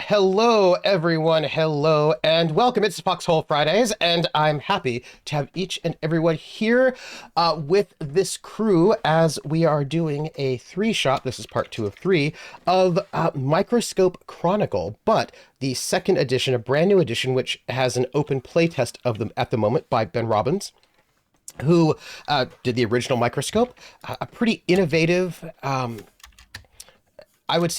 Hello, everyone. Hello, and welcome. It's Foxhole Fridays, and I'm happy to have each and everyone here with this crew as we are doing a three-shot. This is part 2 of 3 of Microscope Chronicle, but the second edition, a brand new edition, which has an open playtest of them at the moment by Ben Robbins, who did the original Microscope. A pretty innovative, I would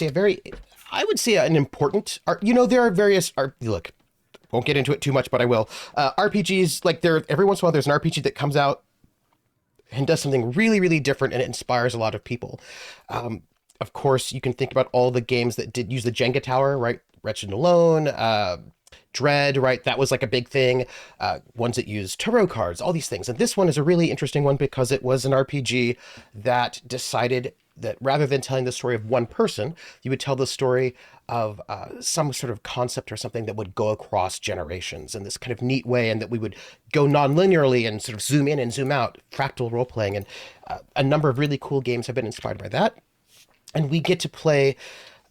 say an important art. You know, there are various art. Look, won't get into it too much, but I will. RPGs, like every once in a while, there's an RPG that comes out and does something really, really different, and it inspires a lot of people. Of course, you can think about all the games that did use the Jenga tower, right? Wretched and Alone, Dread, right? That was like a big thing. Ones that use tarot cards, all these things. And this one is a really interesting one because it was an RPG that decided that rather than telling the story of one person, you would tell the story of some sort of concept or something that would go across generations in this kind of neat way, and that we would go non-linearly and sort of zoom in and zoom out, fractal role-playing. And a number of really cool games have been inspired by that. And we get to play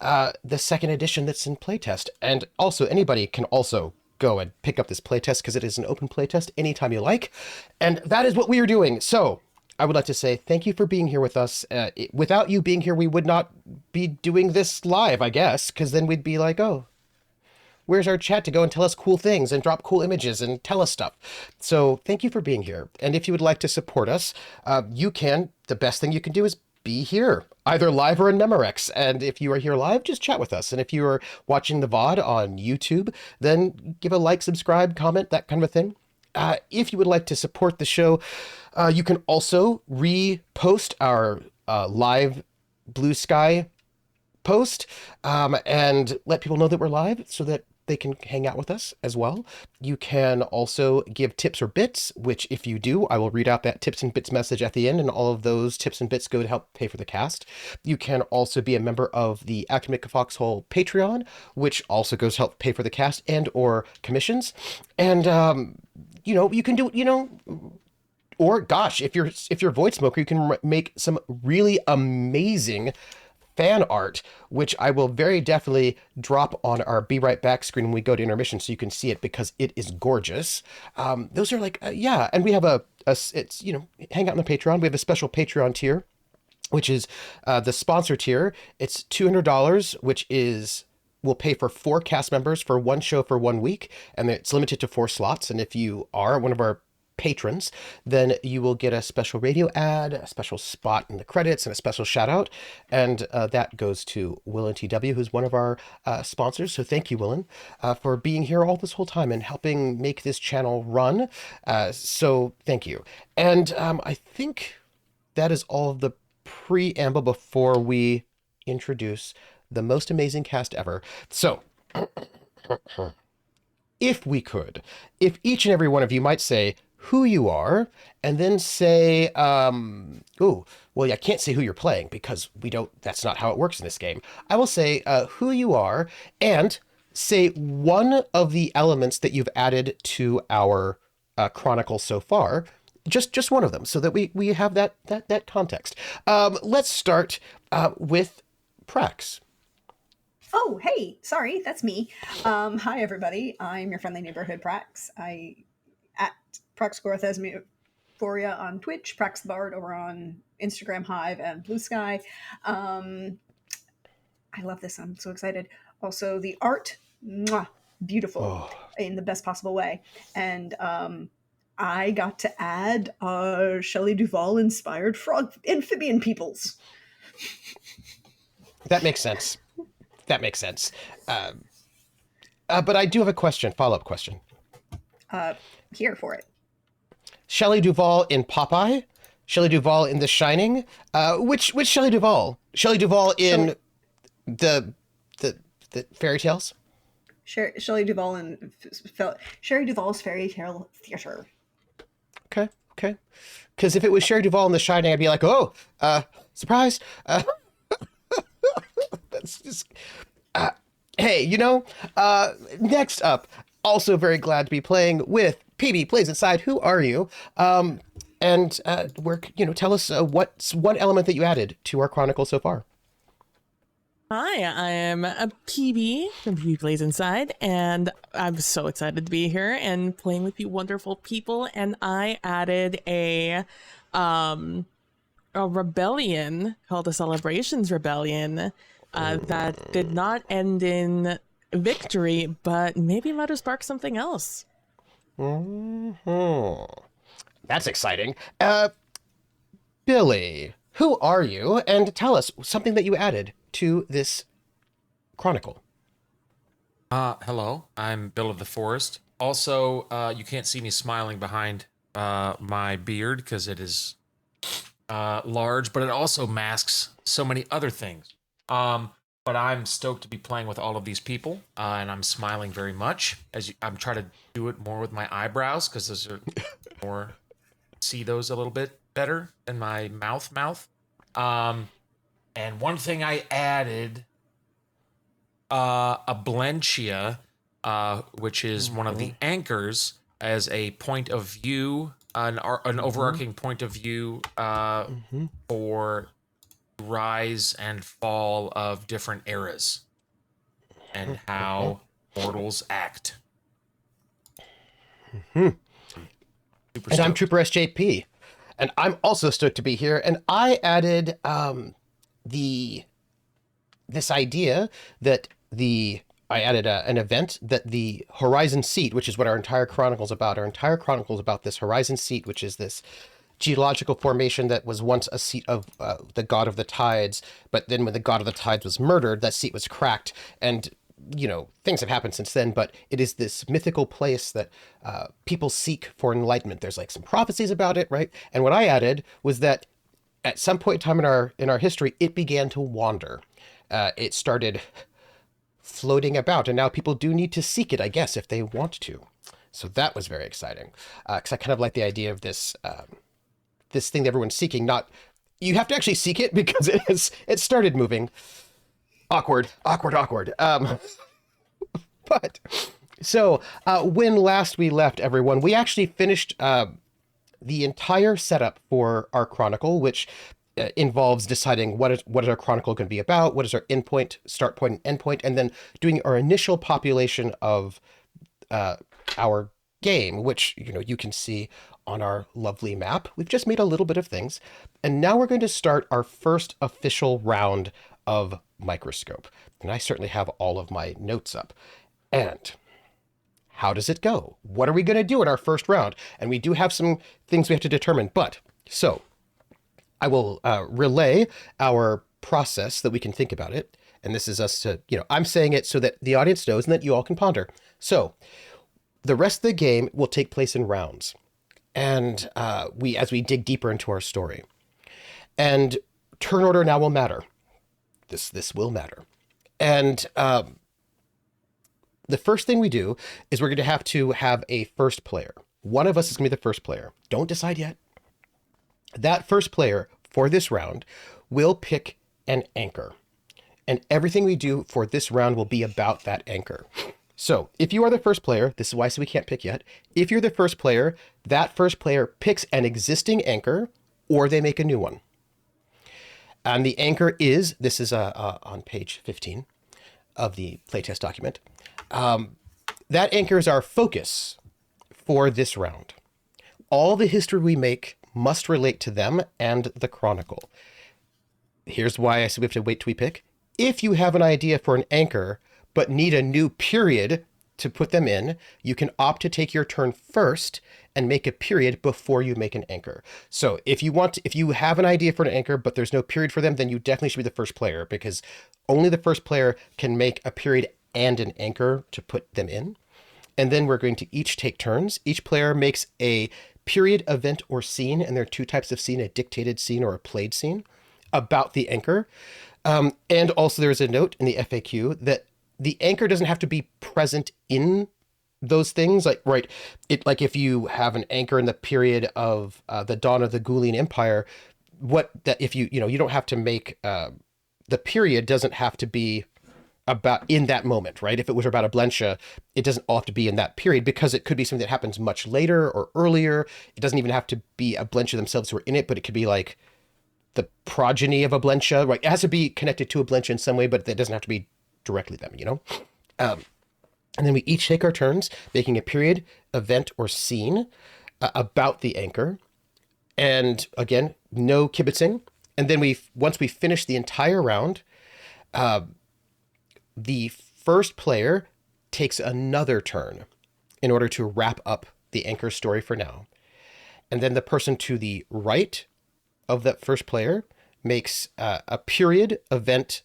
the second edition that's in playtest. And also, anybody can also go and pick up this playtest because it is an open playtest anytime you like. And that is what we are doing. So I would like to say thank you for being here with us. Without you being here, we would not be doing this live, I guess, because then we'd be like, oh, where's our chat to go and tell us cool things and drop cool images and tell us stuff? So thank you for being here. And if you would like to support us, you can. The best thing you can do is be here, either live or in Memorex. And if you are here live, just chat with us. And if you are watching the VOD on YouTube, then give a like, subscribe, comment, that kind of a thing. If you would like to support the show, you can also repost our live Bluesky post and let people know that we're live so that they can hang out with us as well. You can also give tips or bits, which if you do, I will read out that tips and bits message at the end, and all of those tips and bits go to help pay for the cast. You can also be a member of the Academic Foxhole Patreon, which also goes to help pay for the cast and or commissions. And you know, you can do, you know, or gosh, if you're a void smoker, you can make some really amazing fan art, which I will very definitely drop on our Be Right Back screen when we go to intermission so you can see it because it is gorgeous. Those are like, yeah, and we have it's, you know, hang out on the Patreon. We have a special Patreon tier, which is the sponsor tier. It's $200, which will pay for 4 cast members for one show for 1 week, and it's limited to 4 slots. And if you are one of our patrons, then you will get a special radio ad, a special spot in the credits, and a special shout out. And that goes to Will and TW, who's one of our sponsors. So thank you, Willen, for being here all this whole time and helping make this channel run. So thank you. And I think that is all of the preamble before we introduce the most amazing cast ever. So if each and every one of you might say who you are, and then say, oh, well, I can't say who you're playing because that's not how it works in this game. I will say who you are and say one of the elements that you've added to our chronicle so far. Just one of them, so that we have that context. Let's start with Prax. Oh, hey, sorry, that's me. Hi, everybody. I'm your friendly neighborhood Prax. At praxagorathesmophoria on Twitch, praxthebard over on Instagram, Hive, and Bluesky. I love this. I'm so excited. Also, the art, beautiful in the best possible way. And I got to add Shelley Duvall-inspired frog amphibian peoples. That makes sense. But I do have a follow-up question. Here for it. Shelley Duvall in Popeye? Shelley Duvall in The Shining? Which Shelley Duvall? Shelley Duvall in the fairy tales? Shelley Duvall in Shelley Duvall's Fairy Tale Theater. Okay. Because if it was Shelley Duvall in The Shining, I'd be like, oh, surprise. That's just... hey, you know, next up, also very glad to be playing with PB Plays Inside. Who are you? And tell us what's one element that you added to our chronicle so far. Hi, I am a PB from PB Plays Inside, and I'm so excited to be here and playing with you wonderful people. And I added a rebellion called a Celebrations Rebellion that did not end in victory, but maybe might have sparked something else. That's exciting. Billy, who are you? And tell us something that you added to this chronicle. Hello, I'm Bill of the Forest. Also, you can't see me smiling behind my beard because it is large, but it also masks so many other things. But I'm stoked to be playing with all of these people, and I'm smiling very much I'm trying to do it more with my eyebrows because those are more see those a little bit better than my mouth. And one thing I added, a Blentia, which is one of the anchors, as a point of view, an overarching point of view for rise and fall of different eras and how mortals act. And I'm TrooperSJP, and I'm also stoked to be here. And I added this idea that I added an event that the Horizon Seat, which is what our entire chronicle is about. Our entire chronicle is about this Horizon Seat, which is this geological formation that was once a seat of the god of the tides, but then when the god of the tides was murdered, that seat was cracked, and things have happened since then, but it is this mythical place that people seek for enlightenment. There's like some prophecies about it, right? And what I added was that at some point in time in our history, it began to wander. It started floating about, and now people do need to seek it, I guess, if they want to. So that was very exciting, because I kind of like the idea of this this thing that everyone's seeking. Not you have to actually seek it because it started moving. Awkward. But so when last we left everyone, we actually finished the entire setup for our chronicle, which involves deciding what is our chronicle going to be about, what is our endpoint, start point, and end point, and then doing our initial population of our game, which you can see on our lovely map. We've just made a little bit of things, and now we're going to start our first official round of Microscope. And I certainly have all of my notes up. And how does it go? What are we going to do in our first round? And we do have some things we have to determine, but so I will relay our process so that we can think about it. And this is us to, I'm saying it so that the audience knows and that you all can ponder. So the rest of the game will take place in rounds. And as we dig deeper into our story. And turn order now will matter. This will matter. And the first thing we do is we're going to have a first player. One of us is going to be the first player. Don't decide yet. That first player for this round will pick an anchor. And everything we do for this round will be about that anchor. So if you are the first player, this is why I say we can't pick yet. If you're the first player, that first player picks an existing anchor or they make a new one. And the anchor is, this is on page 15 of the playtest document. That anchor is our focus for this round. All the history we make must relate to them and the chronicle. Here's why I said we have to wait till we pick. If you have an idea for an anchor, but need a new period to put them in, you can opt to take your turn first and make a period before you make an anchor. So if you have an idea for an anchor, but there's no period for them, then you definitely should be the first player, because only the first player can make a period and an anchor to put them in. And then we're going to each take turns. Each player makes a period, event, or scene, and there are two types of scene, a dictated scene or a played scene, about the anchor. And also there's a note in the FAQ that the anchor doesn't have to be present in those things. Like if you have an anchor in the period of the dawn of the Ghuulian Empire, you don't have to make the period doesn't have to be about in that moment, right? If it was about a Blentia, it doesn't all have to be in that period, because it could be something that happens much later or earlier. It doesn't even have to be a Blentia themselves who are in it, but it could be like the progeny of a Blentia, right? It has to be connected to a Blentia in some way, but it doesn't have to be directly them, you know? And then we each take our turns making a period, event, or scene about the anchor. And again, no kibitzing. And then once we finish the entire round, the first player takes another turn in order to wrap up the anchor story for now. And then the person to the right of that first player makes a period, event,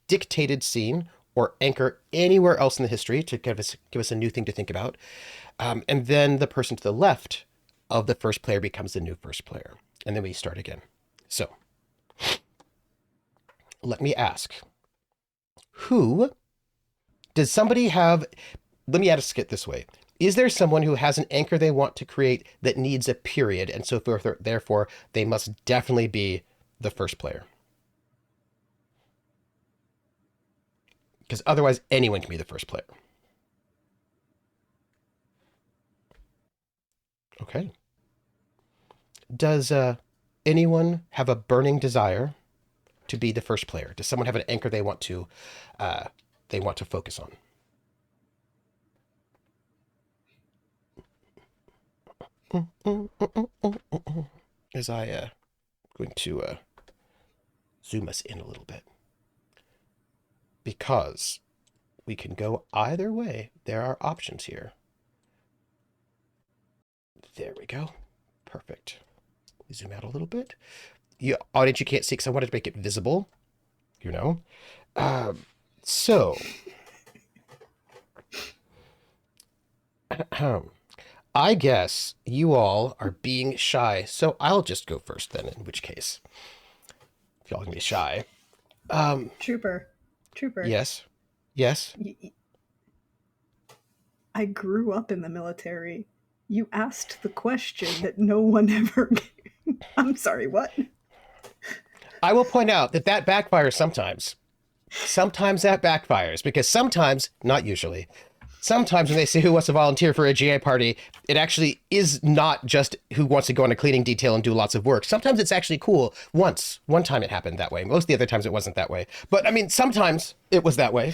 dictated scene, or anchor anywhere else in the history to give us a new thing to think about. And then the person to the left of the first player becomes the new first player. And then we start again. So let me ask, does somebody have, let me ask it this way. Is there someone who has an anchor they want to create that needs a period, and so forth, therefore they must definitely be the first player? Because otherwise anyone can be the first player. Okay. Does anyone have a burning desire to be the first player? Does someone have an anchor they want to focus on? As I going to zoom us in a little bit, because we can go either way. There are options here. There we go. Perfect. We zoom out a little bit. Audience, you can't see because I wanted to make it visible, you know. So I guess you all are being shy, so I'll just go first then, in which case, if y'all can be shy. Trooper. Yes. I grew up in the military. You asked the question that no one ever... I'm sorry, what? I will point out that backfires sometimes. Sometimes that backfires, because sometimes, not usually, sometimes when they say who wants to volunteer for a GA party, it actually is not just who wants to go on a cleaning detail and do lots of work. Sometimes it's actually cool. One time it happened that way. Most of the other times it wasn't that way. But I mean, sometimes it was that way.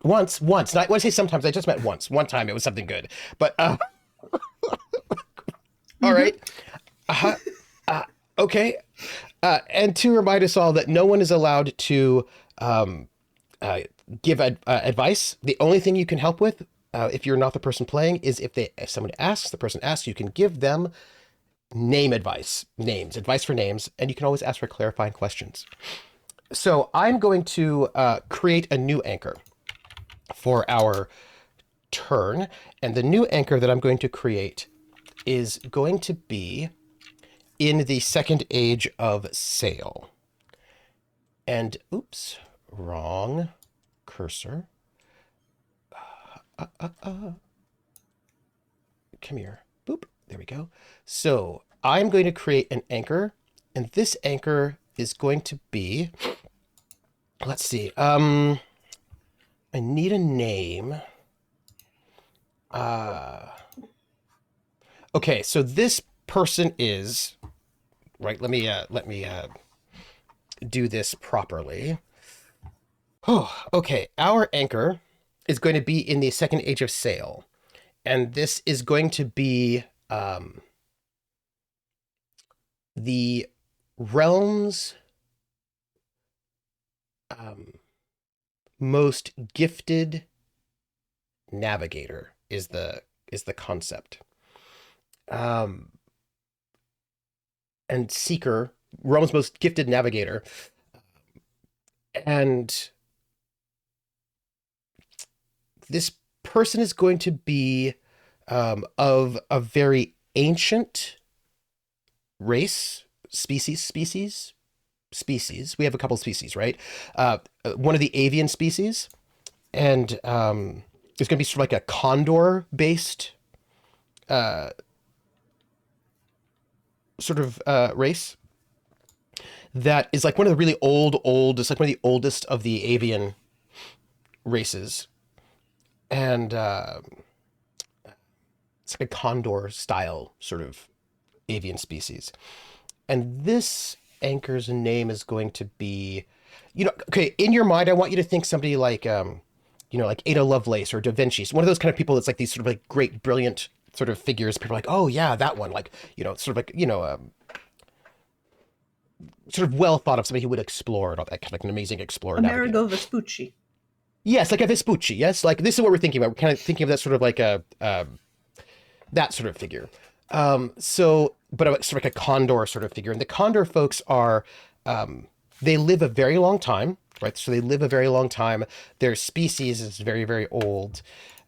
Once. Not when I say sometimes, I just meant once. One time it was something good. But, all right. Okay. And to remind us all that no one is allowed to give advice. The only thing you can help with, if you're not the person playing, is if someone asks, the person asks, you can give them advice for names, and you can always ask for clarifying questions. So I'm going to create a new anchor for our turn, and the new anchor that I'm going to create is going to be in the second age of sail. And oops, wrong cursor. Come here. Boop. There we go. So I'm going to create an anchor, and this anchor is going to be, let's see. I need a name. Okay, so this person is, right, let me do this properly. Oh, okay, our anchor is going to be in the second age of sail, and this is going to be the realm's most gifted navigator is the concept. And seeker, realm's most gifted navigator. And this person is going to be of a very ancient race, species. We have a couple species, right? One of the avian species, and it's going to be sort of like a condor-based sort of race that is like one of the really old. It's like one of the oldest of the avian races, and it's like a condor-style sort of avian species. And this anchor's name is going to be, okay, in your mind, I want you to think somebody like, like Ada Lovelace or Da Vinci. So one of those kind of people that's like these sort of like great, brilliant sort of figures. People are like, oh yeah, that one. Like, sort of like, sort of well thought of, somebody who would explore and all that, kind of like an amazing explorer. Amerigo Vespucci. Yes, like a Vespucci. Yes, like this is what we're thinking about. We're kind of thinking of that sort of like that sort of figure. But sort of like a condor sort of figure. And the condor folks are, they live a very long time, right? So they live a very long time. Their species is very, very old.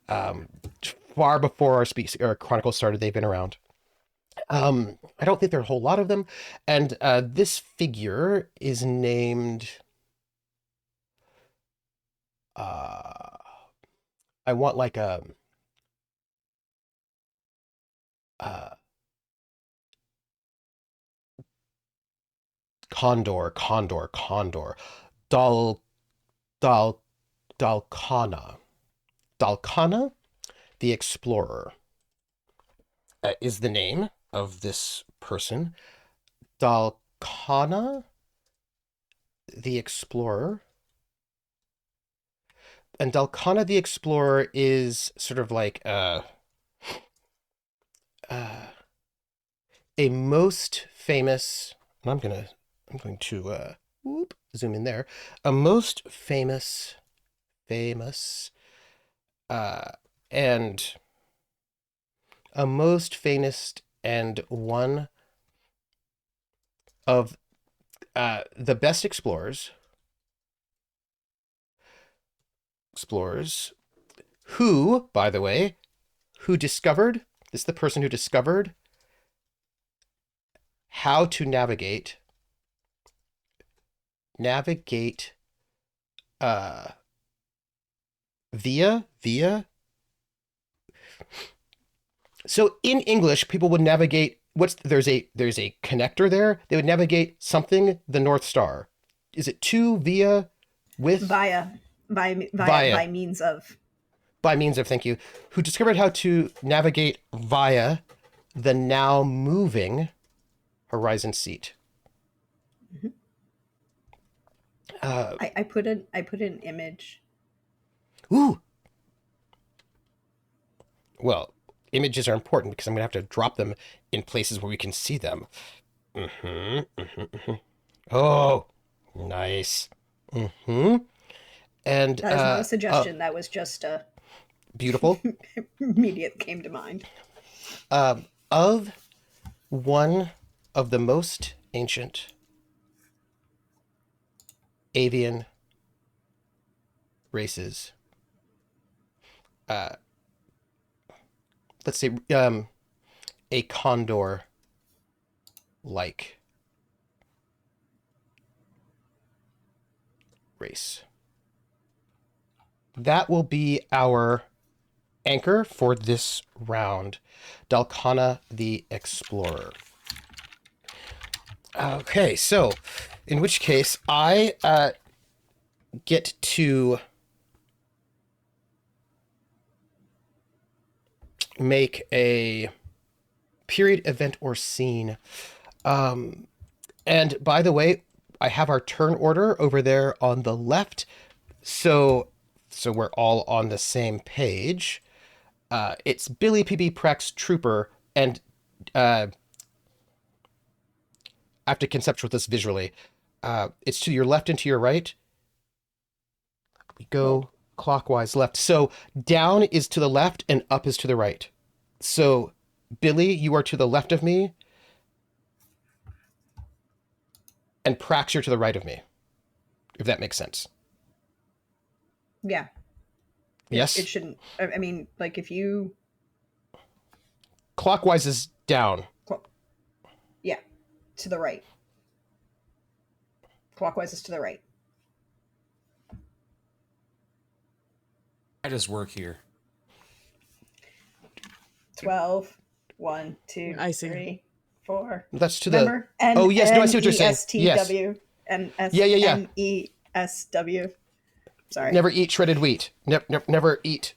Far before our chronicle started, they've been around. I don't think there are a whole lot of them. And this figure is named... I want like a... Condor. Dalkona. Dalkona, the Explorer, is the name of this person. Dalkona, the Explorer. And Dalkona the Explorer is sort of like a most famous... I'm going to zoom in there. A most famous and one of the best explorers who, by the way, this is the person who discovered how to navigate via. So in English, people would navigate, there's a connector there. They would navigate something, the North Star. Is it to, via, with? By means of. By means of, thank you. Who discovered how to navigate via the now moving horizon seat. Mm-hmm. I put an image. Ooh. Well, images are important because I'm going to have to drop them in places where we can see them. Oh, nice. And that was not a suggestion. That was just a beautiful. Immediate came to mind. Of one of the most ancient avian races. Let's say a condor-like race. That will be our anchor for this round. Dalkona the Explorer. Okay, so in which case I get to make a period, event, or scene. And by the way, I have our turn order over there on the left. So we're all on the same page. It's Billy, PB, Prax, Trooper, and I have to conceptualize this visually. It's to your left and to your right. We go clockwise left. So down is to the left and up is to the right. So Billy, you are to the left of me. And Prax, you're to the right of me. If that makes sense. Yeah. Yes? It shouldn't. I mean, like if you... Clockwise is down. Yeah. To the right. Clockwise is to the right. I just work here. 12. 1, 2, I see. 3, 4. That's to Remember? the... Oh, yes. No, I see what you're saying. Yes. N-S-N-E-S-W. Sorry. Never eat shredded wheat. Never eat.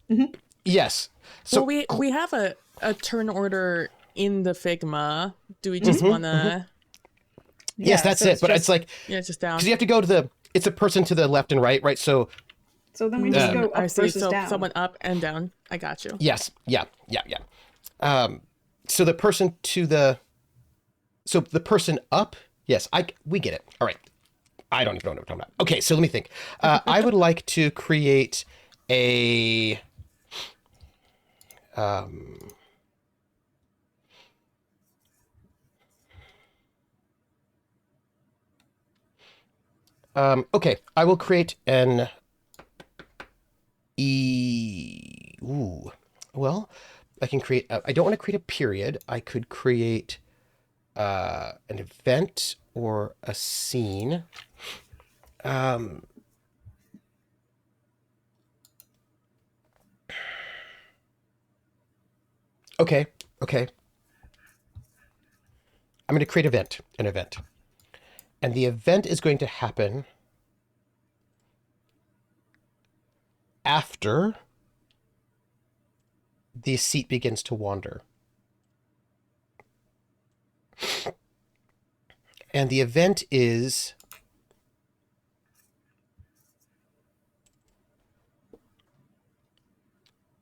Mm-hmm. Yes. So well, we have a turn order in the Figma? Do we just want to? Yes, that's so it. But it's like, Yeah, just down. because you have to go to it's a person to the left and right, right? So then we just go I up see. versus So down. someone up and down. I got you. yes, yeah. So the person to the up. Yes, we get it. All right. I don't even know what I'm talking about. Okay, so let me think. I would like to create a okay, I will create an well, I can create I don't want to create a period. I could create an event or a scene. Okay. I'm going to create an event. And the event is going to happen after the seat begins to wander. And the event is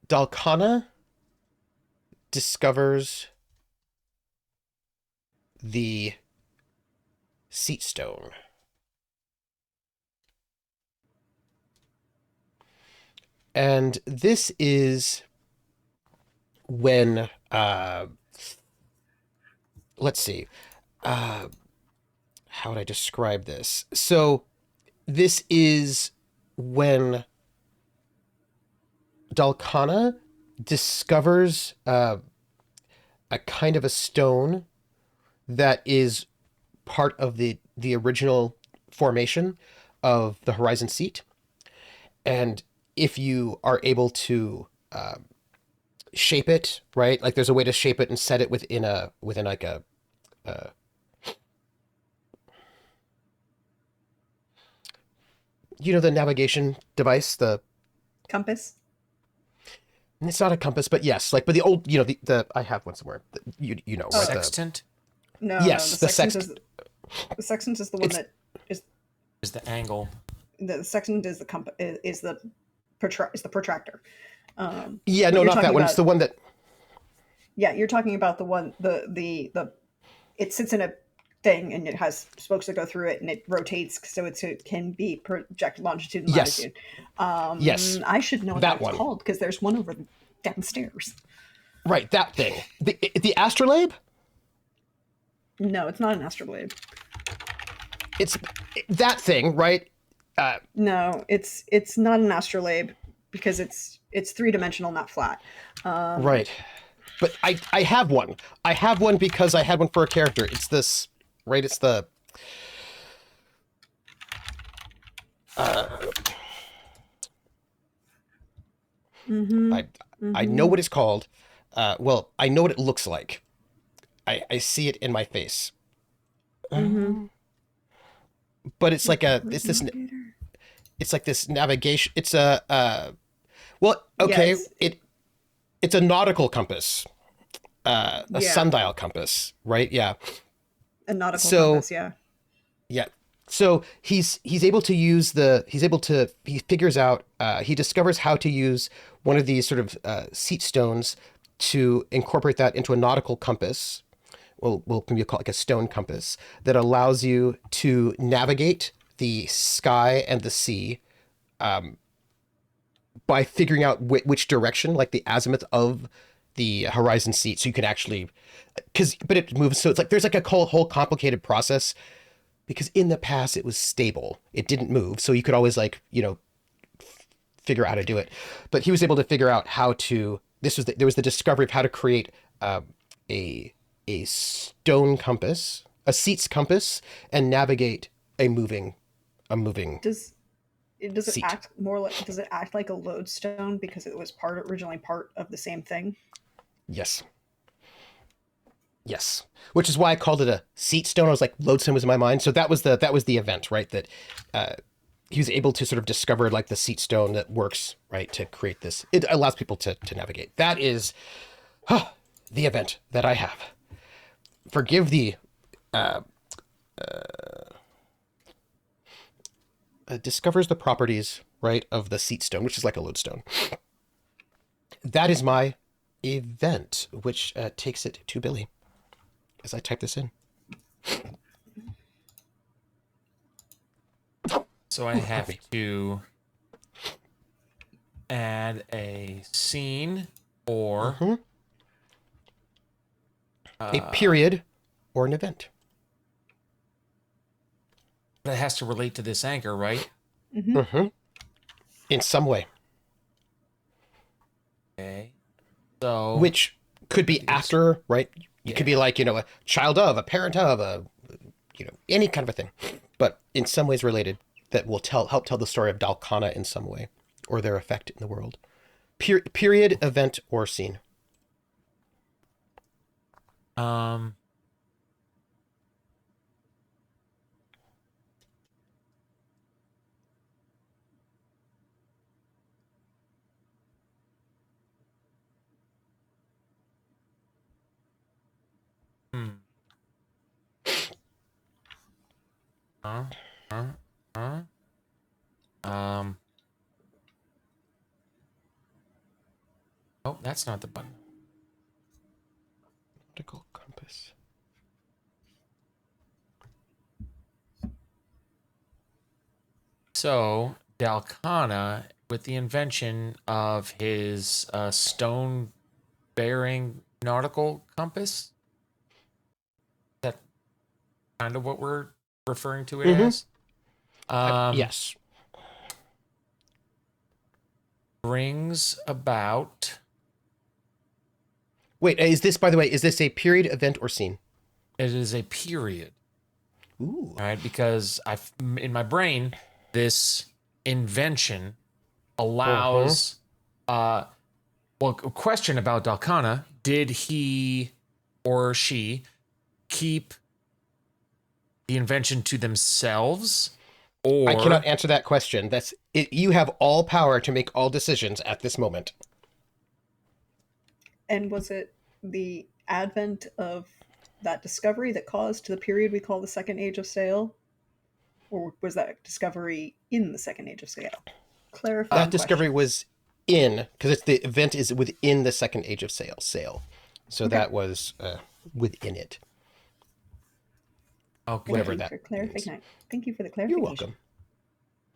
Dalkona discovers the seat stone. And this is when let's see, how would I describe this? So this is when Dalkona discovers a kind of a stone that is part of the original formation of the horizon seat. And if you are able to shape it, right? Like there's a way to shape it and set it within like a the navigation device, the Compass. it's not a compass, but yes, like, but the old, the I have one somewhere. You know, right? Sextant? No, Yes, the the sextant. The sextant is the one that is. Is the angle. The sextant is the is the protractor. Yeah, no, you're not that talking one. about- It's the one that. Yeah, you're talking about the one the it sits in a thing and it has spokes that go through it and it rotates so it can be projected longitude and Yes. latitude. Yes. I should know what That that's one. called because there's one over downstairs. Right, that thing. The astrolabe? No, it's not an astrolabe. It's that thing, right? No, it's not an astrolabe because it's 3-dimensional, not flat. Right. But I have one. I have one because I had one for a character. It's this, right? It's the I know what it's called. Well, I know what it looks like. I see it in my face. But it's like it's like this navigation. It's a well, okay, Yes. it's a nautical compass. A sundial compass, right? Yeah. A nautical So- compass, yeah. Yeah. So he figures out, he discovers how to use one of these sort of seat stones to incorporate that into a nautical compass. We'll maybe call it like a stone compass that allows you to navigate the sky and the sea by figuring out which direction, like the azimuth of the horizon seat. So you can actually, but it moves. So it's like, there's like a whole complicated process because in the past it was stable. It didn't move. So you could always figure out how to do it. But he was able to figure out how to, there was the discovery of how to create a stone compass, a seat's compass, and navigate a moving Does it seat. act more like does it act like a lodestone because it was originally part of the same thing? Yes. Which is why I called it a seat stone. I was like, lodestone was in my mind. So that was the event, right? That he was able to sort of discover like the seat stone that works, right, to create this. It allows people to navigate. That is, the event that I have. Forgive the discovers the properties, right, of the seat stone, which is like a lodestone. That is my event, which takes it to Billy as I type this in. So I have to add a scene or A period or an event. that has to relate to this anchor, right? In some way. Okay. So Which could be after, right? You could be like, a child of, a parent of, any kind of a thing. But in some ways related that will help tell the story of Dalkona in some way or their effect in the world. Period, event, or scene. Oh, that's not the button. Nautical compass. So Dalkona, with the invention of his stone-bearing nautical compass, that kind of what we're referring to it as. Yes. Brings about. Wait, is this, by the way, is this a period, event, or scene? It is a period. Ooh. All right, because in my brain, this invention allows. A question about Dalkona: did he or she keep the invention to themselves, or I cannot answer that question. That's it. You have all power to make all decisions at this moment. And was it the advent of that discovery that caused the period we call the Second Age of Sail? Or was that discovery in the Second Age of Sail? Clarify. That discovery was because the event is within the Second Age of Sail. So that was within it. okay. Whatever Thank you that for clarifying. means. Thank you for the clarification. You're welcome.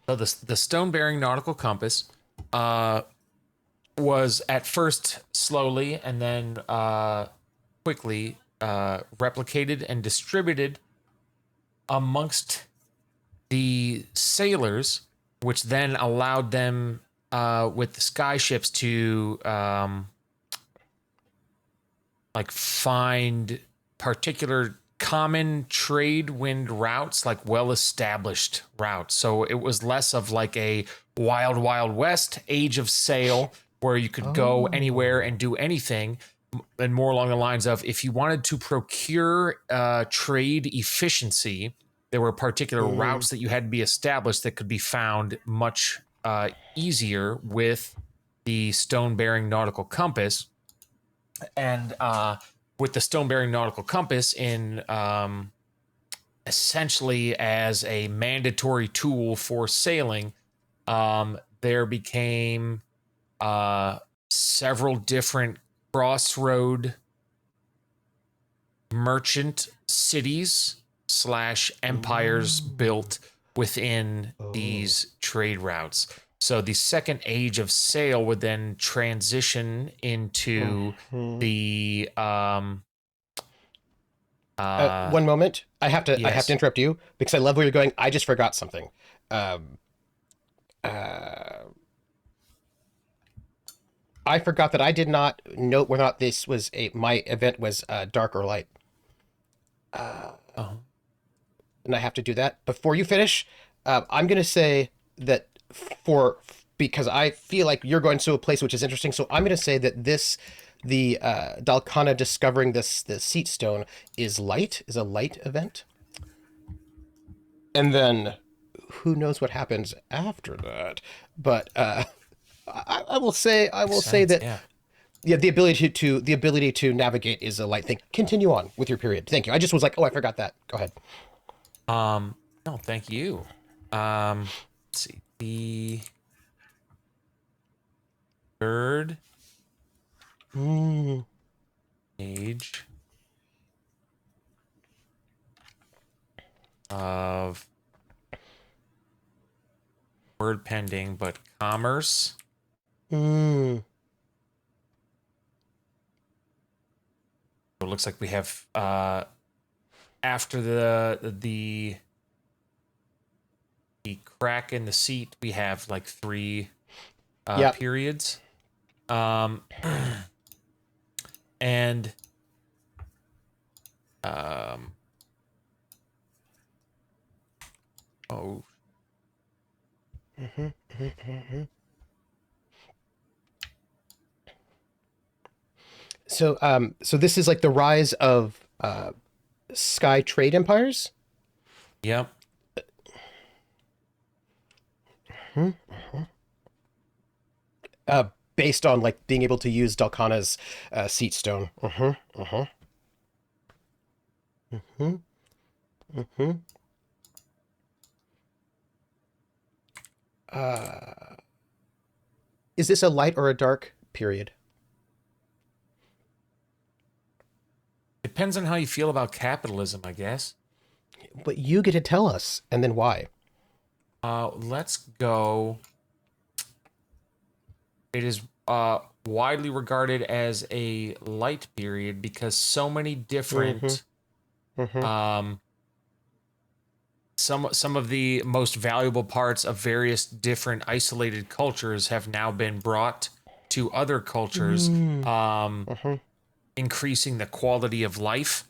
So the stone-bearing nautical compass was at first slowly and then quickly replicated and distributed amongst the sailors, which then allowed them with the sky ships to find particular common trade wind routes, like well-established routes. So it was less of like a wild, wild west age of sail where you could go anywhere and do anything, and more along the lines of if you wanted to procure trade efficiency, there were particular routes that you had to be established that could be found much easier with the stone-bearing nautical compass. And with the stone-bearing nautical compass in essentially as a mandatory tool for sailing, there became several different crossroad merchant cities / empires built within these trade routes. So the Second Age of Sail would then transition into the One moment. I have to Yes. interrupt you because I love where you're going. I just forgot something. I forgot that I did not note whether or not this was my event was dark or light. And I have to do that before you finish. I'm going to say that because I feel like you're going to a place which is interesting. So I'm going to say that the Dalkona discovering the seat stone is a light event. And then who knows what happens after that? But I will say that Yeah, the ability to navigate is a light thing. Continue on with your period. Thank you. I just was like, oh, I forgot that. Go ahead. No, thank you. Let's see. The third age of word pending, but commerce. Mm. It looks like we have after the crack in the seat, we have like 3 Yep. periods. And oh. So so this is like the rise of sky trade empires. Yep. Based on like being able to use Dalkona's seat stone. Is this a light or a dark period? Depends on how you feel about capitalism, I guess. But you get to tell us, and then why? Let's go. It is widely regarded as a light period because so many different some of the most valuable parts of various different isolated cultures have now been brought to other cultures, increasing the quality of life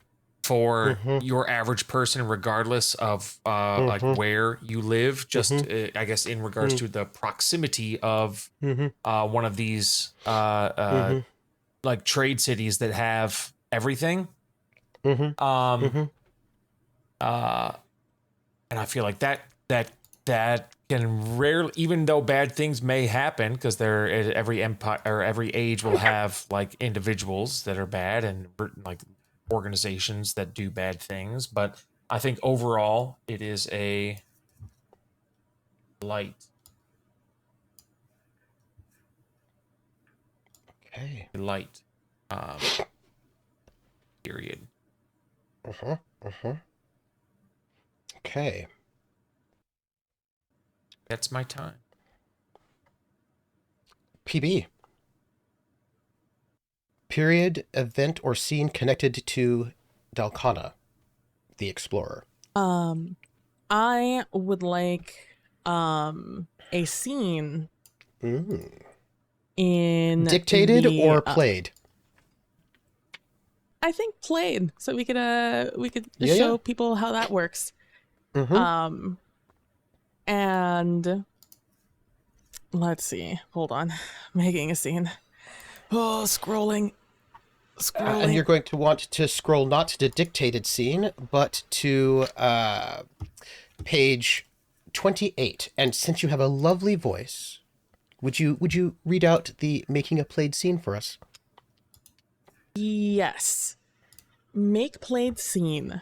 for your average person, regardless of like where you live. Just I guess in regards to the proximity of one of these like trade cities that have everything. And I feel like that can rarely, even though bad things may happen, because every empire or every age will have like individuals that are bad and like organizations that do bad things, but I think overall it is a light period. Okay. That's my time. PB. Period, event, or scene connected to Dalkona, the explorer. I would like a scene in dictated or played. I think played, so we could show people how that works. And let's see. Hold on, making a scene. Oh, scrolling. And you're going to want to scroll not to the dictated scene, but to page 28. And since you have a lovely voice, would you read out the making a played scene for us? Yes. Make played scene.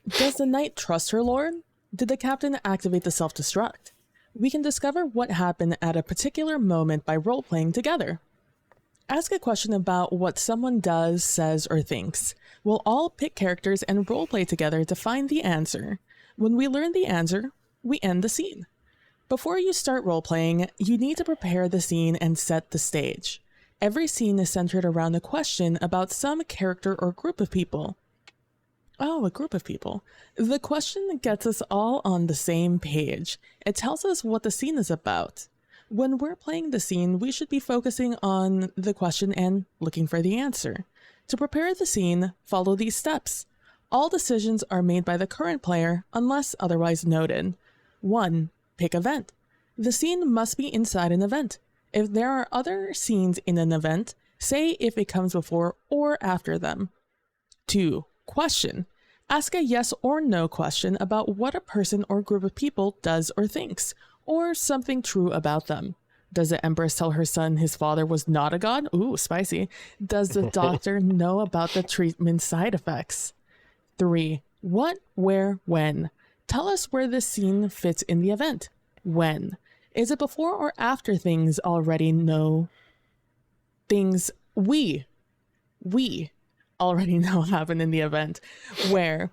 Does the knight trust her lord? Did the captain activate the self-destruct? We can discover what happened at a particular moment by role-playing together. Ask a question about what someone does, says, or thinks. We'll all pick characters and roleplay together to find the answer. When we learn the answer, we end the scene. Before you start roleplaying, you need to prepare the scene and set the stage. Every scene is centered around a question about some character or group of people. Oh, a group of people. The question gets us all on the same page. It tells us what the scene is about. When we're playing the scene, we should be focusing on the question and looking for the answer. To prepare the scene, follow these steps. All decisions are made by the current player unless otherwise noted. 1. Pick event. The scene must be inside an event. If there are other scenes in an event, say if it comes before or after them. 2. Question. Ask a yes or no question about what a person or group of people does or thinks, or something true about them. Does the Empress tell her son his father was not a god? Ooh, spicy. Does the doctor know about the treatment side effects? 3. What, where, when? Tell us where this scene fits in the event. When? Is it before or after things already know? Things we already know happen in the event. Where?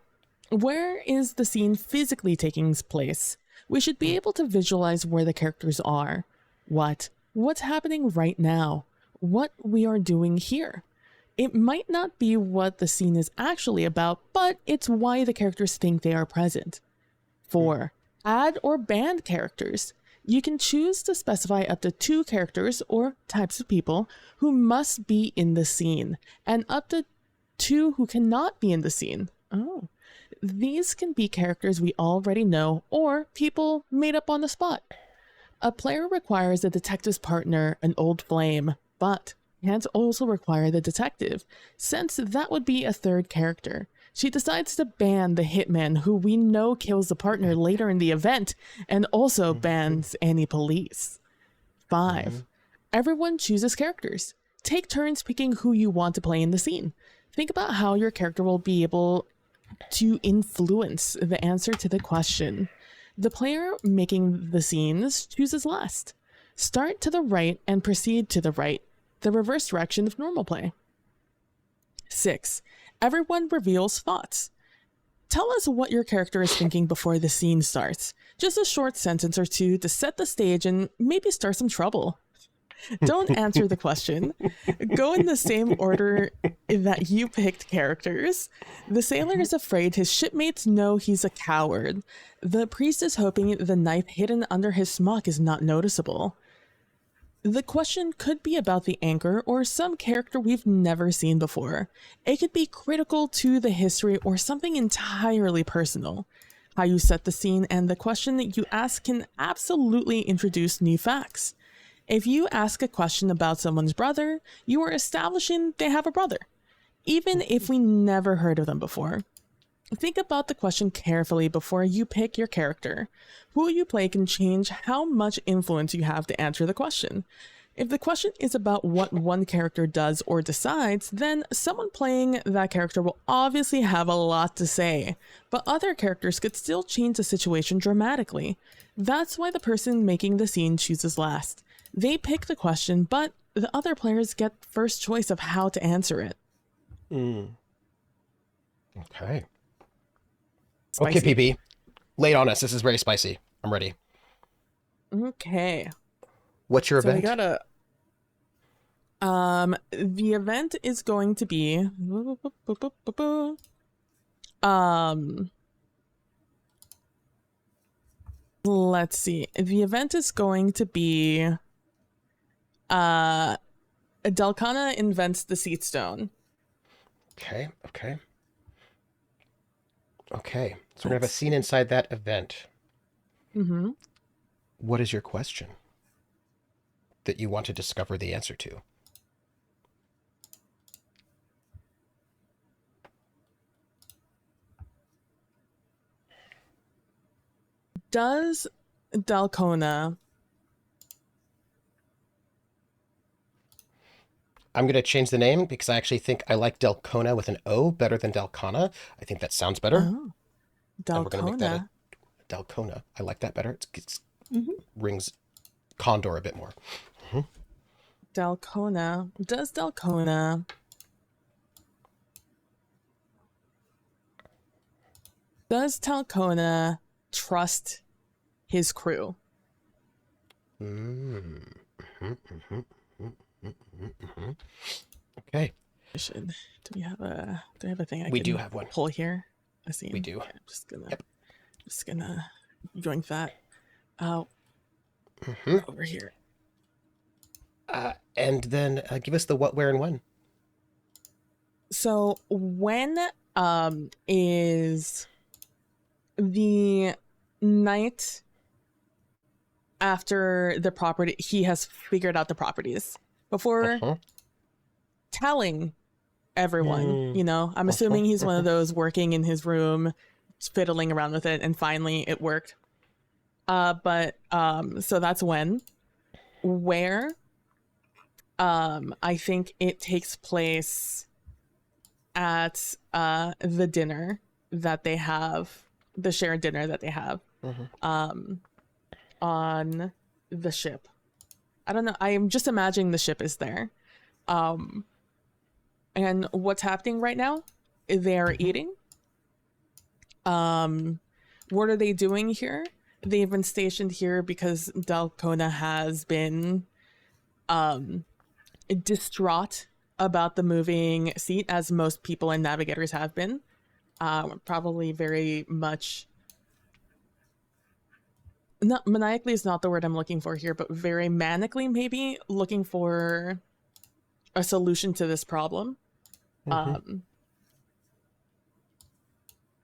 Where is the scene physically taking place? We should be able to visualize where the characters are. What's happening right now? What we are doing here. It might not be what the scene is actually about, but it's why the characters think they are present. 4. Add or ban characters. You can choose to specify up to 2 characters or types of people who must be in the scene, and up to 2 who cannot be in the scene. Oh. These can be characters we already know or people made up on the spot. A player requires a detective's partner an old flame, but can't also require the detective, since that would be a third character. She decides to ban the hitman who we know kills the partner later in the event, and also bans any police. 5. Everyone chooses characters. Take turns picking who you want to play in the scene. Think about how your character will be able to influence the answer to the question. The player making the scenes chooses last. Start to the right and proceed to the right, the reverse direction of normal play. 6. Everyone reveals thoughts. Tell us what your character is thinking before the scene starts. Just a short sentence or 2 to set the stage and maybe start some trouble. Don't answer the question. Go in the same order that you picked characters. The sailor is afraid his shipmates know he's a coward. The priest is hoping the knife hidden under his smock is not noticeable. The question could be about the anchor or some character we've never seen before. It could be critical to the history or something entirely personal. How you set the scene and the question that you ask can absolutely introduce new facts. If you ask a question about someone's brother, you are establishing they have a brother, even if we never heard of them before. Think about the question carefully before you pick your character. Who you play can change how much influence you have to answer the question. If the question is about what one character does or decides, then someone playing that character will obviously have a lot to say, but other characters could still change the situation dramatically. That's why the person making the scene chooses last. They pick the question, but the other players get first choice of how to answer it. Okay. Spicy. Okay, PB. Lay it on us. This is very spicy. I'm ready. Okay. What's your So event? we gotta... the event is going to be... let's see. The event is going to be... Dalkona invents the seed stone. Okay. So we're going to have a scene inside that event. Mm-hmm. What is your question that you want to discover the answer to? Does Dalkona... I'm going to change the name because I actually think I like Dalkona with an O better than Dalkona. I think that sounds better. Oh. And we're going to make that Dalkona. Dalkona. I like that better. It rings Condor a bit more. Dalkona. Does Dalkona... Does Dalkona trust his crew? Okay. Do we have a thing I We can do have one. pull here? I see. We do. Okay, I'm just gonna yoink that out over here. And then give us the what, where, and when. So when is the night after the property he has figured out the properties before telling everyone, you know, I'm assuming he's one of those working in his room, fiddling around with it, and finally it worked. So that's when. where. I think it takes place at the dinner that they have, the shared dinner that they have on the ship. I don't know. I am just imagining the ship is there. And what's happening right now? They're eating. What are they doing here? They've been stationed here because Dalkona has been distraught about the moving seat, as most people and navigators have been. Probably very much, not maniacally is not the word I'm looking for here, but very manically maybe looking for a solution to this problem.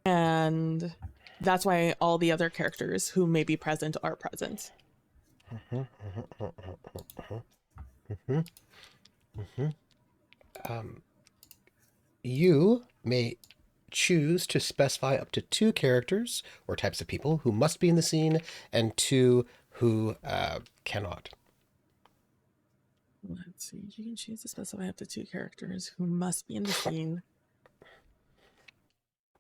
And that's why all the other characters who may be present are present. You may choose to specify up to 2 characters or types of people who must be in the scene and 2 who cannot. Let's see. You can choose to specify up to 2 characters who must be in the scene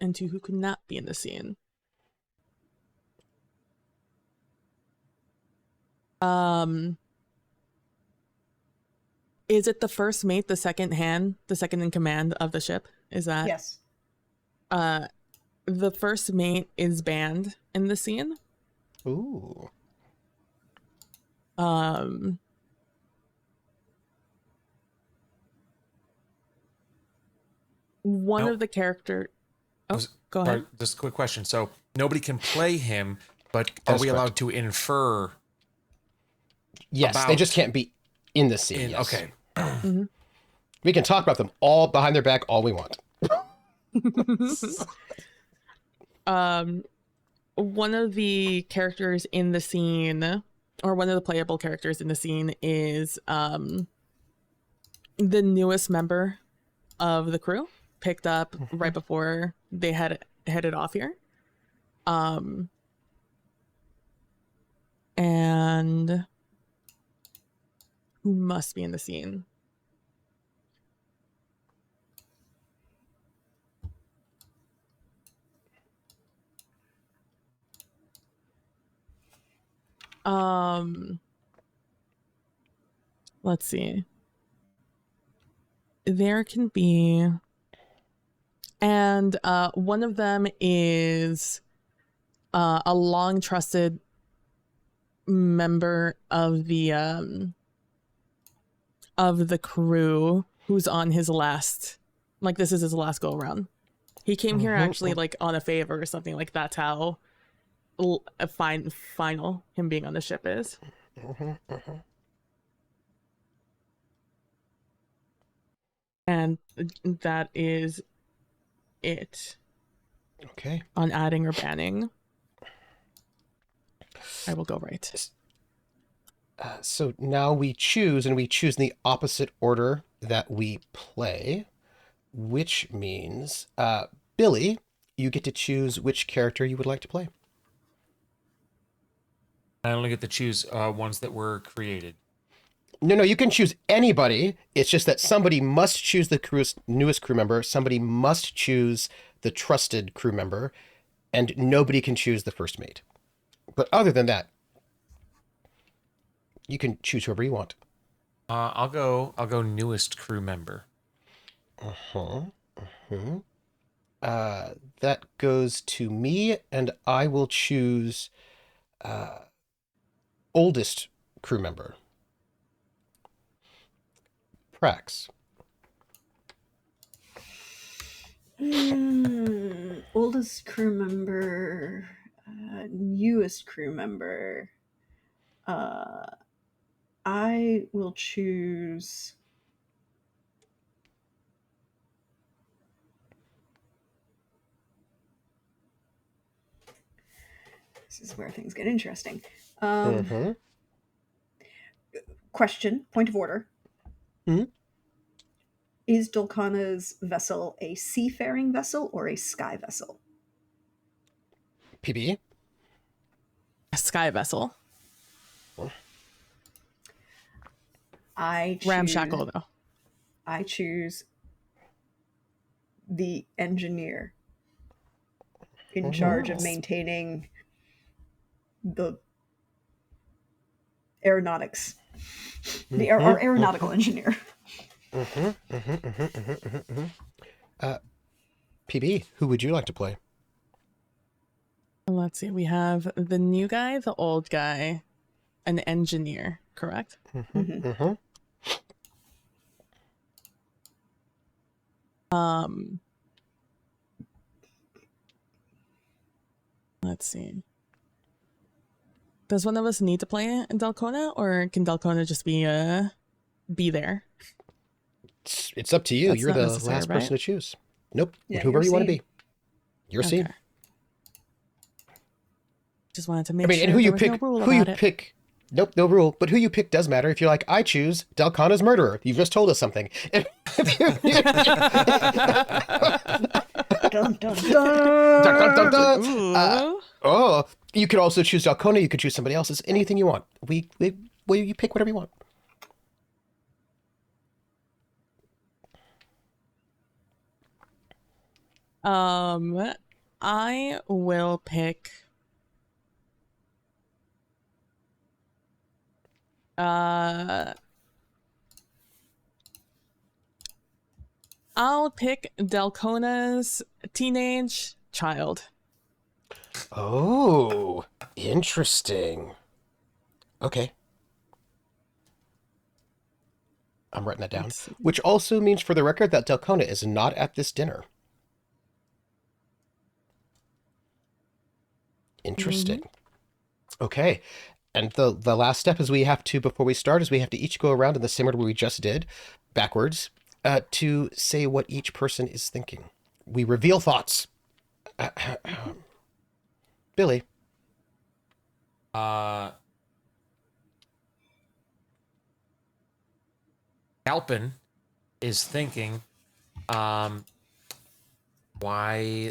and 2 who could not be in the scene. Is it the first mate, the second hand, the second in command of the ship? Is that? Yes. The first mate is banned in the scene. Ooh. One of the character. Oh, go ahead. Just a quick question. So nobody can play him, but are we allowed to infer? Yes, they just can't be in the scene. Yes. Okay. We can talk about them all behind their back all we want. One of the characters in the scene, or one of the playable characters in the scene, is the newest member of the crew, picked up right before they headed off here. And who must be in the scene? Let's see. There can be, and one of them is a long trusted member of the crew who's on his last, like, this is his last go around. He came here actually like on a favor or something. Like, that's how final him being on the ship is. And that is it. Okay. On adding or banning. I will go right. So now we choose, and we choose in the opposite order that we play, which means, Billy, you get to choose which character you would like to play. I only get to choose ones that were created. No, you can choose anybody. It's just that somebody must choose the newest crew member, somebody must choose the trusted crew member, and nobody can choose the first mate. But other than that, you can choose whoever you want. I'll go newest crew member. That goes to me, and I will choose oldest crew member. Prax. Oldest crew member, newest crew member. I will choose. This is where things get interesting. Question, point of order. Is Dalkona's vessel a seafaring vessel or a sky vessel? PB? A sky vessel. I choose, Ramshackle, though. I choose the engineer in charge of maintaining the aeronautics. Our aeronautical engineer. PB, who would you like to play? Let's see. We have the new guy, the old guy, an engineer, correct? Let's see. Does one of us need to play in Dalkona, or can Dalkona just be there? It's up to you. That's You're not the necessary, last person right? to choose. Nope. Yeah, Whoever you're you want to scene. be. Your scene. Okay. Just wanted to make I mean, sure and who you there was pick, no rule who you about it. pick. Nope, no rule. But who you pick does matter. If you're like, I choose Dalkona's murderer. You've just told us something. Dun, dun, dun. Dun, dun, dun, dun. Ooh. Oh, you could also choose Dalkona. You could choose somebody else's. Anything you want. You pick whatever you want. I will pick. I'll pick Dalkona's teenage child. Oh, interesting. Okay. I'm writing that down. Let's see. Which also means, for the record, that Dalkona is not at this dinner. Interesting. Okay. And the last step is we have to, before we start, is we have to each go around in the same order we just did, backwards, to say what each person is thinking. We reveal thoughts. Billy. Alpin is thinking, why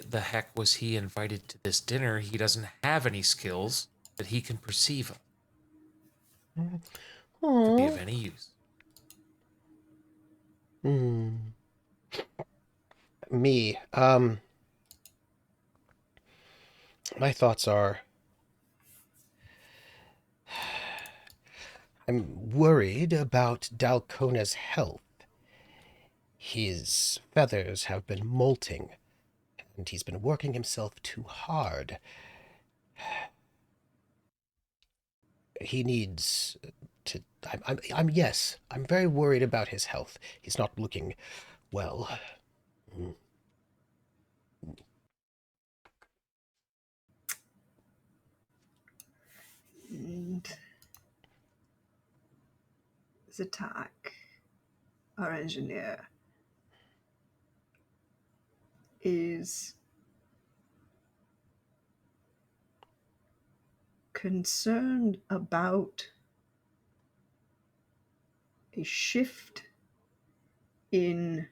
the heck was he invited to this dinner? He doesn't have any skills that he can perceive of to be of any use. Me. My thoughts are, I'm worried about Dalkona's health. His feathers have been molting, and he's been working himself too hard. He needs to... I'm very worried about his health. He's not looking well. And Zatak, our engineer, is concerned about a shift in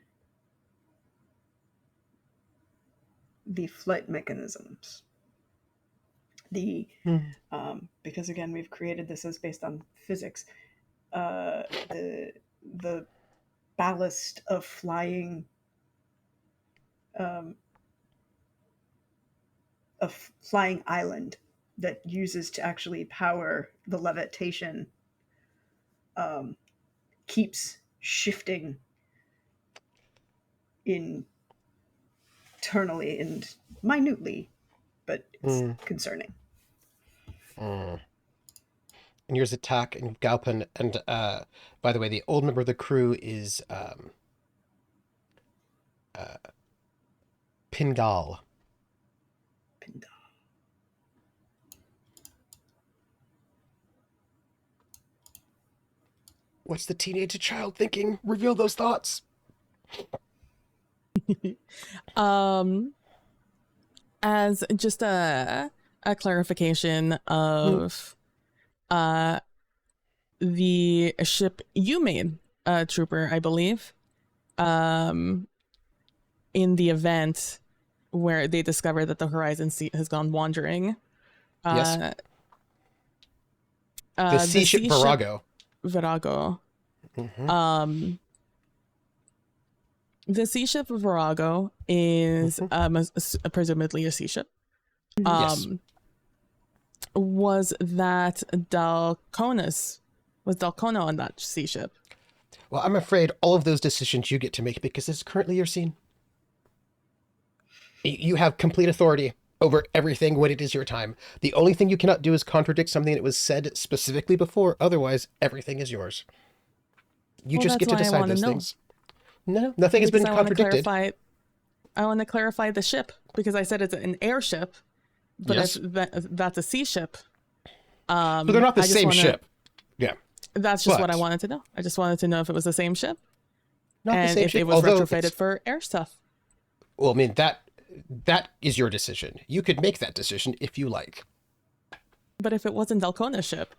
the flight mechanisms. Because again, we've created this as based on physics. The ballast of flying, island that uses to actually power the levitation keeps shifting internally and minutely, but it's concerning. And yours attack and Galpin, and by the way, the old member of the crew is Pingal. What's the teenage child thinking? Reveal those thoughts. As just a clarification of the ship you made, Trooper, I believe, in the event where they discover that the Horizon Sea has gone wandering. Yes. The sea ship Virago. Virago. The sea ship Virago is presumably a sea ship. Yes. Was Dalkona on that sea ship? Well, I'm afraid all of those decisions you get to make because it's currently your scene. You have complete authority over everything when it is your time. The only thing you cannot do is contradict something that was said specifically before. Otherwise, everything is yours. You just get to decide those things. No, nothing has been contradicted. I want to clarify the ship because I said it's an airship, but Yes. that's a sea ship. So they're not the same ship. Yeah. That's just what I wanted to know. I just wanted to know if it was the same ship. Not and the same if ship, it was retrofitted for air stuff. Well, I mean, that is your decision. You could make that decision if you like. But if it wasn't Dalkona's ship,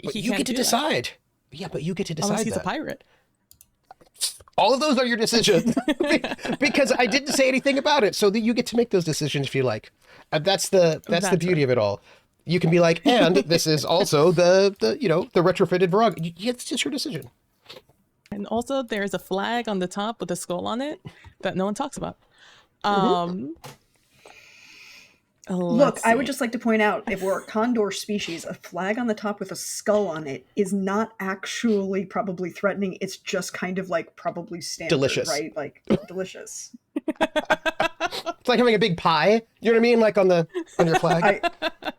but you get to decide. Yeah, but you get to decide. Unless he's a pirate. All of those are your decisions because I didn't say anything about it. So that you get to make those decisions if you like. And that's the beauty of it all. You can be like, and this is also the retrofitted Virago. It's just your decision. And also there's a flag on the top with a skull on it that no one talks about. Look, I would just like to point out, if we're a condor species, a flag on the top with a skull on it is not actually probably threatening. It's just kind of like probably standard, delicious, right? Like delicious. It's like having a big pie. You know what I mean? Like on your flag.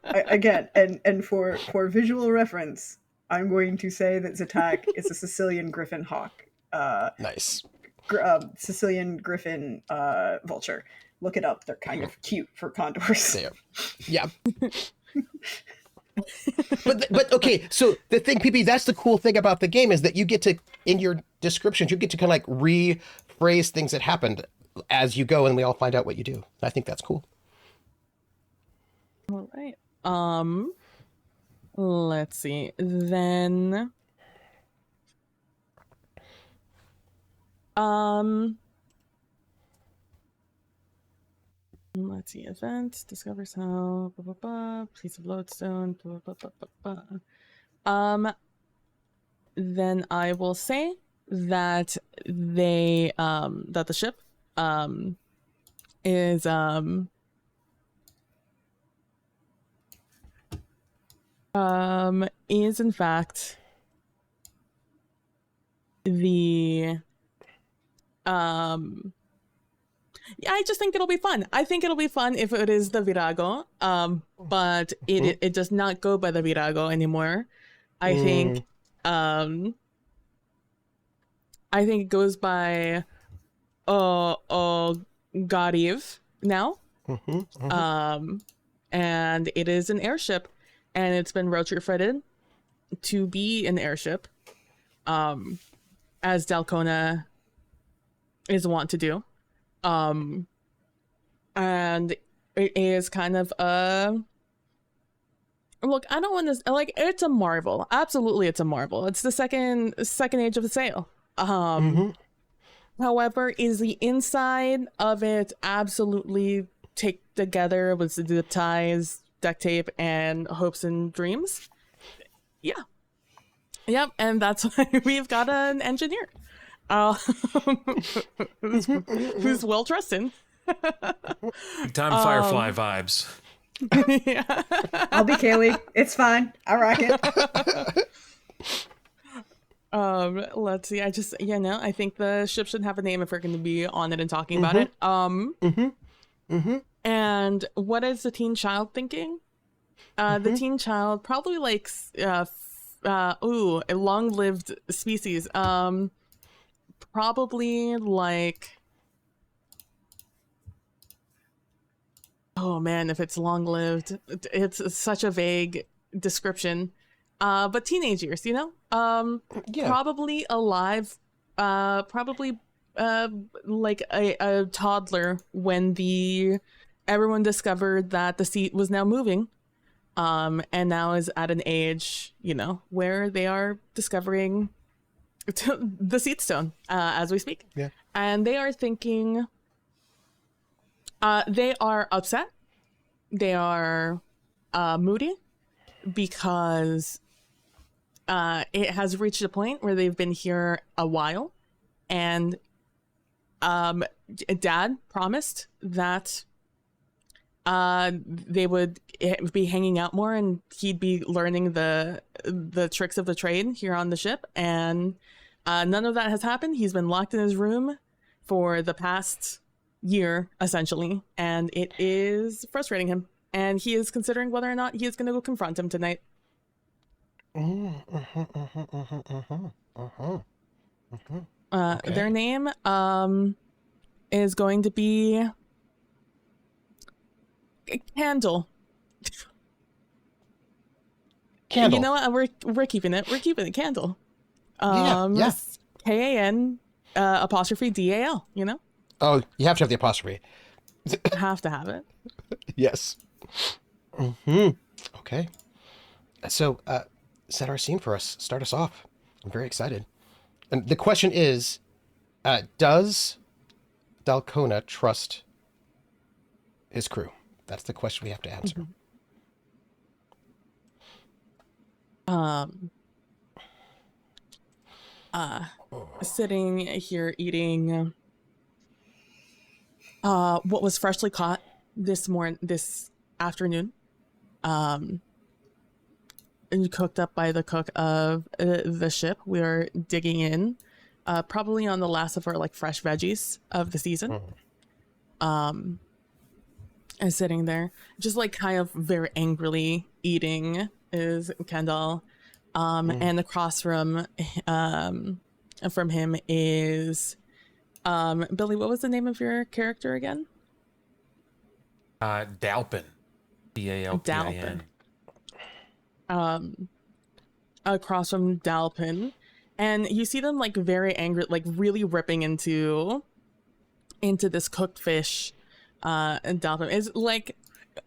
Again, and for visual reference, I'm going to say that Zatak is a Sicilian griffin hawk. Nice. Sicilian griffin vulture. Look it up. They're kind of cute for condors. Yeah. but okay, so the thing, PP, that's the cool thing about the game is that you get to, in your descriptions, you get to kind of like rephrase things that happened as you go, and we all find out what you do. I think that's cool. All right. Let's see. Then let's see. Event discovers how piece of lodestone. Then I will say that that the ship is in fact the I just think it'll be fun. I think it'll be fun if it is the Virago, but it does not go by the Virago anymore. I think it goes by Gariv now. And it is an airship, and it's been retrofitted to be an airship, as Dalkona is wont to do. And it is kind of look, I don't want to like, it's a marvel. Absolutely, it's a marvel. It's the second age of the sail. However, is the inside of it absolutely taped together with zip ties, duct tape, and hopes and dreams? Yeah. Yep, and that's why we've got an engineer. Who's well trusted. Big time Firefly vibes. Yeah. I'll be Kaylee. It's fine. I rock it. Let's see. I think the ship should have a name if we're going to be on it and talking about it. And what is the teen child thinking? The teen child probably likes a long-lived species. Probably like, oh man, if it's long-lived, it's such a vague description. But teenage years, probably alive, probably like a toddler when everyone discovered that the seat was now moving, and now is at an age, where they are discovering the seat stone as we speak. Yeah. And they are thinking, they are upset, they are moody, because it has reached a point where they've been here a while, and Dad promised that they would be hanging out more, and he'd be learning the tricks of the trade here on the ship. And none of that has happened. He's been locked in his room for the past year, essentially, and it is frustrating him. And he is considering whether or not he is going to go confront him tonight. Their name is going to be Candle. Candle. You know what? We're keeping it. We're keeping it Candle. Yeah. KAN apostrophe DAL. You know. Oh, you have to have the apostrophe. Have to have it. Yes. Okay. So, set our scene for us. Start us off. I'm very excited. And the question is, does Dalkona trust his crew? That's the question we have to answer. Sitting here eating what was freshly caught this afternoon, and cooked up by the cook of the ship. We are digging in, probably on the last of our like fresh veggies of the season. And sitting there, just like kind of very angrily eating is Kendall. And across from him is Billy. What was the name of your character again? Dalpin. Dalpin. Across from Dalpin, and you see them like very angry, like really ripping into this cooked fish. And Dalpin is like,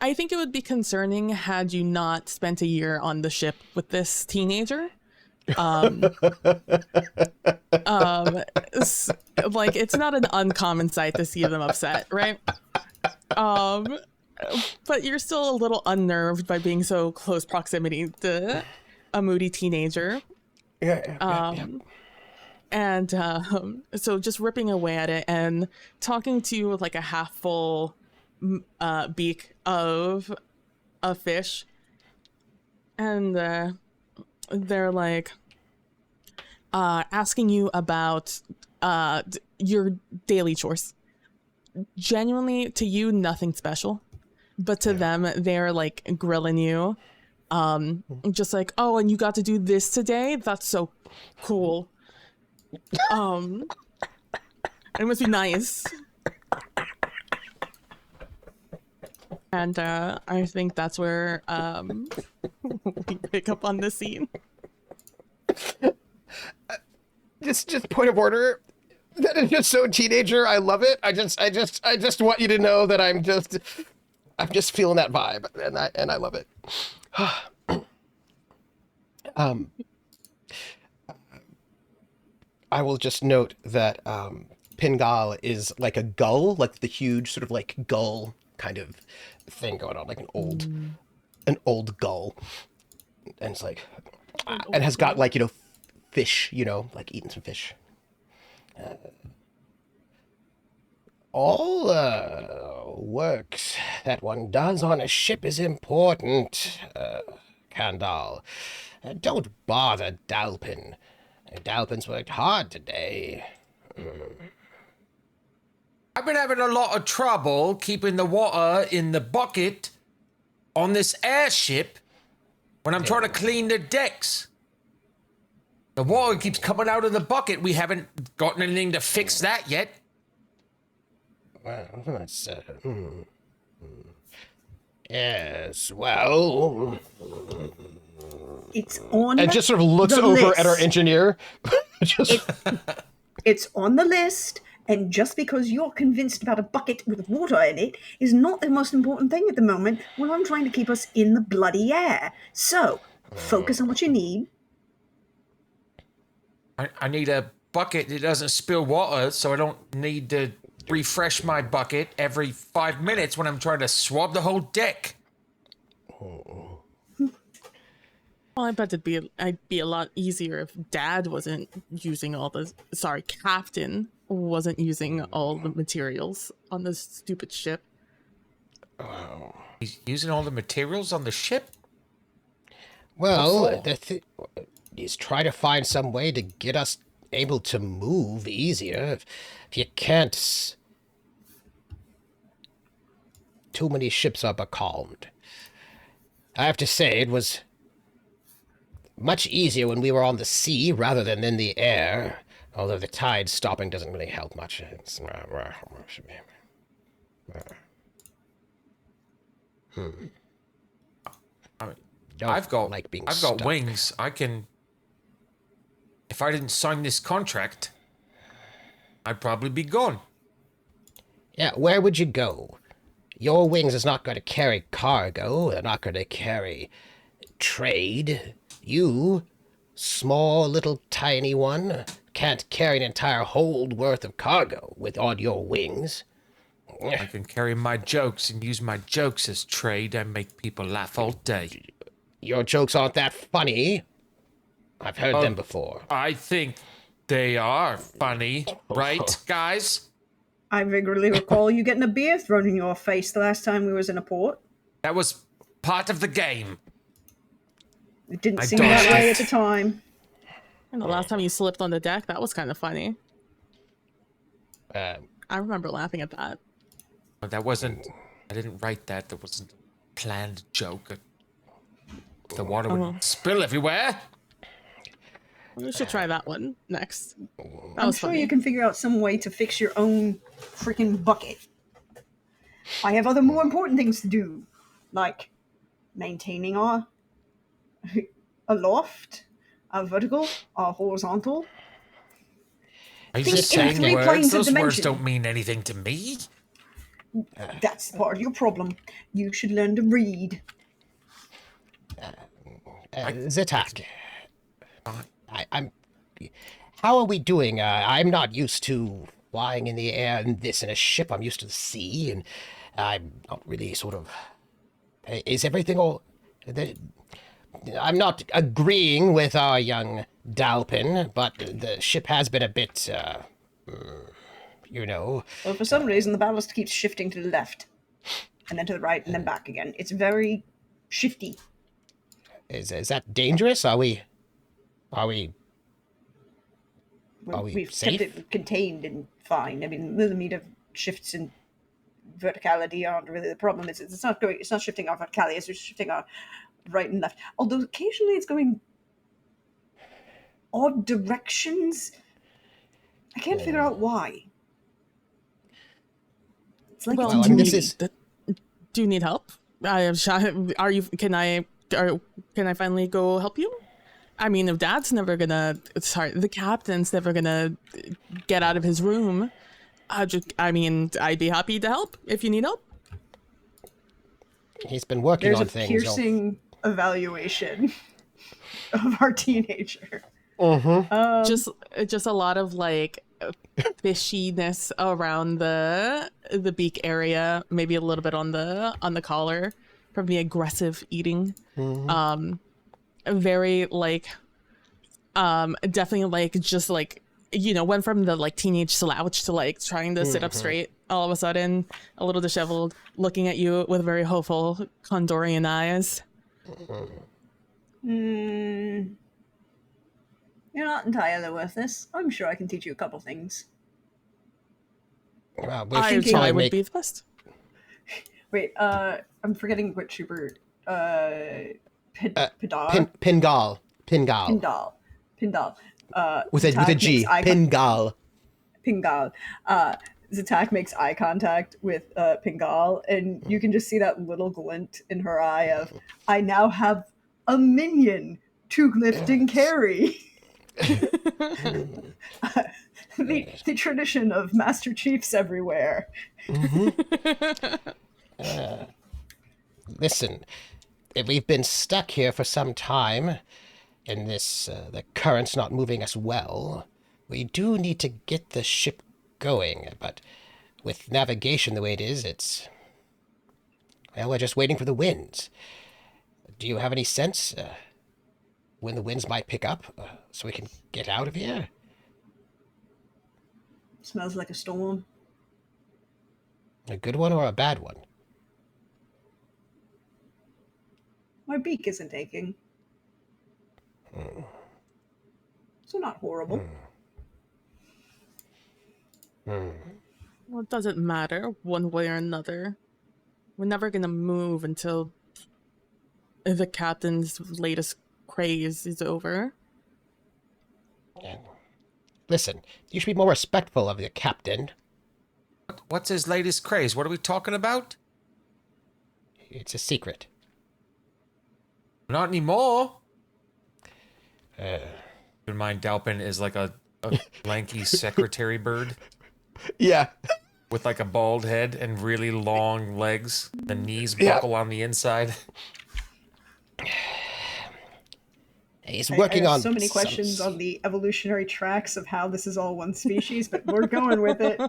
I think it would be concerning had you not spent a year on the ship with this teenager. Like it's not an uncommon sight to see them upset, right? But you're still a little unnerved by being so close proximity to a moody teenager. And so just ripping away at it and talking to like a half full beak of a fish. And they're like asking you about your daily chores. Genuinely, to you, nothing special. But to them, they're like grilling you. Just like, oh, and you got to do this today? That's so cool. It must be nice. And I think that's where we pick up on the scene. Just point of order. That is just so teenager. I love it. I just want you to know that I'm just feeling that vibe, and I love it. I will just note that Pingal is like a gull, like the huge sort of like gull kind of thing going on, like an old gull, and it's like, and has got like, you know, fish, you know, like eating some fish. All works that one does on a ship is important, Kandal. Don't bother Dalpin. Dalpin's worked hard today. I've been having a lot of trouble keeping the water in the bucket on this airship when I'm trying to clean the decks. The water keeps coming out of the bucket. We haven't gotten anything to fix that yet. Well, that's yes. Well, it's on. And just sort of looks over list. at our engineer. It's on the list, and just because you're convinced about a bucket with water in it is not the most important thing at the moment when I'm trying to keep us in the bloody air. So, focus on what you need. I need a bucket that doesn't spill water, so I don't need to refresh my bucket every 5 minutes when I'm trying to swab the whole deck. Well, I bet I'd be a lot easier if Dad wasn't using Captain wasn't using all the materials on this stupid ship. He's using all the materials on the ship? Well, What for? he's trying to find some way to get us able to move easier. If you can't, too many ships are becalmed. I have to say, it was much easier when we were on the sea rather than in the air, although the tide stopping doesn't really help much. I mean, Don't I've got stuck. wings. I can. If I didn't sign this contract, I'd probably be gone. Yeah, where would you go? Your wings is not going to carry cargo. They're not going to carry trade. You, small little tiny one, can't carry an entire hold worth of cargo on your wings. I can carry my jokes and use my jokes as trade and make people laugh all day. Your jokes aren't that funny. I've heard them before. I think they are funny, right, guys? I vaguely recall you getting a beer thrown in your face the last time we was in a port. That was part of the game. It didn't I seem that dodged way it. at the time. And the last time you slipped on the deck, that was kind of funny. Uh, I remember laughing at that. But that wasn't. I didn't write that. That wasn't a planned joke. The water would spill everywhere. We should try that one next. That I'm was sure funny. you can figure out some way to fix your own freaking bucket. I have other more important things to do, like maintaining a loft, a vertical, a horizontal. Are you Think just in saying 3 words? planes of Those words dimension. don't mean anything to me. That's part of your problem. You should learn to read. Zitak, I'm. How are we doing? I'm not used to flying in the air and this in a ship. I'm used to the sea, and I'm not really sort of. Is everything all? I'm not agreeing with our young Dalpin, but the ship has been a bit, Well, for some reason, the ballast keeps shifting to the left, and then to the right, and then back again. It's very shifty. Is that dangerous? Are we We've safe? kept it contained and fine. I mean, millimeter shifts in verticality aren't really the problem. It's not shifting our verticality. It's just shifting our right and left. Although occasionally it's going odd directions. I can't figure out why. It's like Well, Well, it's I mean, moving. this is- do you need help? Are you? Can I finally go help you? I mean, if Dad's never gonna, the captain's never gonna get out of his room. I'd be happy to help if you need help. He's been working There's on a things. piercing evaluation of our teenager. Just a lot of like fishiness around the beak area, maybe a little bit on the collar from the aggressive eating. Very like definitely like just like went from the like teenage slouch to like trying to sit up straight all of a sudden, a little disheveled, looking at you with very hopeful Condorian eyes. You're not entirely worth this. I'm sure I can teach you a couple things. We're I trying thought I to would make be the best. Wait, I'm forgetting what trooper. Pidar. Pingal. Pindal. With a Zatak G. makes eye Pingal. Pingal. Zatak makes eye contact with Pingal, and you can just see that little glint in her eye of, I now have a minion to lift and carry. the tradition of Master Chiefs everywhere. Listen, we've been stuck here for some time, and the current's not moving us well. We do need to get the ship going, but with navigation the way it is, we're just waiting for the winds. Do you have any sense? when the winds might pick up, so we can get out of here? Smells like a storm. A good one or a bad one? My beak isn't aching. So not horrible. Well, it doesn't matter one way or another. We're never gonna move until the captain's latest craze is over. Listen, you should be more respectful of the captain. What's his latest craze? What are we talking about? It's a secret. Not anymore. Keep in mind, Dalpin is like a lanky secretary bird Yeah. with like a bald head and really long legs. The knees buckle on the inside. He's I working have on so many questions on the evolutionary tracks of how this is all one species, but we're going with it.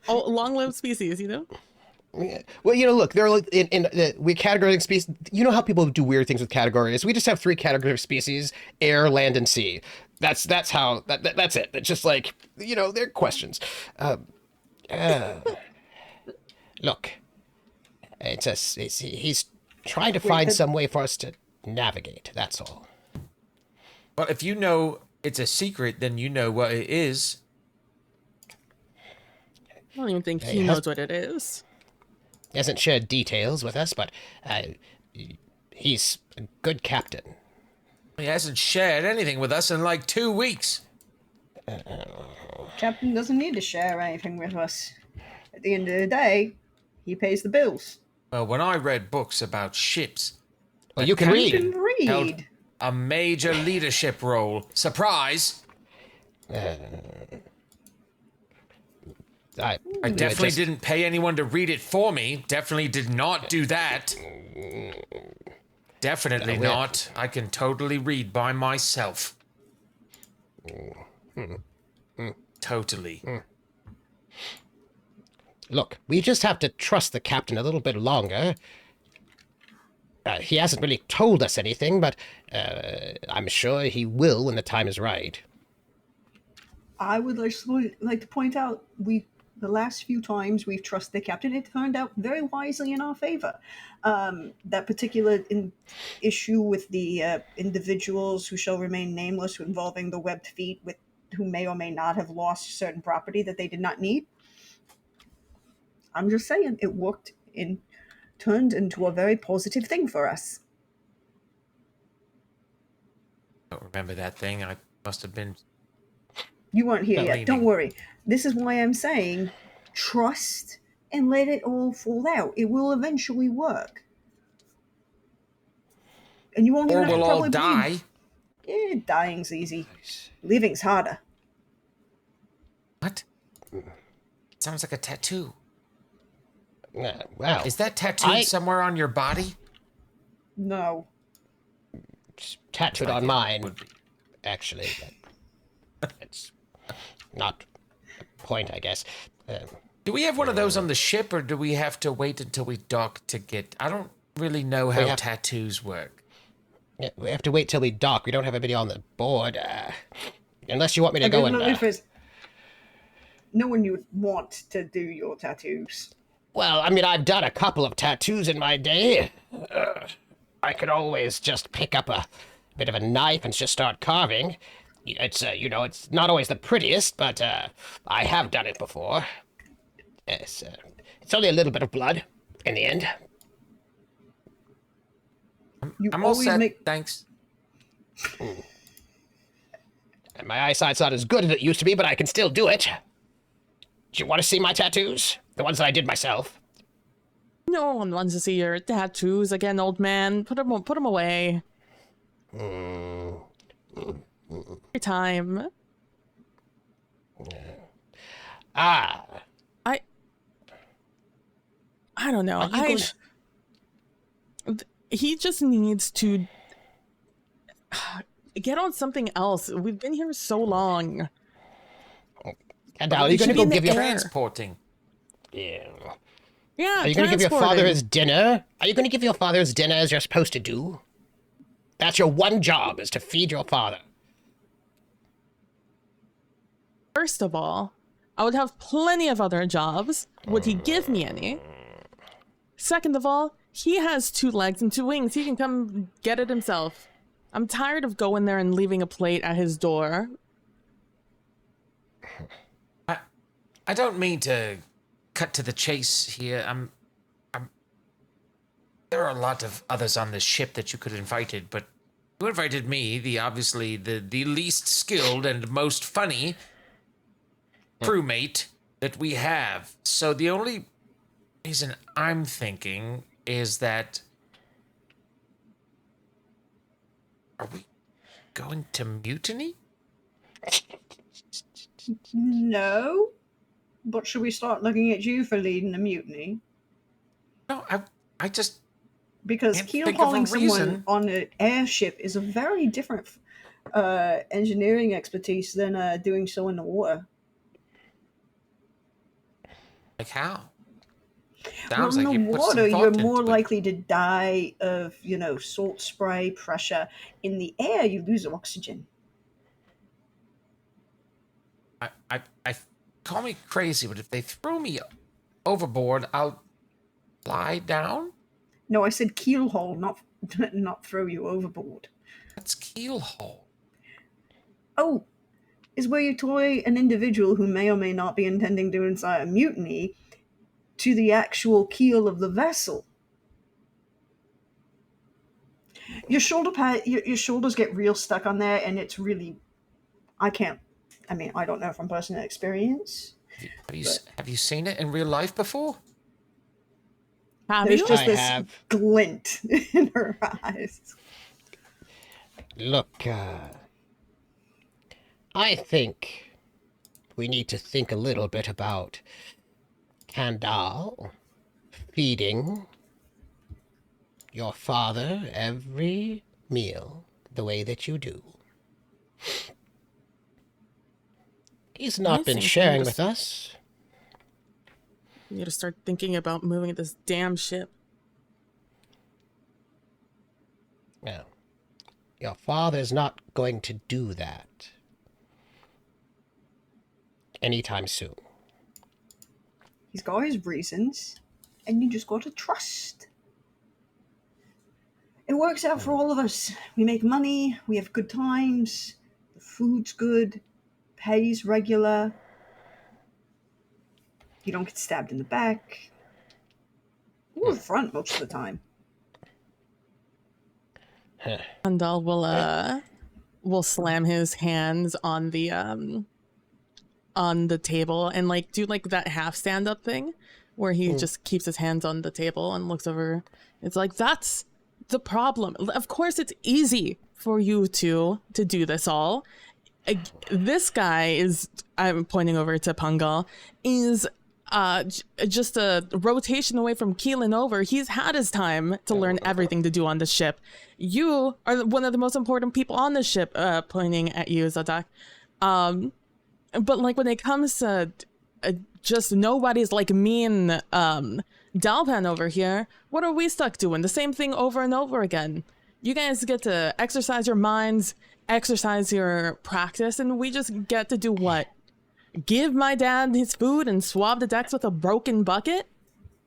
Oh, long-lived species, you know? Yeah. Well, look, there are we categorizing species. You know how people do weird things with categories? We just have 3 categories of species: air, land, and sea. That's how that's it. It's just like, they're questions. Look, he's trying to find some way for us to navigate. That's all. Well, if you know it's a secret, then you know what it is. I don't even think he knows what it is. He hasn't shared details with us, but he's a good captain. He hasn't shared anything with us in like 2 weeks. Captain doesn't need to share anything with us. At the end of the day, he pays the bills. Well, when I read books about ships, Well, you can You can read. held read. a major leadership role. Surprise! I definitely didn't pay anyone to read it for me. Definitely did not do that. Definitely not. I can totally read by myself. Totally. Look, we just have to trust the captain a little bit longer. He hasn't really told us anything, but I'm sure he will when the time is right. I would like to point out the last few times we've trusted the captain, it turned out very wisely in our favor. That particular issue with the individuals who shall remain nameless involving the webbed feet who may or may not have lost certain property that they did not need. I'm just saying, it turned into a very positive thing for us. I don't remember that thing. I must have been... You weren't here Not yet. leaving. Don't worry. This is why I'm saying trust and let it all fall out. It will eventually work. And you won't Or even we'll all probably die. Dying's easy. Leaving's harder. What? Sounds like a tattoo. Wow. Is that tattooed somewhere on your body? No. It's tattooed on mine, actually. But it's not a point, I guess. Do we have one of those on the ship, or do we have to wait until we dock to get... I don't really know how tattoos work. Yeah, we have to wait till we dock. We don't have anybody on the board. Unless you want me to go and... No one you would want to do your tattoos. Well, I mean, I've done a couple of tattoos in my day. I could always just pick up a bit of a knife and just start carving. It's, it's not always the prettiest, but I have done it before. Yes, it's only a little bit of blood in the end. I'm all set, thanks. And my eyesight's not as good as it used to be, but I can still do it. Do you want to see my tattoos? The ones that I did myself. No one wants to see your tattoos again, old man. Put them away. Every time. I don't know. He just needs to get on something else. We've been here so long. And are you going to go give your transporting? Yeah. Yeah. Are you going to give your father his dinner? Are you going to give your father his dinner as you're supposed to do? That's your one job, is to feed your father. First of all, I would have plenty of other jobs. Would he give me any? Second of all, he has 2 legs and 2 wings. He can come get it himself. I'm tired of going there and leaving a plate at his door. I don't mean to cut to the chase here. There are a lot of others on this ship that you could have invited, but you invited me, obviously the least skilled and most funny crewmate that we have. So the only reason I'm thinking is that, are we going to mutiny? No. But should we start looking at you for leading a mutiny? No, I just... Because Can't keel think of a hauling someone reason. on an airship is a very different engineering expertise than doing so in the water. Like how? Well, Sounds in like the you put some water, thought you're into more it. likely to die of, salt spray pressure. In the air, you lose oxygen. I call me crazy, but if they throw me overboard, I'll lie down. No, I said keel haul, not throw you overboard. That's keel haul. Oh, is where you toy an individual who may or may not be intending to incite a mutiny to the actual keel of the vessel. Your shoulder pad, your shoulders get real stuck on there, and it's really, I don't know from personal experience. Have you seen it in real life before? Have There's you? just I this have. glint in her eyes. Look, I think we need to think a little bit about Kandal feeding your father every meal the way that you do. He's I not been think we sharing just- with us. You gotta start thinking about moving this damn ship. No. Your father's not going to do that anytime soon. He's got his reasons, and you just got to trust. It works out for all of us. We make money, we have good times, the food's good, pay's regular, you don't get stabbed in the back. Or the front most of the time. Andal will slam his hands on the table and like do like that half stand up thing where he just keeps his hands on the table and looks over. It's like, that's the problem. Of course it's easy for you to do this all. This guy is, I'm pointing over to Pungal, is just a rotation away from keeling over. He's had his time to learn everything to do on the ship. You are one of the most important people on the ship, pointing at you, Zadak. But like when it comes to just nobodies like me and Dalpan over here, what are we stuck doing? The same thing over and over again. You guys get to exercise your minds, exercise your practice, and we just get to do what? Give my dad his food and swab the decks with a broken bucket?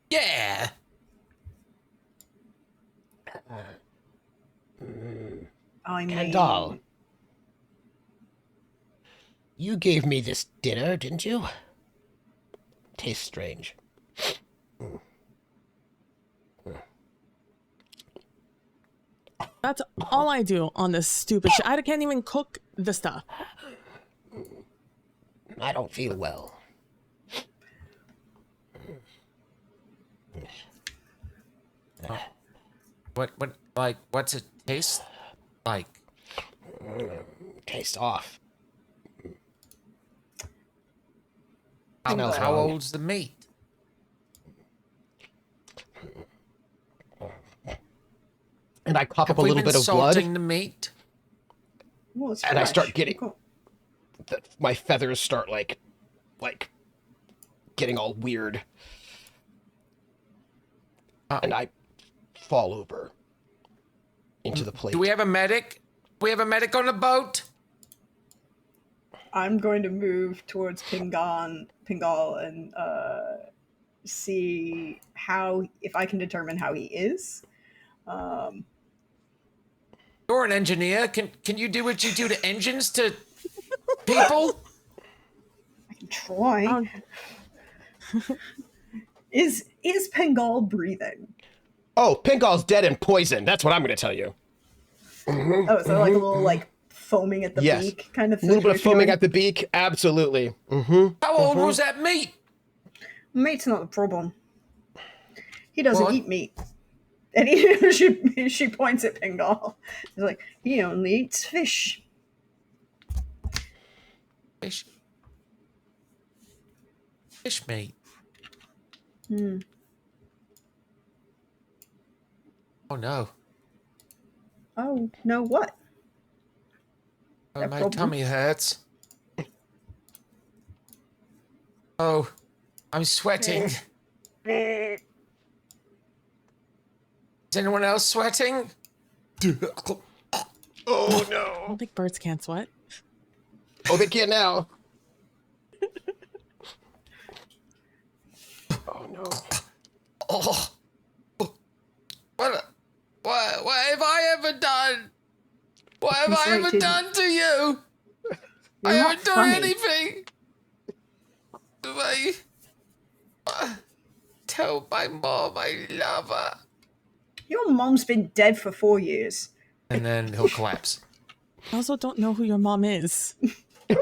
Yeah. I mean, Kandal, you gave me this dinner, didn't you? Tastes strange. That's all I do on this stupid shit. I can't even cook the stuff. I don't feel well. What's it taste like? Tastes off. Pungal. How old's the meat? And I cough Have up a we little been bit of blood, salting the meat? well, it's and I start fresh. getting- Cool. my feathers start like getting all weird, and I fall over. into the plate. Do we have a medic? We have a medic on the boat? I'm going to move towards Pingal and see if I can determine how he is. You're an engineer. Can you do what you do to engines to people? I can try. Um, Is Pingal breathing? Oh, Pingal's dead and poisoned. That's what I'm going to tell you. Oh, so like a little like foaming at the Yes. beak kind of A thing. little bit of foaming at the beak. Absolutely. How old was that meat? Meat's not the problem. He doesn't What? eat meat. And she points at Pingal. She's like, he only eats fish. Fish. Fish meat. Oh no. Oh, no, what? Oh, That my problem? tummy hurts. Oh, I'm sweating. Is anyone else sweating? Oh, I no. don't think birds can sweat. Oh, they can't now. Oh, no. Oh, what have I ever done? What have I ever Inflated. done to you? I You're not haven't done funny. anything. Tell my mom I love her. Your mom's been dead for 4 years. And then he'll collapse. I also don't know who your mom is. The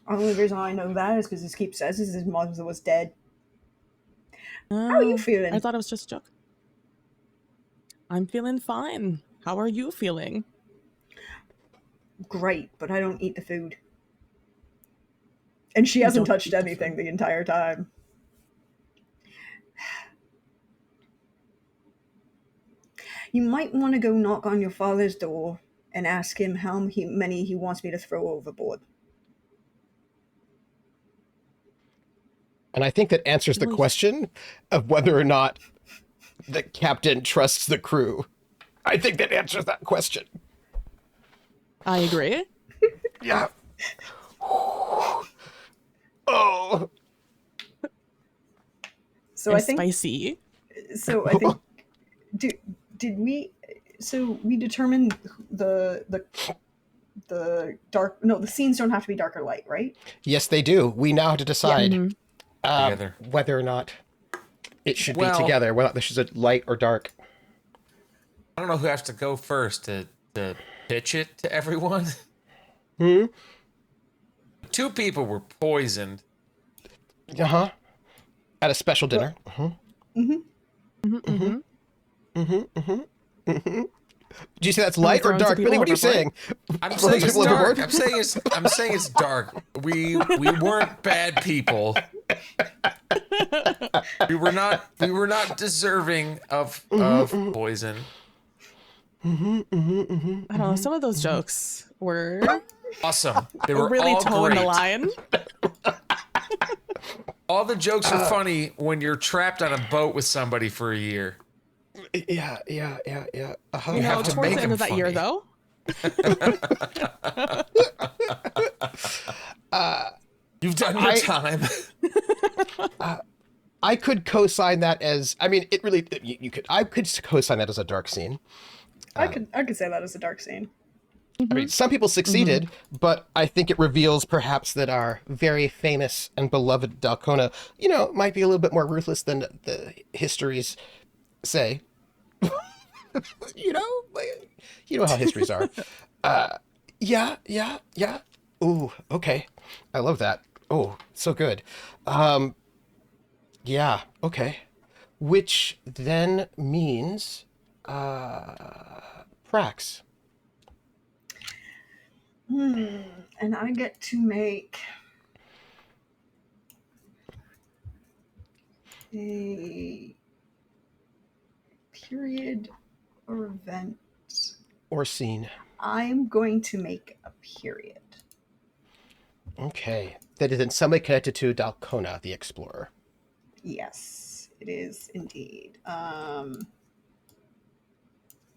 only reason I know that is because his keep says his mom was dead. How are you feeling? I thought it was just a joke. I'm feeling fine. How are you feeling? Great, but I don't eat the food. And she You hasn't don't touched eat the anything the entire time. You might want to go knock on your father's door and ask him how many he wants me to throw overboard. And I think that answers the question of whether or not the captain trusts the crew. I think that answers that question. I agree. Yeah. Oh. So And I think spicy. So I think did we? So we determined the dark. No, the scenes don't have to be dark or light, right? Yes, they do. We now have to decide Together. whether or not it should Well- be together, whether this is a light or dark. I don't know who has to go first to pitch it to everyone. Two people were poisoned. Uh-huh. At a special dinner. Do you say that's light or throwing two dark? people Billy, what are you overboard? saying? I'm Throwing saying it's people overboard? dark. I'm saying it's dark. We weren't bad people. We were not deserving of poison. I don't know. Some of those jokes were Awesome. They were really all towing great. the line. All the jokes are funny when you're trapped on a boat with somebody for a year. Yeah. Uh-huh. You have to Towards make the end them of that year, funny. though. You've done your time. I could co-sign that as, I mean, it really, I could co-sign that as a dark scene. I could say that as a dark scene. I mean, some people succeeded, but I think it reveals perhaps that our very famous and beloved Dalkona, might be a little bit more ruthless than the histories say. You know how histories are. Yeah. Ooh, okay. I love that. Oh, so good. Yeah, okay. Which then means Prax. And I get to make a period or event. Or scene. I'm going to make a period. Okay. That is in some way connected to Dalkona, the explorer. Yes, it is indeed.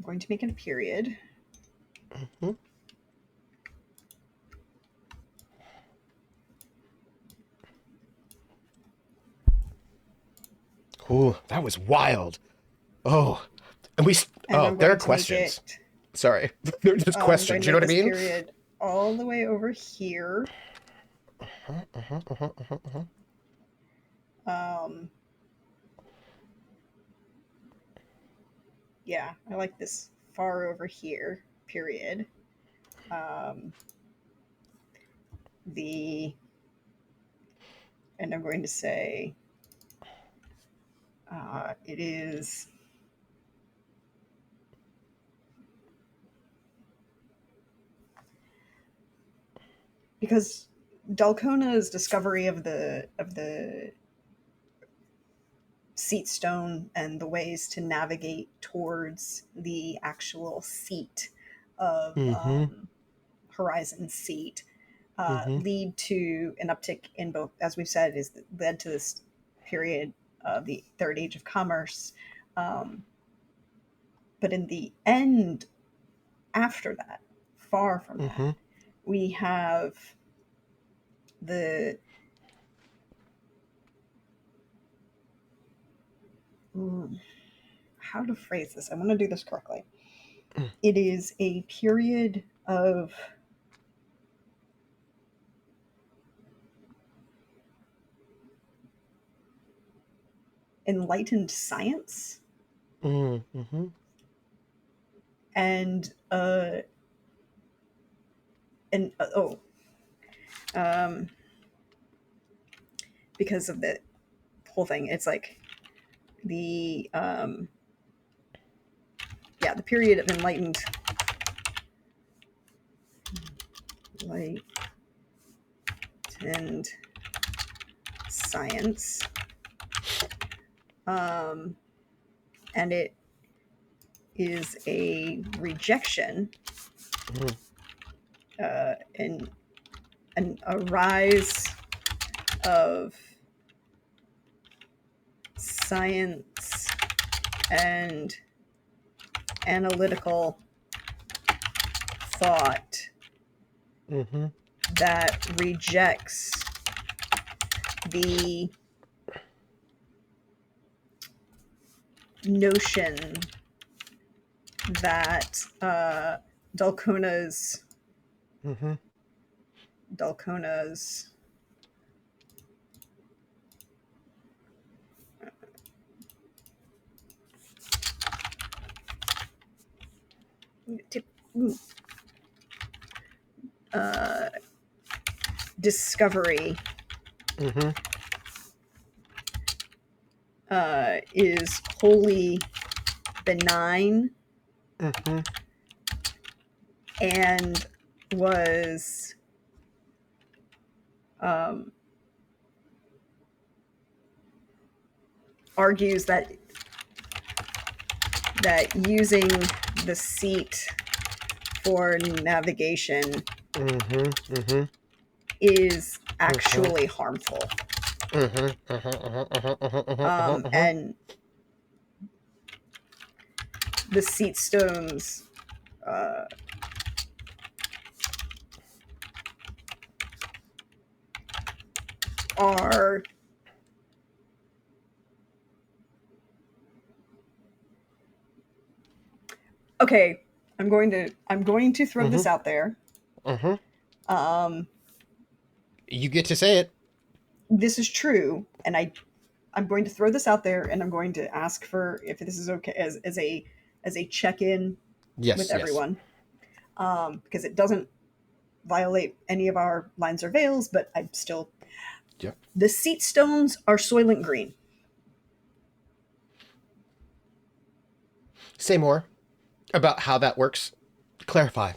going to make it a period. Mm-hmm. Ooh, that was wild. Oh, and And there are questions. Sorry, they're just I'm going questions. to You know make what I this mean? period all the way over here. Yeah, I like this far over here, period. And I'm going to say it is because Dalkona's discovery of the seat stone and the ways to navigate towards the actual seat of Horizon seat lead to an uptick in both, as we've said, is led to this period of the third age of commerce. But in the end, after that, far from that, we have the how to phrase this. I want to do this correctly. It is a period of enlightened science and because of the whole thing, it's like the the period of enlightened science, and it is a rejection and a rise of science and analytical thought that rejects the notion that Dalkona's discovery is wholly benign and was argues that using the seat for navigation is actually harmful. And the seat stones are okay. I'm going to throw this out there. You get to say it. This is true, and I'm going to throw this out there, and I'm going to ask for if this is okay as a check-in with everyone, because it doesn't violate any of our lines or veils, but I'm still. Yep. The seat stones are Soylent Green. Say more about how that works. Clarify.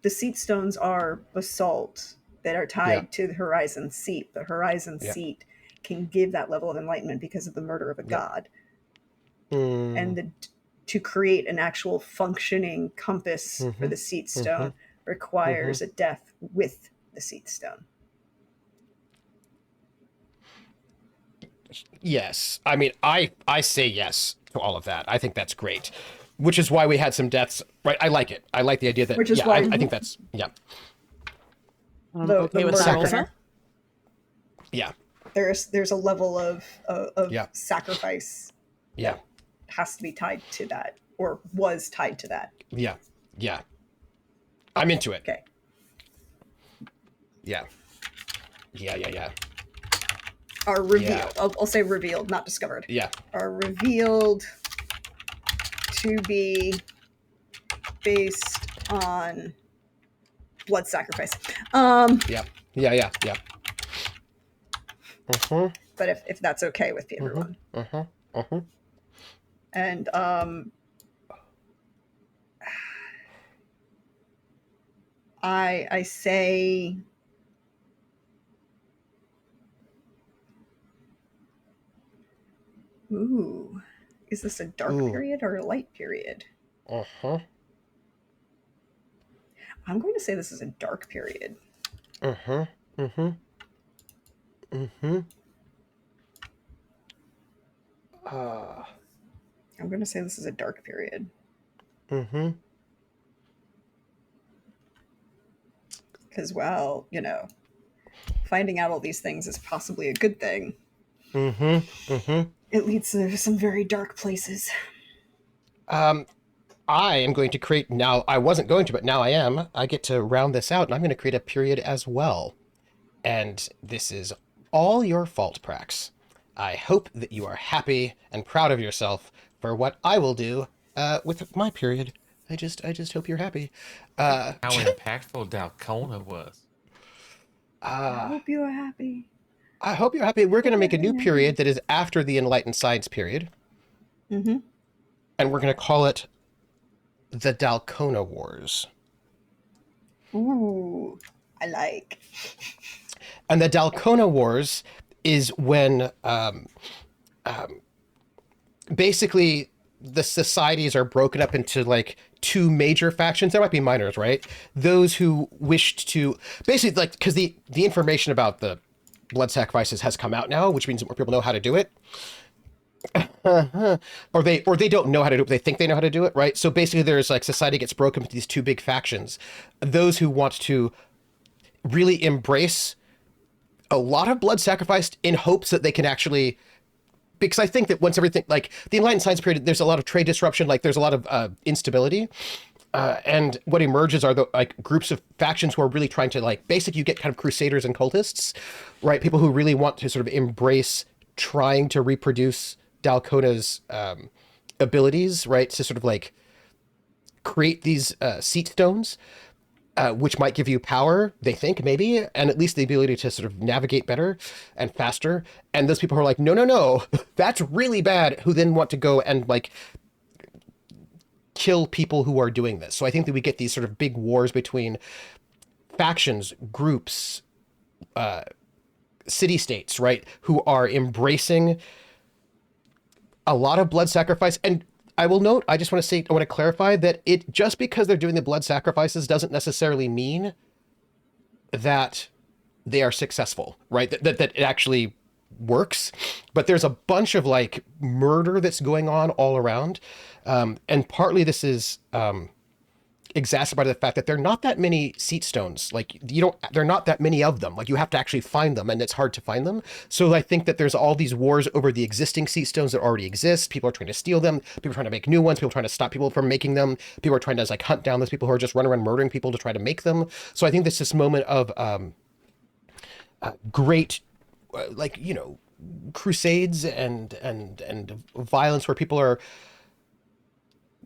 The seat stones are basalt that are tied to the horizon seat. The horizon seat can give that level of enlightenment because of the murder of a god. And to create an actual functioning compass for the seat stone requires a death with the seat stone. Yes. I mean, I say yes to all of that. I think that's great. Which is why we had some deaths, right? I like it. I like the idea that, Which is yeah, why I think that's, yeah. I'm the okay with that murder also. dinner. Yeah. There's a level of Yeah. sacrifice Yeah. has to be tied to that, or was tied to that. Yeah. Yeah. I'm into it. Okay. Yeah. Yeah, yeah, yeah. Are revealed. I'll say revealed, not discovered. Yeah. Are revealed to be based on blood sacrifice. Yeah. Yeah, yeah, yeah. Mm-hmm. But if that's okay with everyone. Mm-hmm. Mm-hmm. And I say ooh, is this a dark period or a light period? Uh-huh. I'm going to say this is a dark period. Uh-huh. Mm-hmm. Mm-hmm. I'm going to say this is a dark period. Mm-hmm. Because, well, finding out all these things is possibly a good thing. Mm-hmm. Mm-hmm. It leads to some very dark places. I am going to create now. I wasn't going to, but now I am. I get to round this out, and I'm going to create a period as well. And this is all your fault, Prax. I hope that you are happy and proud of yourself for what I will do with my period. I just hope you're happy. How impactful Dalkona was. I hope you are happy. I hope you're happy. We're going to make a new period that is after the Enlightened Science period. Mm-hmm. And we're going to call it the Dalkona Wars. Ooh, I like. And the Dalkona Wars is when basically the societies are broken up into like two major factions. There might be minors, right? Those who wished to basically like, because the information about the blood sacrifices has come out now, which means more people know how to do it. or they don't know how to do it, but they think they know how to do it, right? So basically there's like society gets broken into these two big factions. Those who want to really embrace a lot of blood sacrificed in hopes that they can actually, because I think that once everything, like the Enlightened Science period, there's a lot of trade disruption, like there's a lot of instability. And what emerges are the like groups of factions who are really trying to like, basically you get kind of crusaders and cultists, right? People who really want to sort of embrace trying to reproduce Dalkona's abilities, right? To sort of like create these seat stones, which might give you power, they think, maybe, and at least the ability to sort of navigate better and faster. And those people who are like, no, that's really bad, who then want to go and like kill people who are doing this. So I think that we get these sort of big wars between factions, groups, city-states, right, who are embracing a lot of blood sacrifice. And I will note, I want to clarify that it just because they're doing the blood sacrifices doesn't necessarily mean that they are successful, right? That it actually works. But there's a bunch of like murder that's going on all around. And partly this is exacerbated by the fact that there are not that many seat stones. Like there are not that many of them. Like you have to actually find them, and it's hard to find them. So I think that there's all these wars over the existing seat stones that already exist. People are trying to steal them. People are trying to make new ones. People are trying to stop people from making them. People are trying to like hunt down those people who are just running around murdering people to try to make them. So I think this moment of great, like, crusades and violence where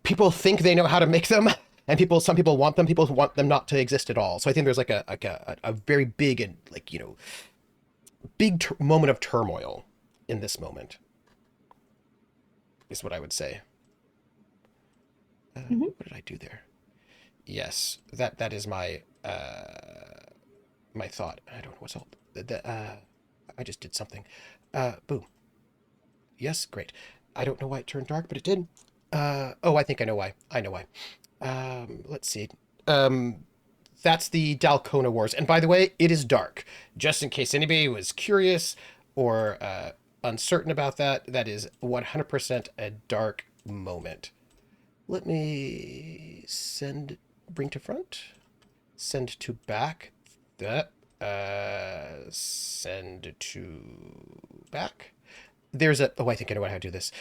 people think they know how to make them. And some people want them. People want them not to exist at all. So I think there's like a very big and like, moment of turmoil in this moment. Is what I would say. What did I do there? Yes, that is my my thought. I don't know what's all. I just did something. Boom. Yes, great. I don't know why it turned dark, but it did. I think I know why. Let's see. That's the Dalkona Wars. And by the way, it is dark. Just in case anybody was curious or uncertain about that, that is 100% a dark moment. Let me bring to front, send to back, that, send to back. There's I think I know how to do this.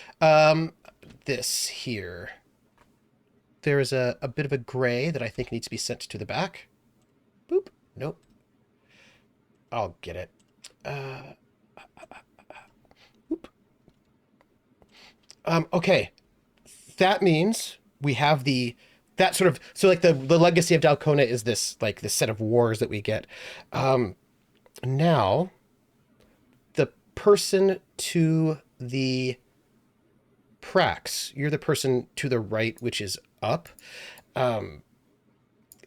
This here. There is a bit of a gray that I think needs to be sent to the back. Boop. Nope. I'll get it. Boop. Okay. That means we have that sort of, so like the legacy of Dalkona is this, like this set of wars that we get. Now, the person to the Prax, you're the person to the right, which is up.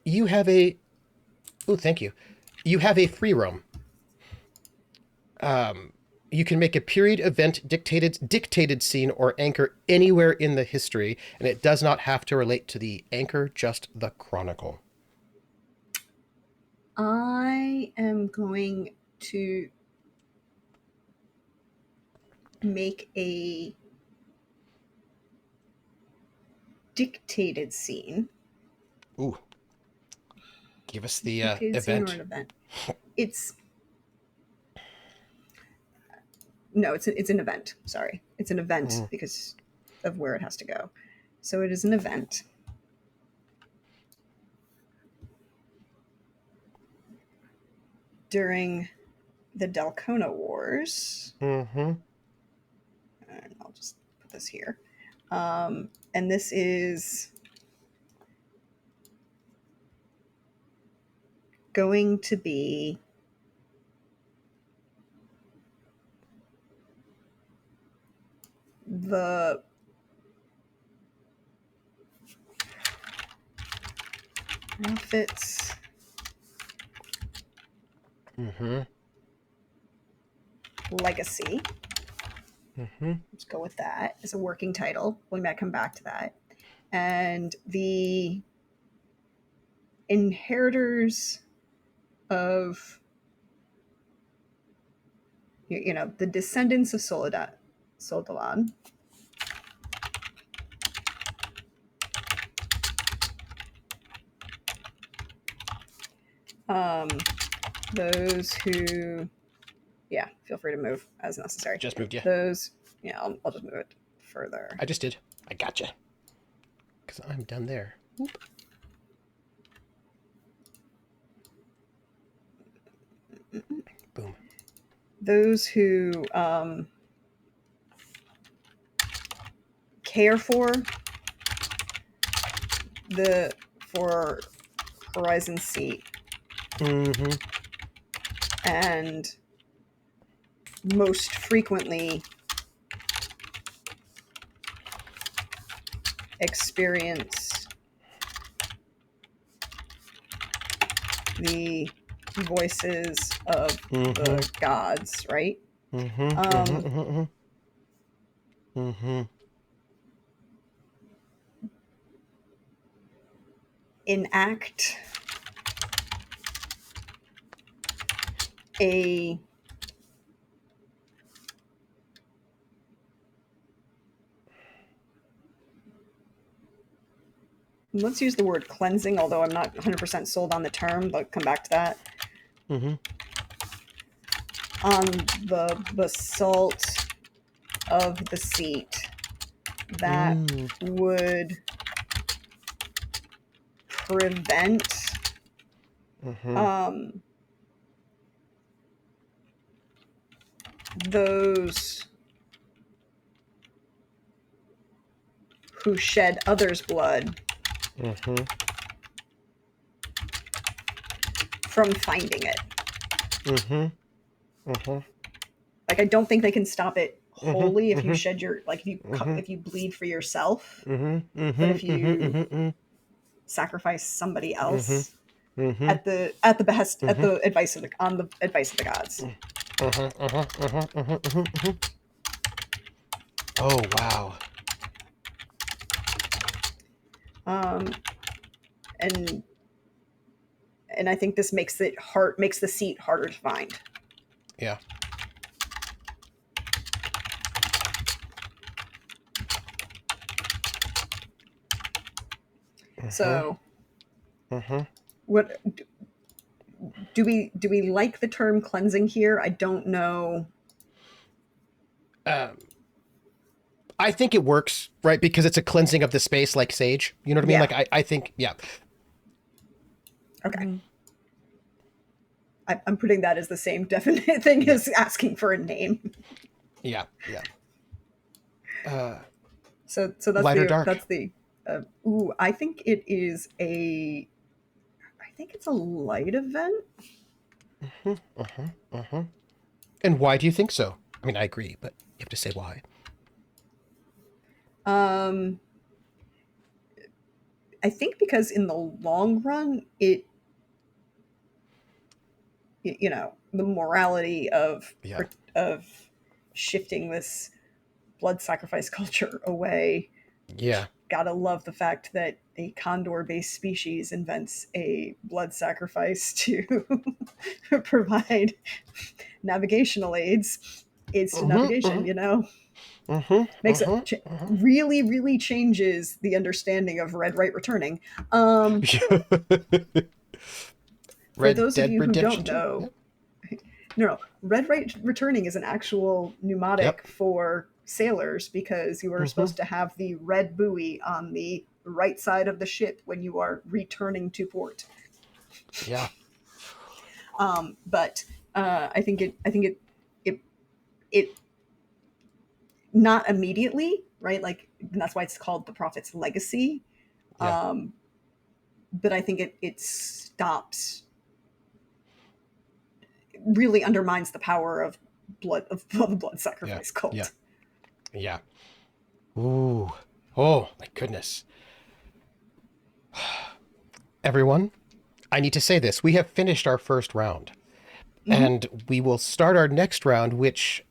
You have thank you. You have a free roam. You can make a period event dictated scene or anchor anywhere in the history, and it does not have to relate to the anchor, just the chronicle. I am going to make a dictated scene. Ooh. Give us the Dictated event. Scene or an event. It's an event. Sorry. It's an event because of where it has to go. So it is an event. During the Dalkona Wars. Mm-hmm. And I'll just put this here. And this is going to be the Profits Legacy. Let's go with that as a working title. We might come back to that. And the inheritors of, the descendants of Soldalan. Those who, feel free to move as necessary. Just moved, yeah. Those, I'll just move it further. I just did. I gotcha. Because I'm done there. Whoop. Boom. Those who care for Horizon Seat. And most frequently experience the voices of the gods, right? Enact a let's use the word cleansing, although I'm not 100% sold on the term, but come back to that. On the basalt of the seat that would prevent those who shed others' blood from finding it. Like, I don't think they can stop it wholly if you shed your, like, if you bleed for yourself, but if you sacrifice somebody else at the behest, at the advice of the gods. Oh, wow. And I think this makes the seat harder to find. Yeah. So, what do we like the term cleansing here? I don't know. I think it works, right? Because it's a cleansing of the space like sage. You know what I mean? Yeah. Like, I think, yeah. Okay. I'm putting that as the same definite thing as asking for a name. Yeah, yeah. So that's Light or dark? that's the. I think it is a. I think it's a light event. And why do you think so? I mean, I agree, but you have to say why. I think because in the long run, the morality of shifting this blood sacrifice culture away. Yeah. Gotta love the fact that a condor-based species invents a blood sacrifice to provide navigational aids to navigation. Makes it really, really changes the understanding of red right returning. For those of you who don't know, no, red right returning is an actual mnemonic for sailors, because you are supposed to have the red buoy on the right side of the ship when you are returning to port. Yeah. But I think it not immediately, right? Like, and that's why it's called the Prophet's Legacy. Yeah. But I think it stops, really undermines the power of the blood sacrifice cult. Yeah. Yeah. Ooh. Oh, my goodness. Everyone, I need to say this. We have finished our first round. And we will start our next round, which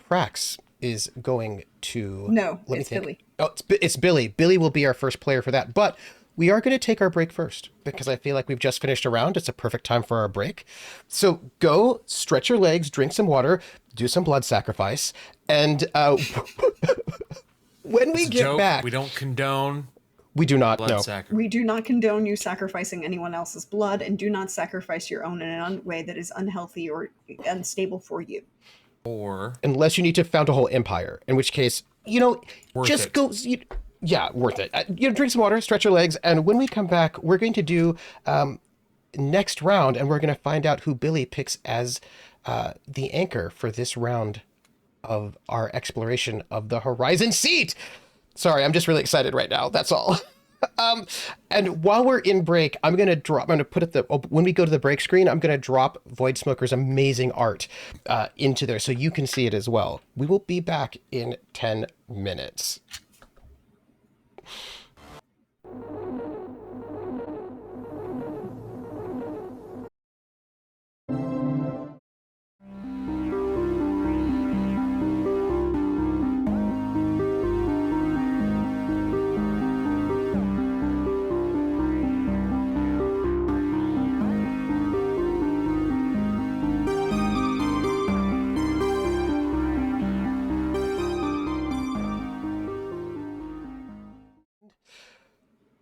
Prax is going to... No, it's Billy. Oh, it's Billy. Billy will be our first player for that. But we are going to take our break first, because I feel like we've just finished a round. It's a perfect time for our break. So go stretch your legs, drink some water, do some blood sacrifice. And when we get back... We don't condone... We do not, no. We do not condone you sacrificing anyone else's blood, and do not sacrifice your own in a way that is unhealthy or unstable for you. Or... Unless you need to found a whole empire, in which case, just go... Yeah, worth it. Drink some water, stretch your legs, and when we come back, we're going to do next round, and we're going to find out who Billy picks as the anchor for this round of our exploration of the Horizon Seat. Sorry, I'm just really excited right now. That's all. And while we're in break, I'm going to put when we go to the break screen, I'm going to drop Void Smoker's amazing art into there so you can see it as well. We will be back in 10 minutes.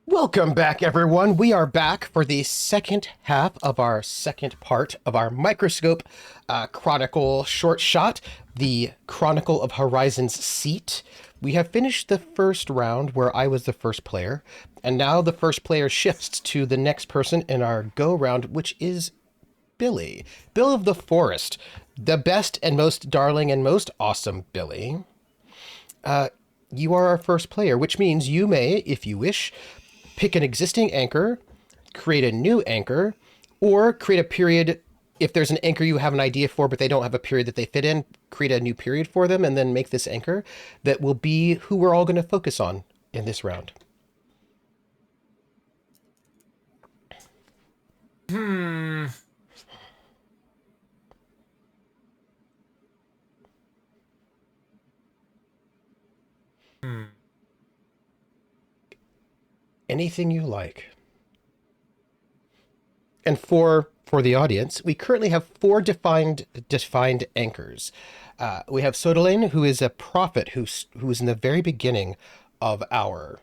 Welcome back, everyone. We are back for the second half of our second part of our Microscope Chronicle short shot, the Chronicle of Horizon's Seat. We have finished the first round where I was the first player, and now the first player shifts to the next person in our go round, which is Billy. Bill of the Forest, the best and most darling and most awesome Billy. You are our first player, which means you may, if you wish, pick an existing anchor, create a new anchor, or create a period. If there's an anchor you have an idea for, but they don't have a period that they fit in, create a new period for them, and then make this anchor that will be who we're all going to focus on in this round. Anything you like. And for the audience, we currently have 4 defined anchors. We have Sodalane, who is a prophet who is in the very beginning of our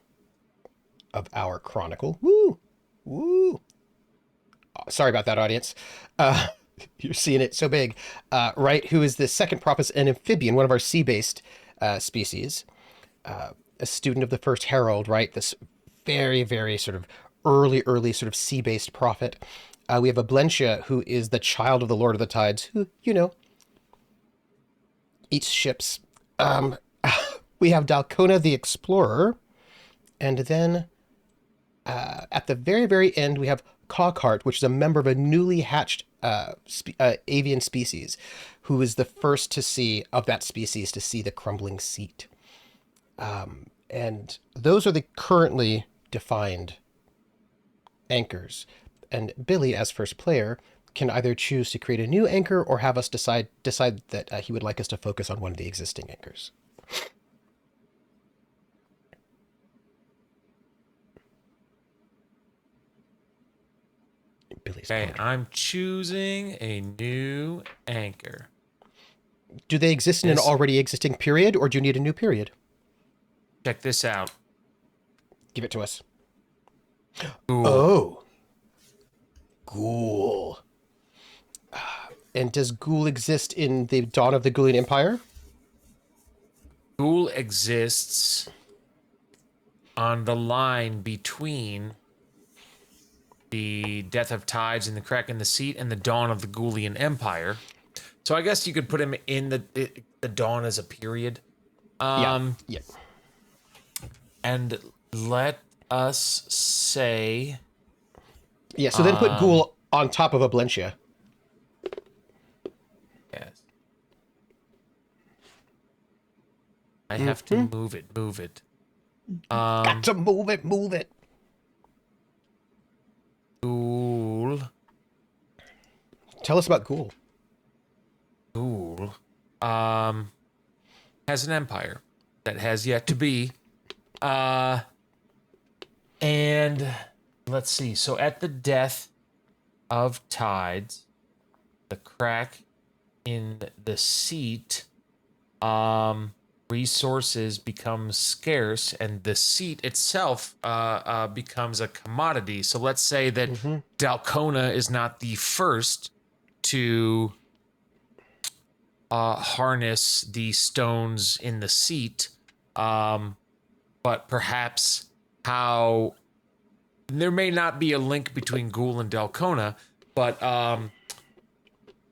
of our chronicle. Woo! Woo! Oh, sorry about that, audience. You're seeing it so big. Right, who is the second prop is an amphibian, one of our sea-based species. A student of the first herald, right? This very, very sort of early sort of sea-based prophet. We have a Blentia, who is the child of the Lord of the Tides, who, eats ships. We have Dalkona the Explorer. And then at the very, very end, we have Cockhart, which is a member of a newly hatched avian species, who is the first to see of that species to see the crumbling seat. And those are the currently defined anchors. And Billy, as first player, can either choose to create a new anchor or have us decide that he would like us to focus on one of the existing anchors. Billy's Okay, I'm choosing a new anchor. Do they exist in an already existing period, or do you need a new period? Check this out. Give it to us. Ghuul. Oh. Ghuul. And does Ghuul exist in the dawn of the Ghuulian Empire? Ghuul exists on the line between the death of tides and the crack in the seat and the dawn of the Ghuulian Empire. So I guess you could put him in the dawn as a period. Yeah. And let us say... Yeah, so then put Ghuul on top of a Blentia. Yes. I have to move it. Got to move it. Ghuul. Tell us about Ghuul. Ghuul has an empire that has yet to be. And let's see. So at the death of tides, the crack in the seat, resources become scarce, and the seat itself becomes a commodity. So let's say that Dalkona is not the first to harness the stones in the seat, but perhaps how there may not be a link between Ghuul and Dalkona, but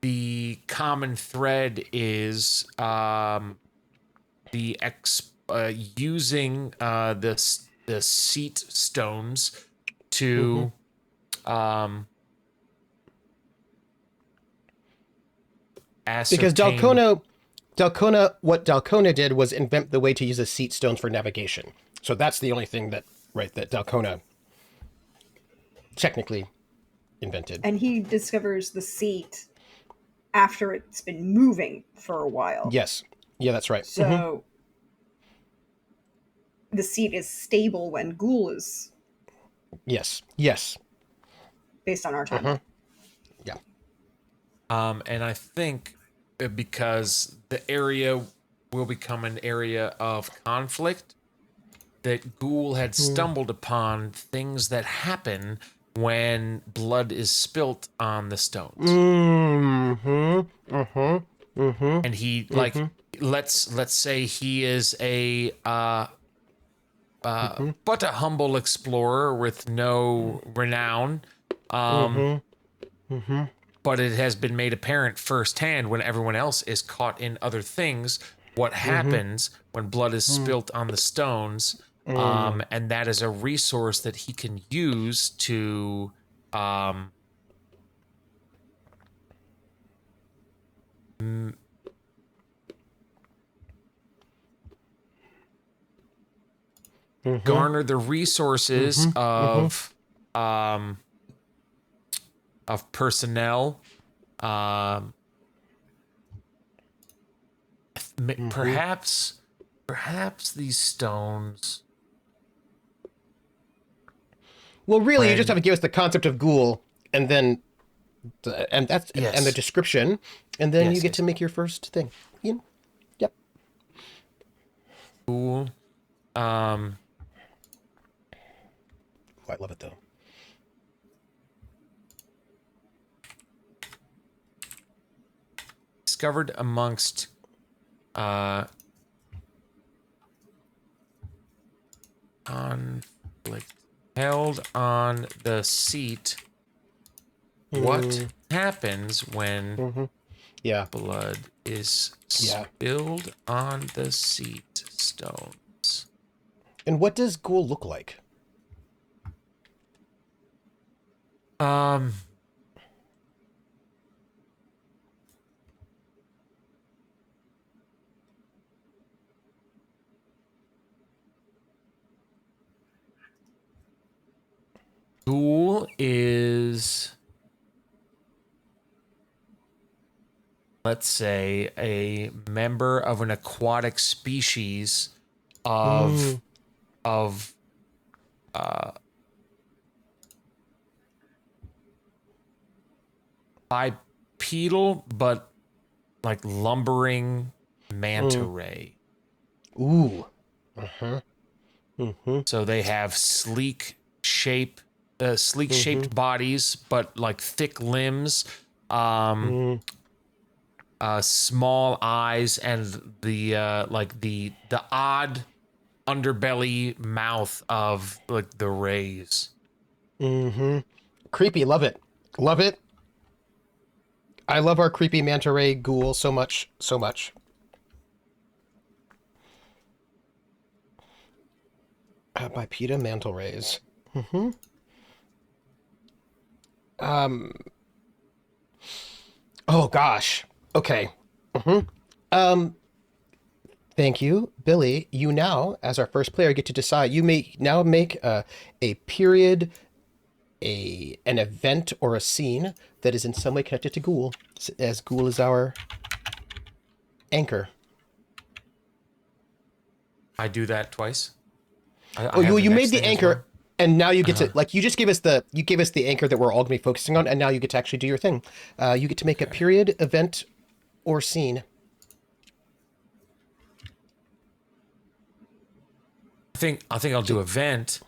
the common thread is using the seat stones to Because Dalkona, what Dalkona did was invent the way to use the seat stones for navigation. So that's the only thing that Dalkona technically invented. And he discovers the seat after it's been moving for a while. Yes. Yeah, that's right. So the seat is stable when Ghuul is. Yes. Based on our time. Yeah. And I think because the area will become an area of conflict, that Ghuul had stumbled upon things that happen when blood is spilt on the stones. And he let's say he is a but a humble explorer with no renown. But it has been made apparent firsthand when everyone else is caught in other things what happens when blood is spilt on the stones. And that is a resource that he can use to garner the resources of personnel. Perhaps these stones. Well, really, you just have to give us the concept of Ghuul, and then, and the description, and then you get to make your first thing. Yep. Ghuul. quite love it though. Discovered amongst conflict, held on the seat. What happens when Yeah. blood is Yeah. spilled on the seat stones? And what does Ghuul look like? Ghuul is, let's say, a member of an aquatic species of bipedal but like lumbering manta ray. Ooh. So they have sleek shaped bodies, but like thick limbs, small eyes, and the the odd underbelly mouth of like the rays. Creepy. Love it. Love it. I love our creepy manta ray Ghuul so much. So much. Bipeda manta rays. Oh gosh. Okay. Thank you, Billy. You now, as our first player, get to decide. You may now make a period, an event, or a scene that is in some way connected to Ghuul, as Ghuul is our anchor. I do that twice. You made the anchor, and now you get to you just gave us the anchor that we're all gonna be focusing on, and now you get to actually do your thing. You get to make a period, event, or scene. I think I'll do event.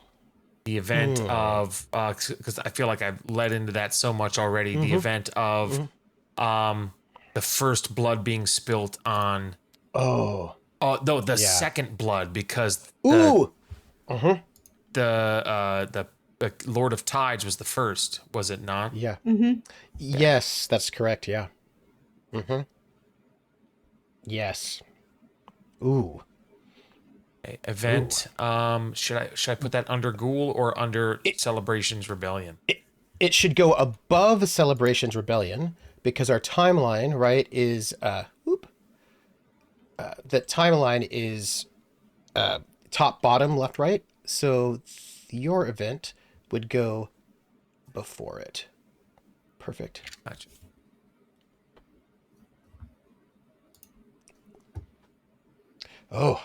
The event of because I feel like I've led into that so much already. The event of the first blood being spilt on. Oh No, the second blood, because ooh. The Lord of Tides was the first, was it not? Yeah. Yes, that's correct. Yeah. Yes. Ooh. Okay, event. Should I put that under Ghuul or under Celebrations Rebellion? It should go above Celebrations Rebellion because our timeline, right, is the timeline is top, bottom, left, right. So your event would go before it. Perfect. Gotcha. Oh,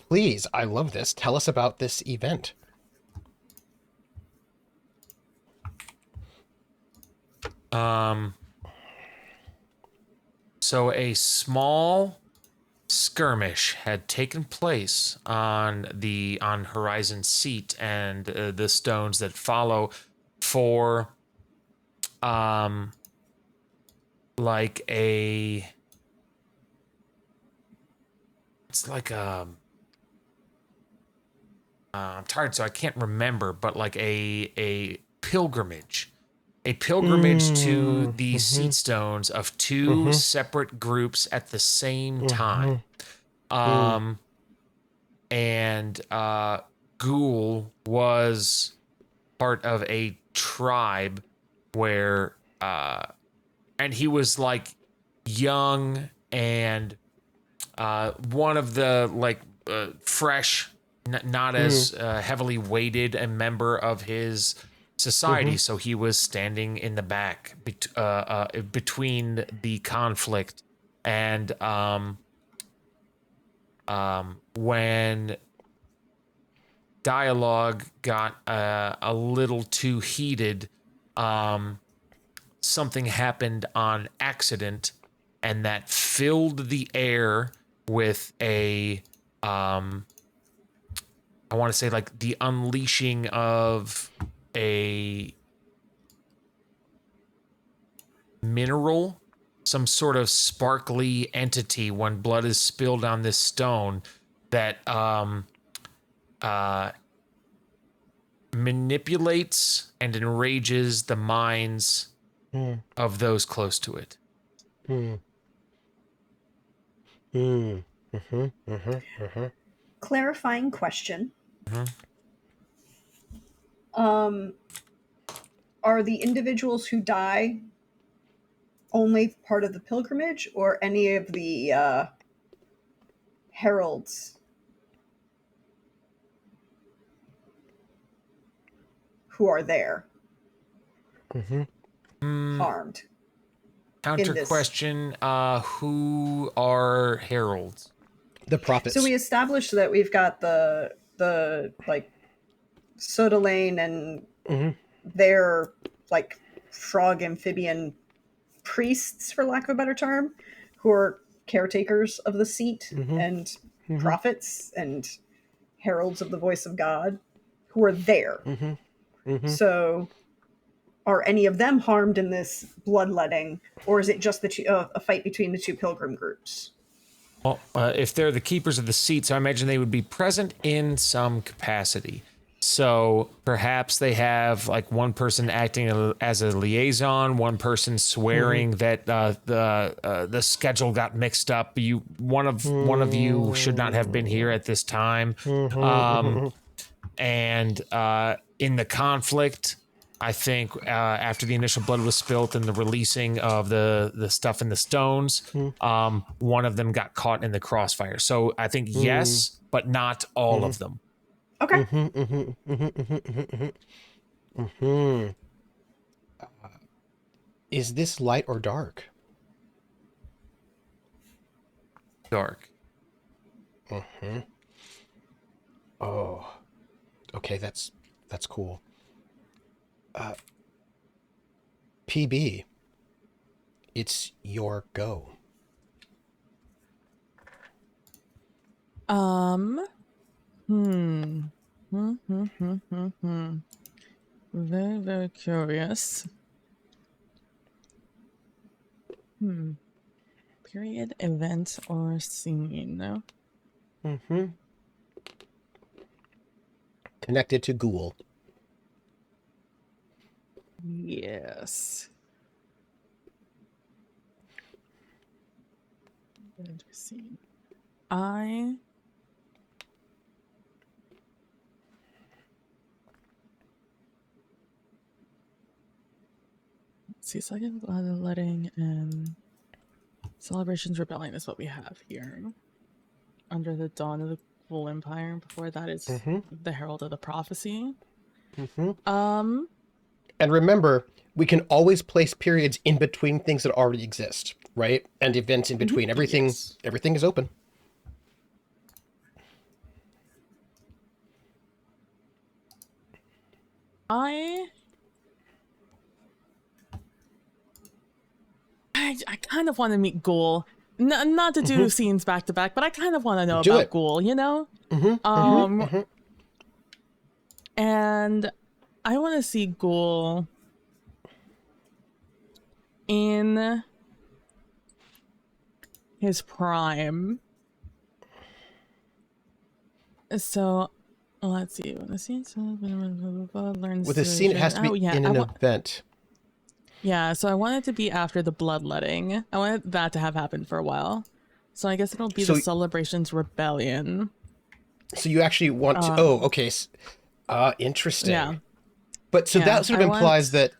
please, I love this. Tell us about this event. So a small skirmish had taken place on Horizon Seat and the stones that follow for like a it's like I'm tired, so I can't remember, but like a pilgrimage. A pilgrimage to the seat stones of two separate groups at the same time. And Ghuul was part of a tribe where and he was like young and one of the like fresh, not as heavily weighted a member of his society, so he was standing in the back between the conflict. And when dialogue got a little too heated, something happened on accident, and that filled the air with a I want to say like the unleashing of a mineral, some sort of sparkly entity when blood is spilled on this stone that manipulates and enrages the minds of those close to it. Clarifying question. Are the individuals who die only part of the pilgrimage, or any of the heralds who are there harmed? Counter question, who are heralds? The prophets. So we established that we've got the like Soda Lane and their like frog amphibian priests, for lack of a better term, who are caretakers of the seat and prophets and heralds of the voice of God, who are there. So are any of them harmed in this bloodletting, or is it just a fight between the two pilgrim groups? Well, if they're the keepers of the seats, I imagine they would be present in some capacity. So perhaps they have like one person acting as a liaison, one person swearing that the schedule got mixed up. One of you should not have been here at this time. And in the conflict, I think after the initial blood was spilt and the releasing of the stuff in the stones, one of them got caught in the crossfire. So I think yes, but not all of them. Okay. Is this light or dark? Dark. Oh, okay. That's cool. PB, it's your go. Very, very curious. Period, event, or scene. Connected to Ghuul. Yes. Scene. See, second letting and celebrations rebellion is what we have here. Under the dawn of the Ghuulian Empire. Before that is the Herald of the Prophecy. And remember, we can always place periods in between things that already exist, right? And events in between. Everything is open. I kind of want to meet Ghuul. Not to do scenes back to back, but I kind of want to know about Ghuul, you know? And I want to see Ghuul in his prime. So let's see. With a scene, it has to be in an event. Yeah, so I want it to be after the bloodletting. I wanted that to have happened for a while. So I guess it'll be the Celebrations Rebellion. So you want to... okay. Interesting. Yeah. But so that sort of implies that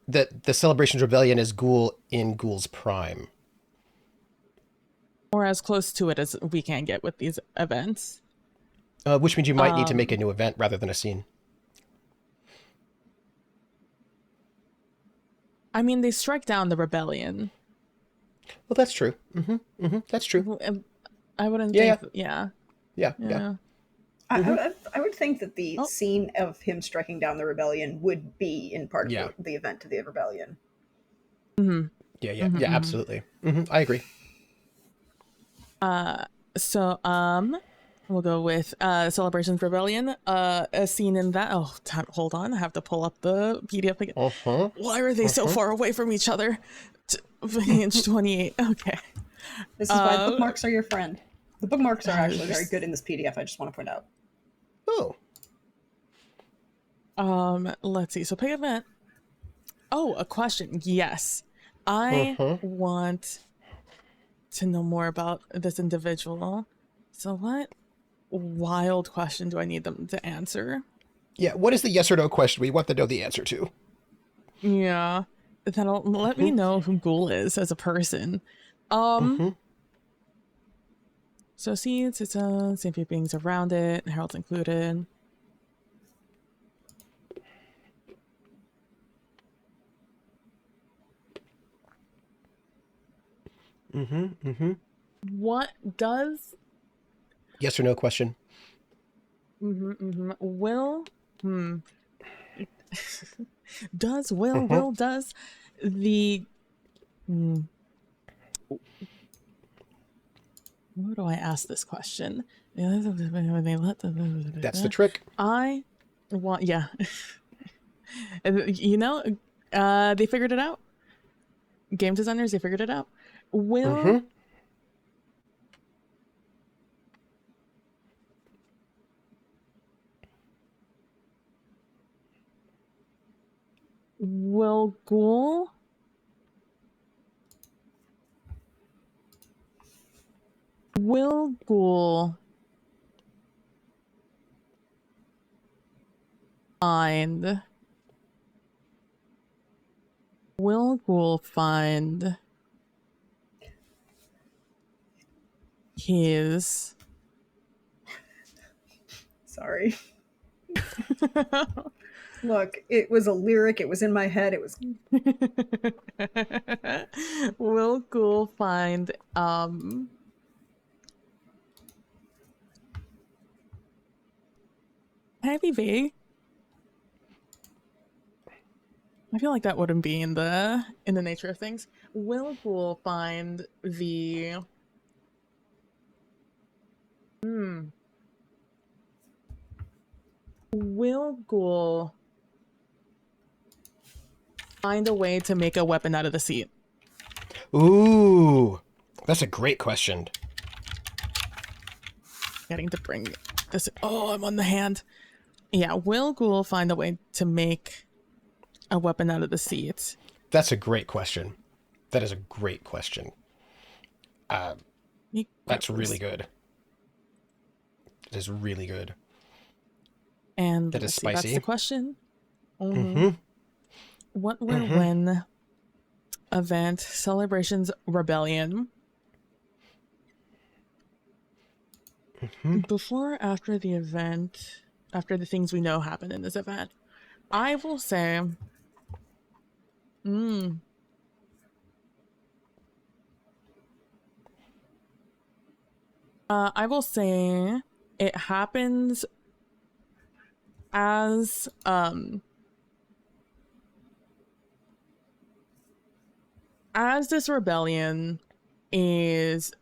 the Celebrations Rebellion is Ghuul in Ghuul's prime. Or as close to it as we can get with these events. Which means you might need to make a new event rather than a scene. I mean, they strike down the rebellion. Well, that's true. That's true. I wouldn't think... Yeah. I would think that the scene of him striking down the rebellion would be in part of the event of the rebellion. Yeah, absolutely. I agree. So, We'll go with Celebrations Rebellion. A scene in that. Oh, hold on. I have to pull up the PDF again. Why are they so far away from each other? Page 28. Okay. This is why bookmarks are your friend. The bookmarks are actually very good in this PDF. I just want to point out. Oh. Let's see. So pick event. Oh, a question. Yes. I want to know more about this individual. So what wild question do I need them to answer? Yeah, what is the yes or no question we want to know the answer to? Yeah. That'll let me know who Ghuul is as a person. So seeds, it's sentient beings around it, heralds included. What does Yes or no question? Will does does the where do I ask this question? That's the trick. I want, yeah. You know, they figured it out. Game designers, they figured it out. Will Ghuul find his Sorry. Look, it was a lyric. It was in my head. It was. Will Ghuul find can I be vague? I feel like that wouldn't be in the nature of things. Will Ghuul find the Will Ghuul find a way to make a weapon out of the seed? Ooh, that's a great question. Getting to bring this. Oh, I'm on the hand. Yeah, will Ghuul find a way to make a weapon out of the seeds? That's a great question. That is a great question. That's really good. It is really good. And that is see, that's spicy. the question. What were when event celebrations rebellion before or after the event, after the things we know happen in this event? I will say I will say it happens as this rebellion is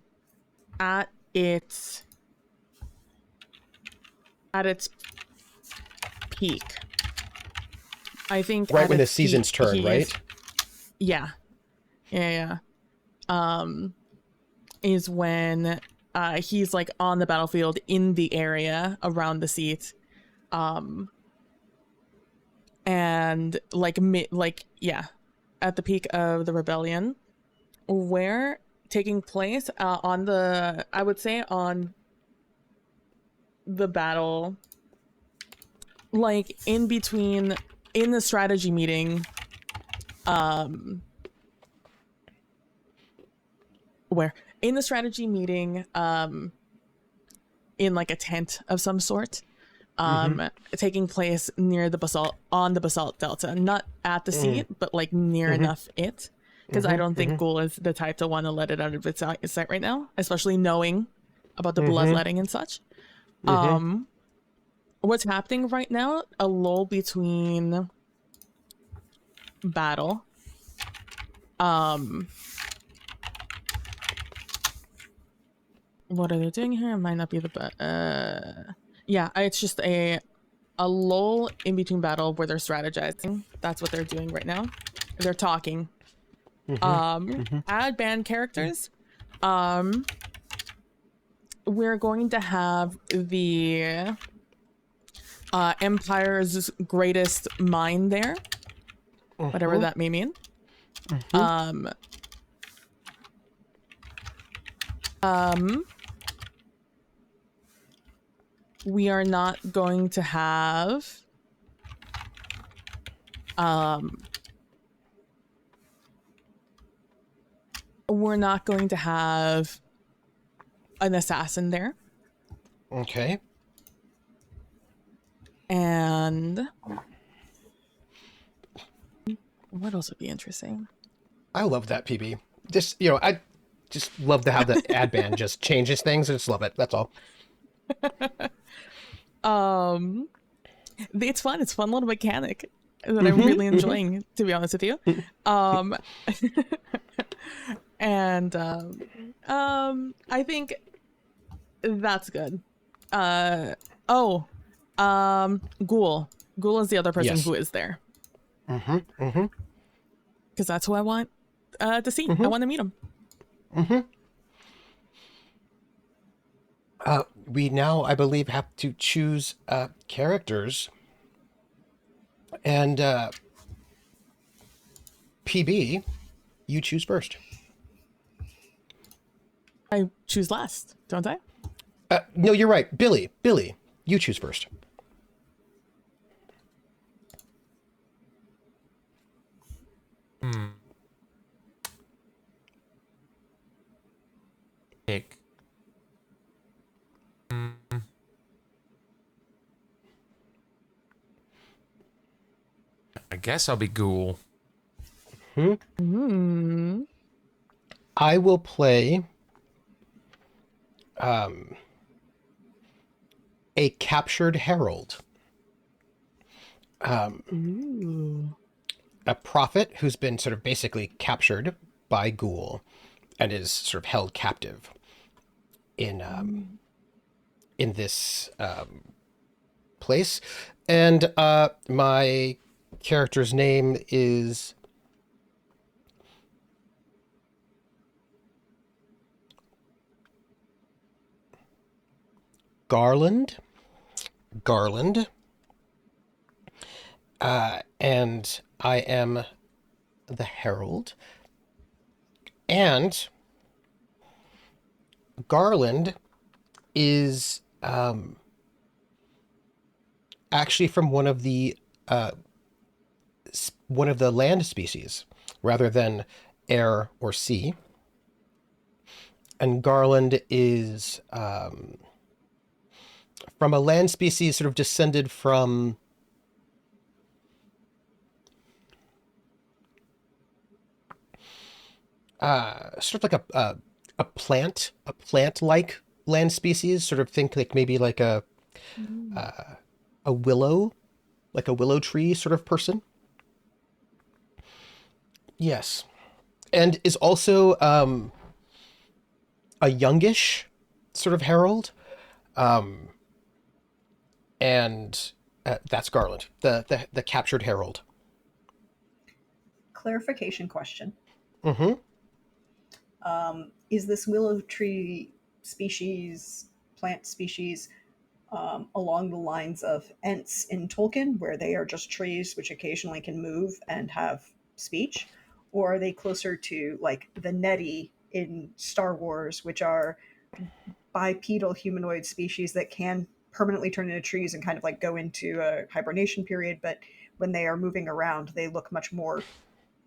at its peak. I think right when the seasons turn, right? Yeah. Is when he's like on the battlefield in the area around the seat, and at the peak of the rebellion, where taking place on the, I would say on the battle, like in between, in the strategy meeting, where in the strategy meeting, in like a tent of some sort, taking place near the basalt, on the basalt delta, not at the seat, but like near enough it, because I don't think Ghuul is the type to want to let it out of its sight right now, especially knowing about the bloodletting and such. What's happening right now, a lull between battle, what are they doing here? It might not be the yeah, it's just a lull in between battle where they're strategizing. That's what they're doing right now. They're talking. Add band characters. We're going to have the Empire's greatest mind there, whatever that may mean. We are not going to have we're not going to have an assassin there. Okay. And what else would be interesting? I love that PB. Just, I just love to have the ad band just changes things. I just love it. That's all. It's fun. It's a fun little mechanic that I'm really enjoying, to be honest with you. And I think that's good. Ghoul. Ghuul is the other person who is there. Because that's who I want to see. I want to meet him. We now, I believe, have to choose characters. And PB, you choose first. I choose last, don't I? No, you're right. Billy, you choose first. Pick. I guess I'll be Ghuul. I will play a captured herald. A prophet who's been sort of basically captured by Ghuul and is sort of held captive in this place. And my character's name is Garland. And I am the herald. And Garland is actually from one of the land species rather than air or sea. And Garland is from a land species sort of descended from sort of like a plant-like land species. Sort of think like maybe like a willow, like a willow tree sort of person. Yes, and is also a youngish sort of herald, and that's Garland, the captured herald. Clarification question. Is this willow tree species, plant species, along the lines of Ents in Tolkien, where they are just trees which occasionally can move and have speech? Or are they closer to like the Neti in Star Wars, which are bipedal humanoid species that can permanently turn into trees and kind of like go into a hibernation period, but when they are moving around, they look much more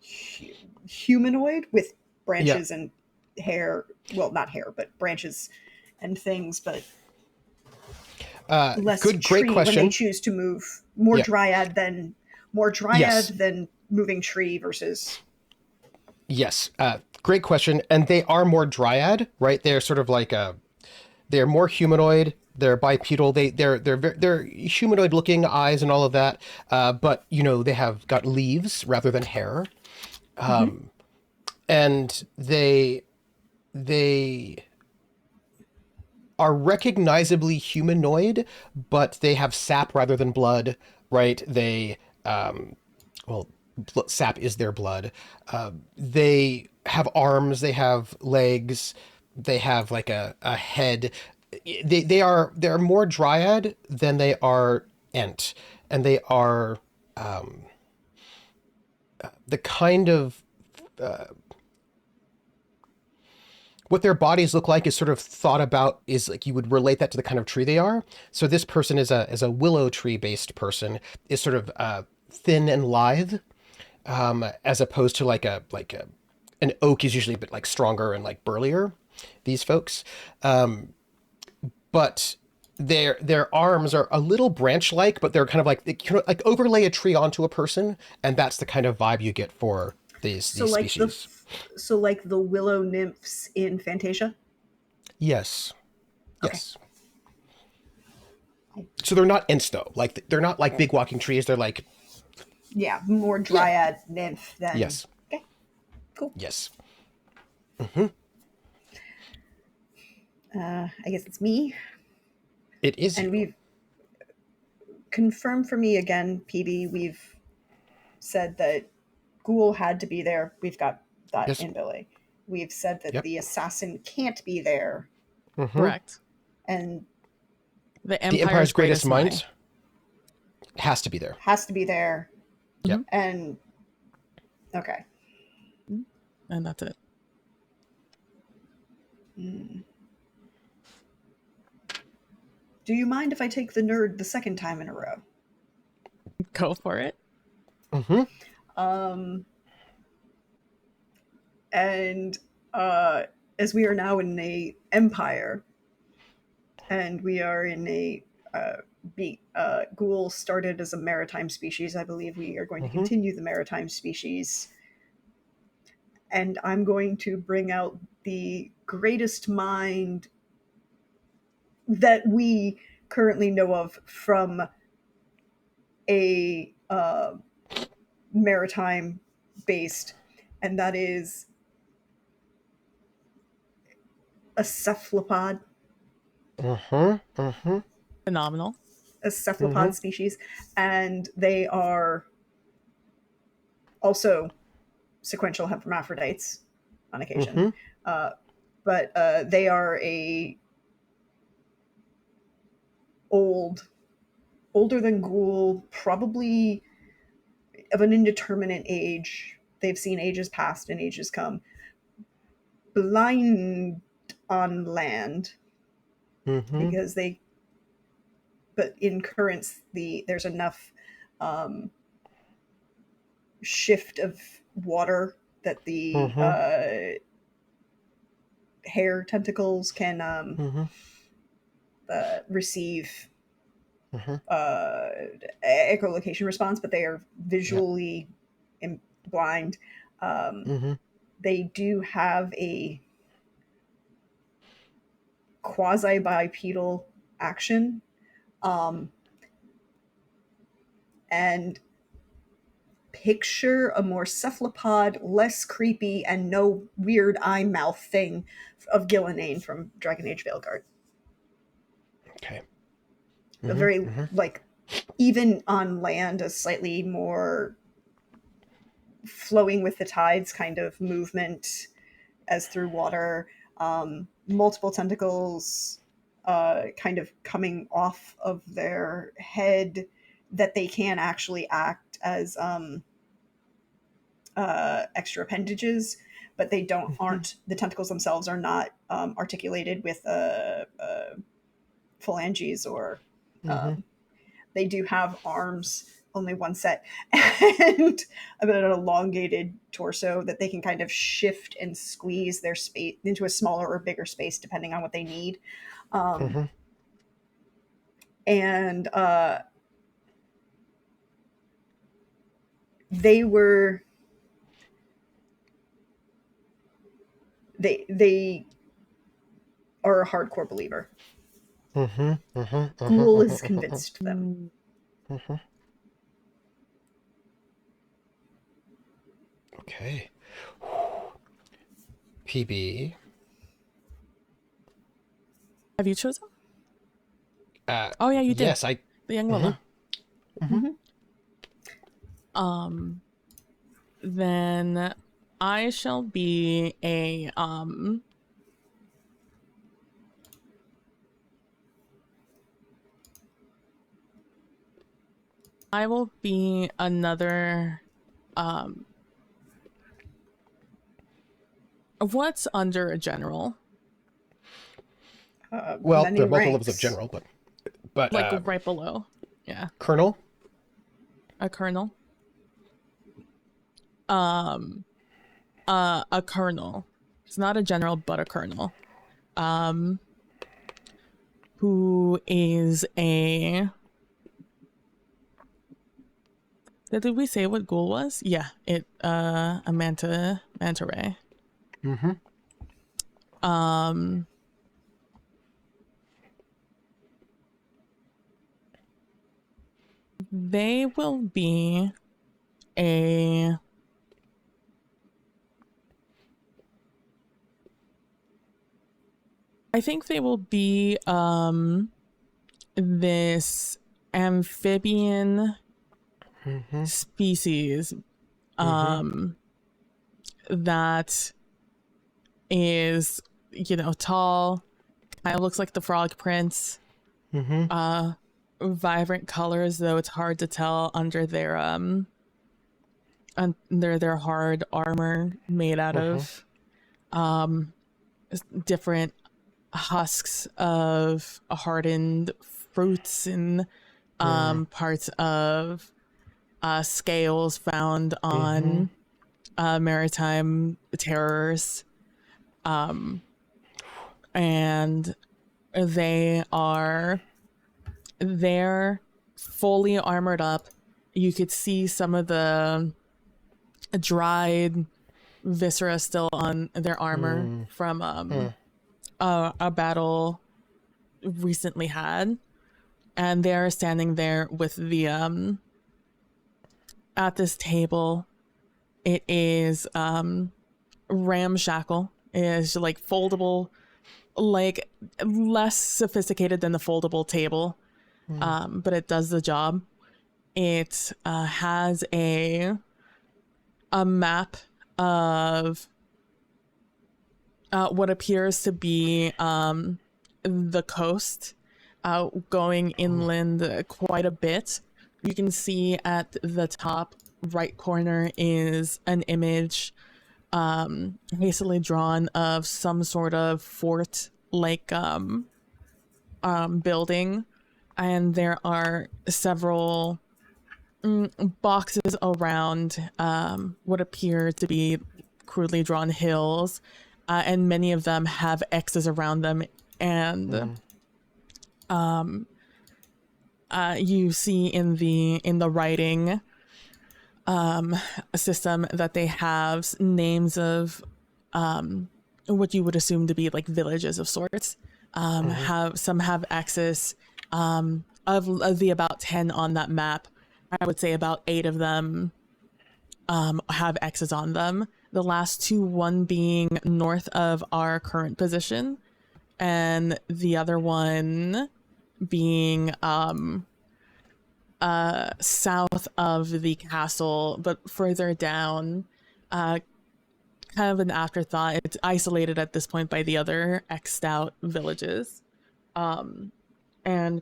humanoid with branches and hair. Well, not hair, but branches and things, but less great tree question. when they choose to move. More dryad than moving tree versus. Yes, great question. And they are more dryad, right? They're sort of like they're more humanoid. They're bipedal. They're humanoid looking eyes and all of that. But they have got leaves rather than hair. And they are recognizably humanoid, but they have sap rather than blood, right? They, well, sap is their blood. They have arms, they have legs, they have like a head. They're more dryad than they are ent, and they are the kind of what their bodies look like is sort of thought about is like you would relate that to the kind of tree they are. So this person is a willow tree based person, is sort of thin and lithe, as opposed to an oak is usually a bit like stronger and like burlier. These folks, but their arms are a little branch like, but they're kind of like they kind of like overlay a tree onto a person, and that's the kind of vibe you get for these species. So like the willow nymphs in Fantasia. Yes. Okay. Yes. So they're not ents though. Like they're not like big walking trees. They're like More dryad nymph than. yes. Okay. Cool. Yes. I guess it's me, It is. and we've confirmed for me again, PB. We've said that Ghuul had to be there. We've got that Yes. in Billy. We've said that Yep. the assassin can't be there, Correct. and The The Empire's greatest mind mind. has to be there. has to be there. Yep. And okay. And that's it. Do you mind if I take the nerd the second time in a row? Go for it. And as we are now in a empire, and we are in a Ghuul started as a maritime species. I believe we are going to continue the maritime species. And I'm going to bring out the greatest mind that we currently know of from a maritime based, and that is a cephalopod. Phenomenal. A cephalopod species, and they are also sequential hermaphrodites on occasion. But they are older than Ghuul, probably of an indeterminate age. They've seen ages past and ages come. Blind on land because but in currents there's enough shift of water that the hair tentacles can receive echolocation response, but they are visually blind. They do have a quasi bipedal action, and picture a more cephalopod, less creepy, and no weird eye mouth thing of Gillinane from Dragon Age Veilguard. Okay. A very like even on land, a slightly more flowing with the tides kind of movement as through water. Multiple tentacles kind of coming off of their head that they can actually act as extra appendages, but they aren't the tentacles themselves are not articulated with phalanges or they do have arms, only one set, and a bit of an elongated torso that they can kind of shift and squeeze their space into a smaller or bigger space depending on what they need. And they were they are a hardcore believer. Ghuul has convinced them. Okay. PB. Have you chosen? Oh yeah, you did. Yes, The young Willow. Then I shall be a I will be another what's under a general? well, Many there are multiple levels of ranks. general, but Like right below. Yeah. colonel. A colonel. A colonel. It's not a general, but a colonel. Who is a did we say what Ghuul was? Yeah, a manta ray. They will be a I think they will be this amphibian species that is, tall, kind of looks like the Frog Prince. Vibrant colors, though it's hard to tell under their hard armor made out of different husks of hardened fruits and parts of scales found on maritime terrors. And they're fully armored up. You could see some of the dried viscera still on their armor from a battle recently had, and they're standing there with the at this table. It is ramshackle. It is like foldable, like less sophisticated than the foldable table, but it does the job. It has a map of what appears to be the coast, going inland quite a bit. You can see at the top right corner is an image hastily drawn of some sort of fort like building, and there are several boxes around what appear to be crudely drawn hills, and many of them have X's around them, and you see in the writing system that they have names of what you would assume to be like villages of sorts. Have X's. Of the about 10 on that map, I would say about 8 of them have X's on them. The last two, one being north of our current position, and the other one being south of the castle, but further down, kind of an afterthought. It's isolated at this point by the other X'd out villages. And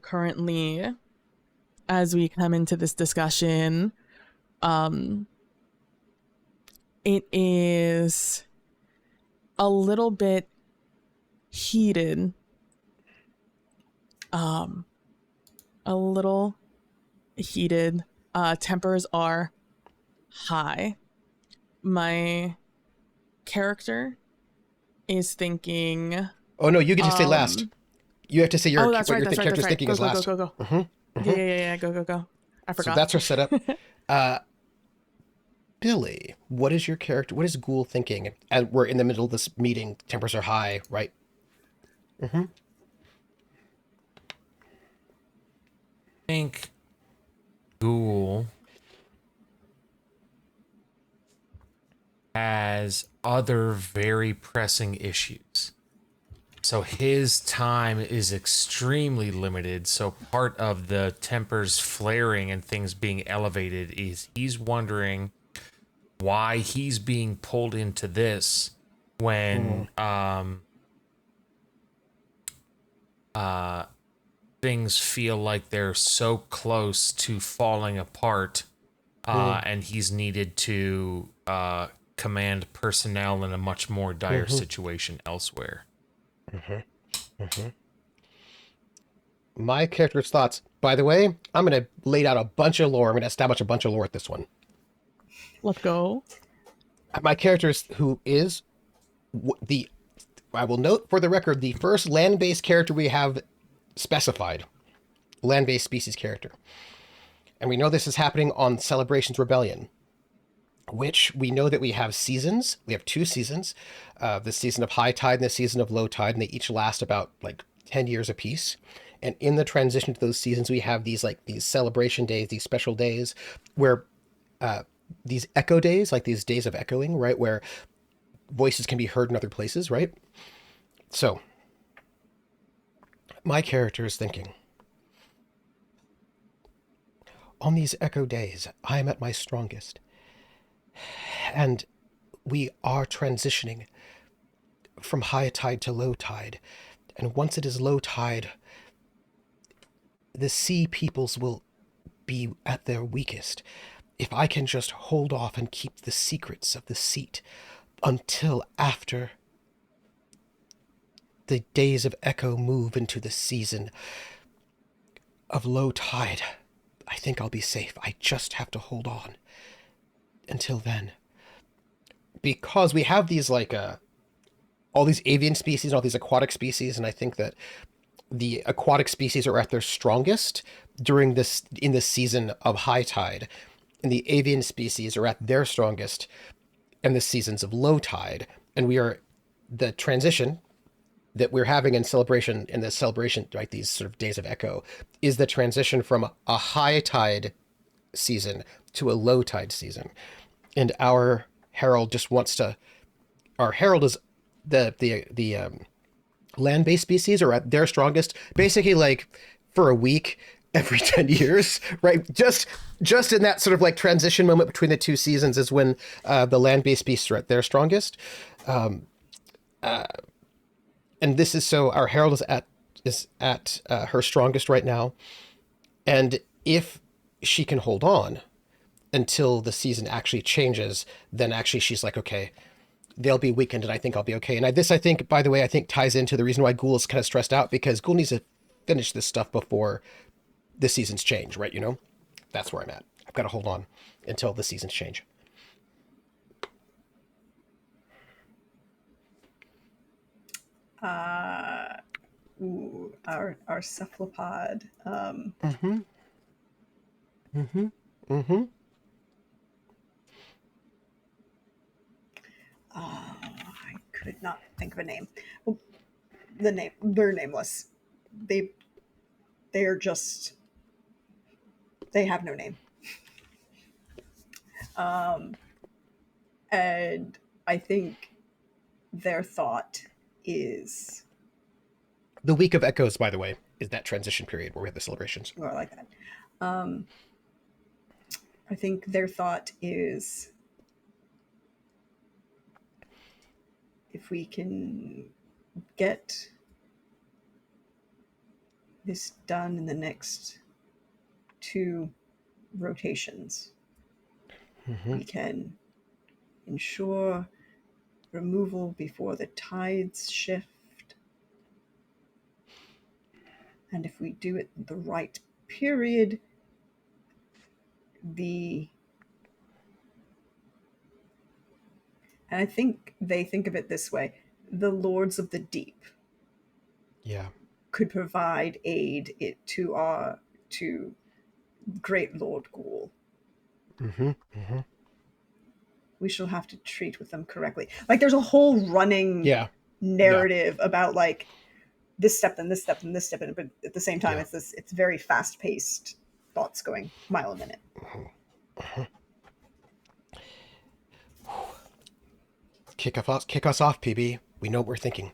currently, as we come into this discussion, it is a little bit heated. A little heated. Tempers are high. My character is thinking... Oh no, you get to say last. You have to say your that's what right, your character's thinking is last. Go. Yeah, go. I forgot. So that's our setup. Billy, what is your character? What is Ghuul thinking? And we're in the middle of this meeting. Tempers are high, right? I think Ghuul has other very pressing issues. So his time is extremely limited. So part of the tempers flaring and things being elevated is he's wondering why he's being pulled into this when things feel like they're so close to falling apart, and he's needed to command personnel in a much more dire situation elsewhere. My character's thoughts. By the way, I'm going to lay out a bunch of lore. I'm going to establish a bunch of lore at this one. Let's go. My character's who is I will note for the record, the first land-based character we have specified. Land-based species character. And we know this is happening on Celebration's Rebellion, which we know that we have seasons. We have 2 seasons, the season of high tide and the season of low tide, and they each last about like 10 years apiece. And in the transition to those seasons, we have these celebration days, these special days where these echo days, like these days of echoing, right? Where voices can be heard in other places, right? So my character is thinking, on these echo days, I am at my strongest. And we are transitioning from high tide to low tide. And once it is low tide, the sea peoples will be at their weakest. If I can just hold off and keep the secrets of the seat until after the days of echo move into the season of low tide, I think I'll be safe. I just have to hold on until then. Because we have these all these avian species, all these aquatic species, and I think that the aquatic species are at their strongest in the season of high tide, and the avian species are at their strongest in the seasons of low tide. And the transition that we're having in this celebration, right, these sort of days of echo, is the transition from a high tide season to a low tide season. And our herald just wants to, our herald is the land-based species are at their strongest, basically like for a week every 10 years, right? Just in that sort of like transition moment between the 2 seasons is when the land-based species are at their strongest. And this is so our herald is at her strongest right now. And if she can hold on until the season actually changes, then actually she's like, okay, they'll be weakened and I think I'll be okay. And I think, by the way, I think ties into the reason why Ghuul is kind of stressed out, because Ghuul needs to finish this stuff before the seasons change, right? You know, that's where I'm at. I've got to hold on until the seasons change. Our cephalopod. I could not think of a name. Well, they're nameless. They are just, they have no name. And I think their thought is, The week of echoes, by the way, is that transition period where we have the celebrations. or like that. I think their thought is, if we can get this done in the next 2 rotations, we can ensure removal before the tides shift. And if we do it in the right period, and I think they think of it this way, the Lords of the Deep could provide aid to Great Lord Ghuul. We shall have to treat with them correctly. Like, there's a whole running narrative about like this step and this step and this step, but at the same time, it's very fast paced thoughts going mile a minute. Kick us off, PB. We know what we're thinking.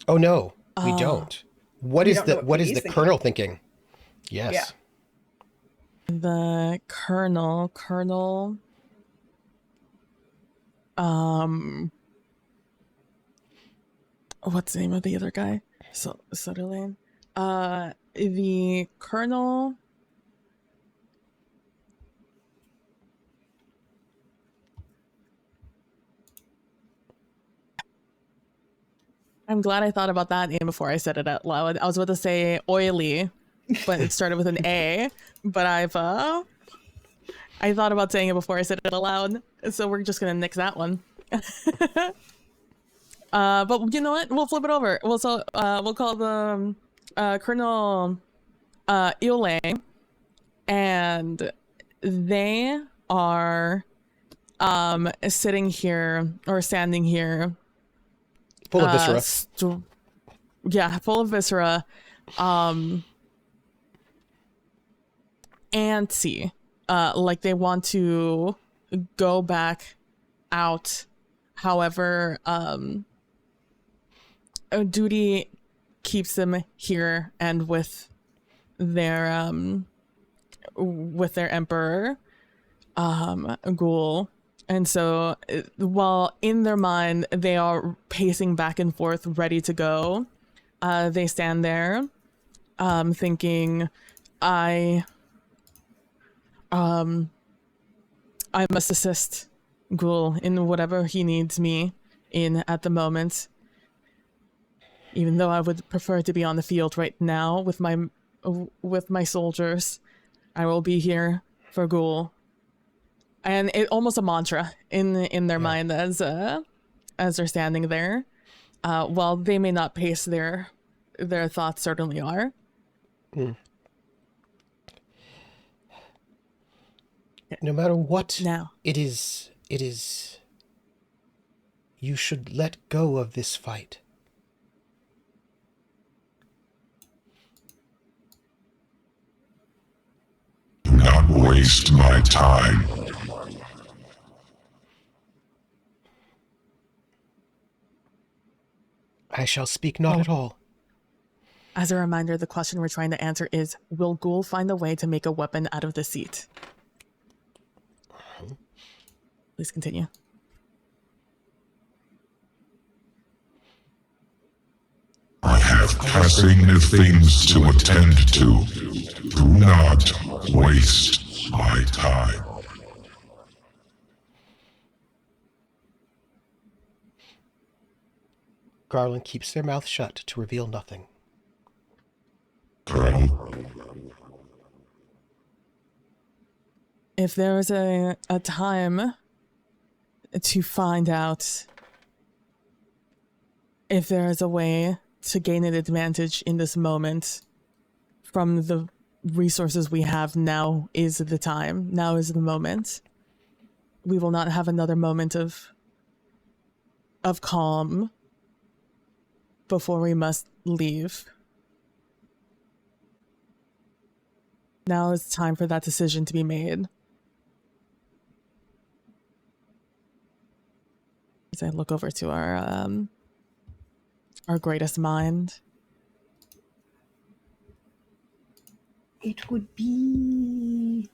Oh no, we Oh. don't. What We is don't know the what what is PD's the thinking. colonel thinking? Yes. Yeah. The colonel, what's the name of the other guy? Sutherland. The colonel. I'm glad I thought about that name before I said it out loud. I was about to say oily, but it started with an A. But I thought about saying it before I said it aloud, so we're just gonna nix that one. But you know what? We'll flip it over. We'll call the Colonel Iole, and they are sitting here or standing here, Full of viscera. full of viscera, antsy, like they want to go back out. However, duty keeps them here and with their emperor, Ghuul. And so while in their mind they are pacing back and forth ready to go, they stand there thinking, I must assist Ghuul in whatever he needs me in at the moment, even though I would prefer to be on the field right now with my soldiers. I will be here for Ghuul. And it almost a mantra in their mind as they're standing there. While they may not pace, their thoughts certainly are. No matter what Now, it is, you should let go of this fight. Do not waste my time. I shall speak not at all. as a reminder, the question we're trying to answer is, will Ghuul find a way to make a weapon out of the seat? Please continue. I have pressing things to attend to. Do not waste my time. Garland keeps their mouth shut to reveal nothing. Colonel, If there is a time to find out if there is a way to gain an advantage in this moment from the resources we have, now is the time. Now is the moment. We will not have another moment of calm before we must leave. Now is time for that decision to be made. As I look over to our greatest mind. It would be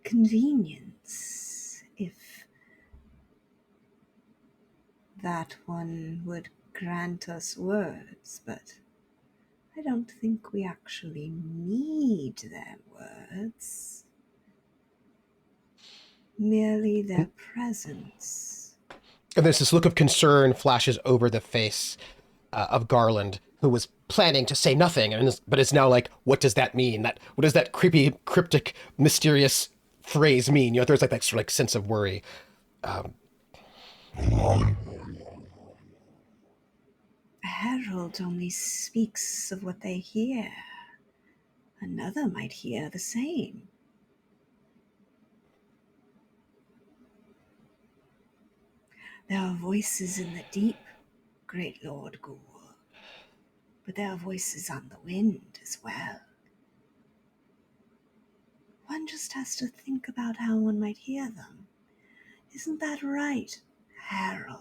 convenience if that one would grant us words, but I don't think we actually need their words. Merely their presence. And there's this look of concern flashes over the face of Garland, who was planning to say nothing, but is now like, what does that mean? What does that creepy, cryptic, mysterious phrase mean? You know, there's like that sort of like sense of worry. A herald only speaks of what they hear. Another might hear the same. There are voices in the deep, great Lord Ghuul, but there are voices on the wind as well. One just has to think about how one might hear them. Isn't that right, Herald?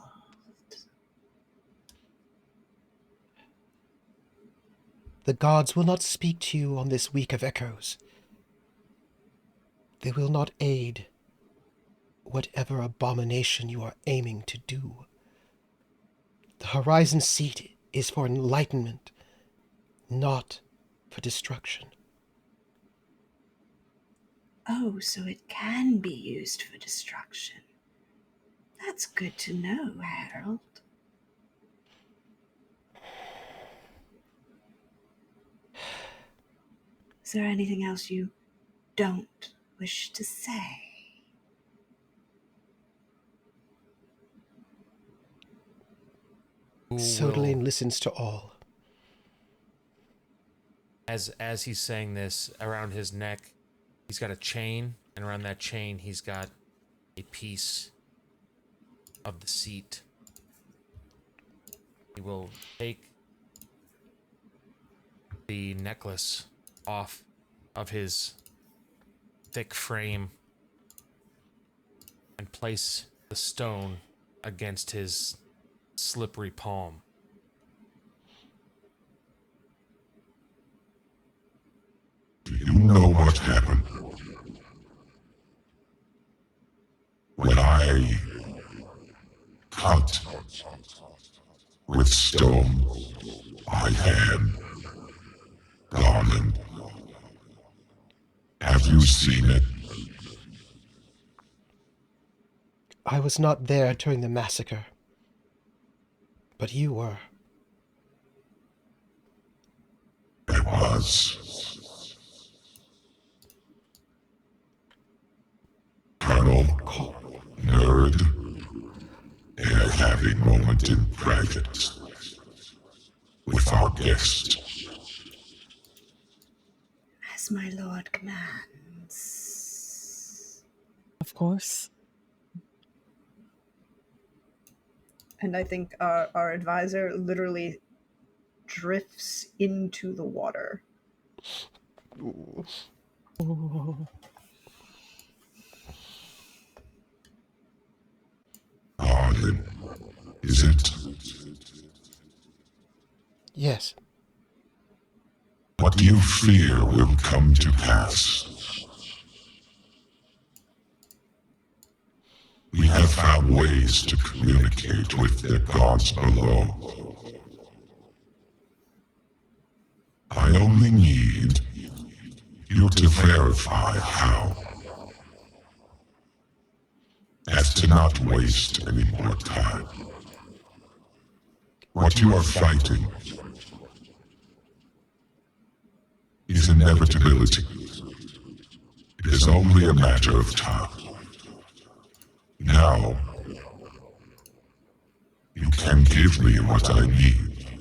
The gods will not speak to you on this week of echoes. They will not aid whatever abomination you are aiming to do. The horizon seat is for enlightenment, not for destruction. Oh, so it can be used for destruction. That's good to know, Harold. Is there anything else you don't wish to say? Sodalane listens to all. As he's saying this, around his neck, he's got a chain, and around that chain, he's got a piece of the seat. He will take the necklace off of his thick frame and place the stone against his slippery palm. Do you know what happened? When I cut with stone my hand, darling. Have you seen it? I was not there during the massacre, but you were. I was. Colonel, nerd, a happy moment in private with our guest. As my lord commands. Of course. And I think our advisor literally drifts into the water. Ooh. Arlen, is it? Yes. What you fear will come to pass. We have found ways to communicate with the gods below. I only need you to verify how. As to not waste any more time. What you are fighting is inevitability. It is only a matter of time. Now, you can give me what I need.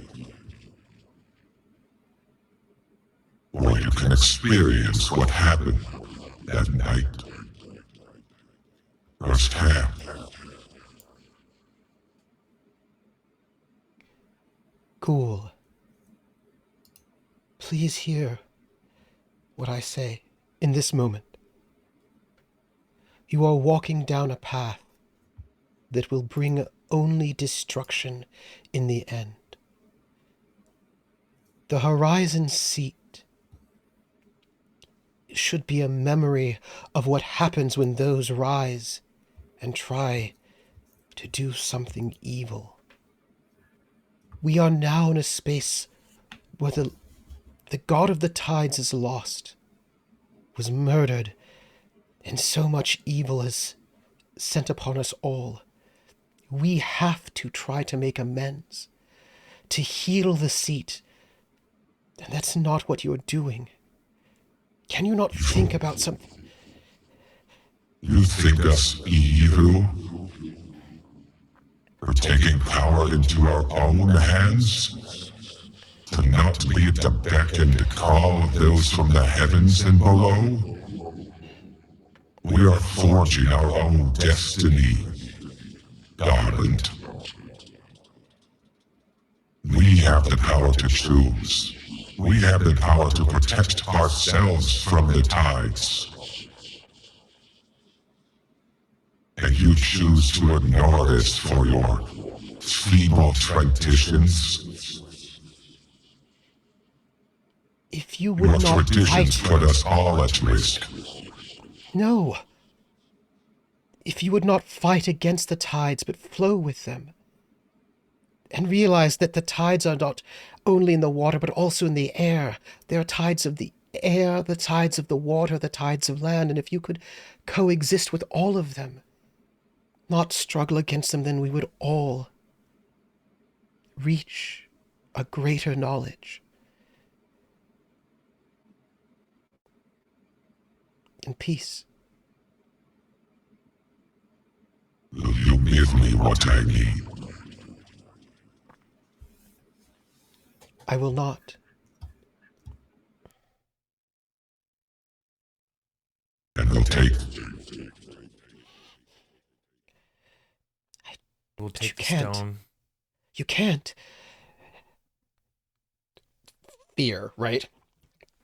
Or you can experience what happened that night. Firsthand. Ghuul, please hear what I say in this moment. You are walking down a path that will bring only destruction in the end. The horizon seat should be a memory of what happens when those rise and try to do something evil. We are now in a space where the god of the tides is lost, was murdered, and so much evil is sent upon us all. We have to try to make amends, to heal the seat, and that's not what you're doing. Can you not think about something? You think us evil? For taking power into our own hands? To not be at the beck and call of those from the heavens and below? We are forging our own destiny, darling. We have the power to choose. We have the power to protect ourselves from the tides. And you choose to ignore this for your feeble traditions. If you Your would not traditions fight... put us all at risk. No. If you would not fight against the tides, but flow with them, and realize that the tides are not only in the water, but also in the air. There are tides of the air, the tides of the water, the tides of land, and if you could coexist with all of them, not struggle against them, then we would all reach a greater knowledge. And peace. Will you give me what I need? I will not. And we'll take... We'll But you take the can't. stone. You can't. Fear, right?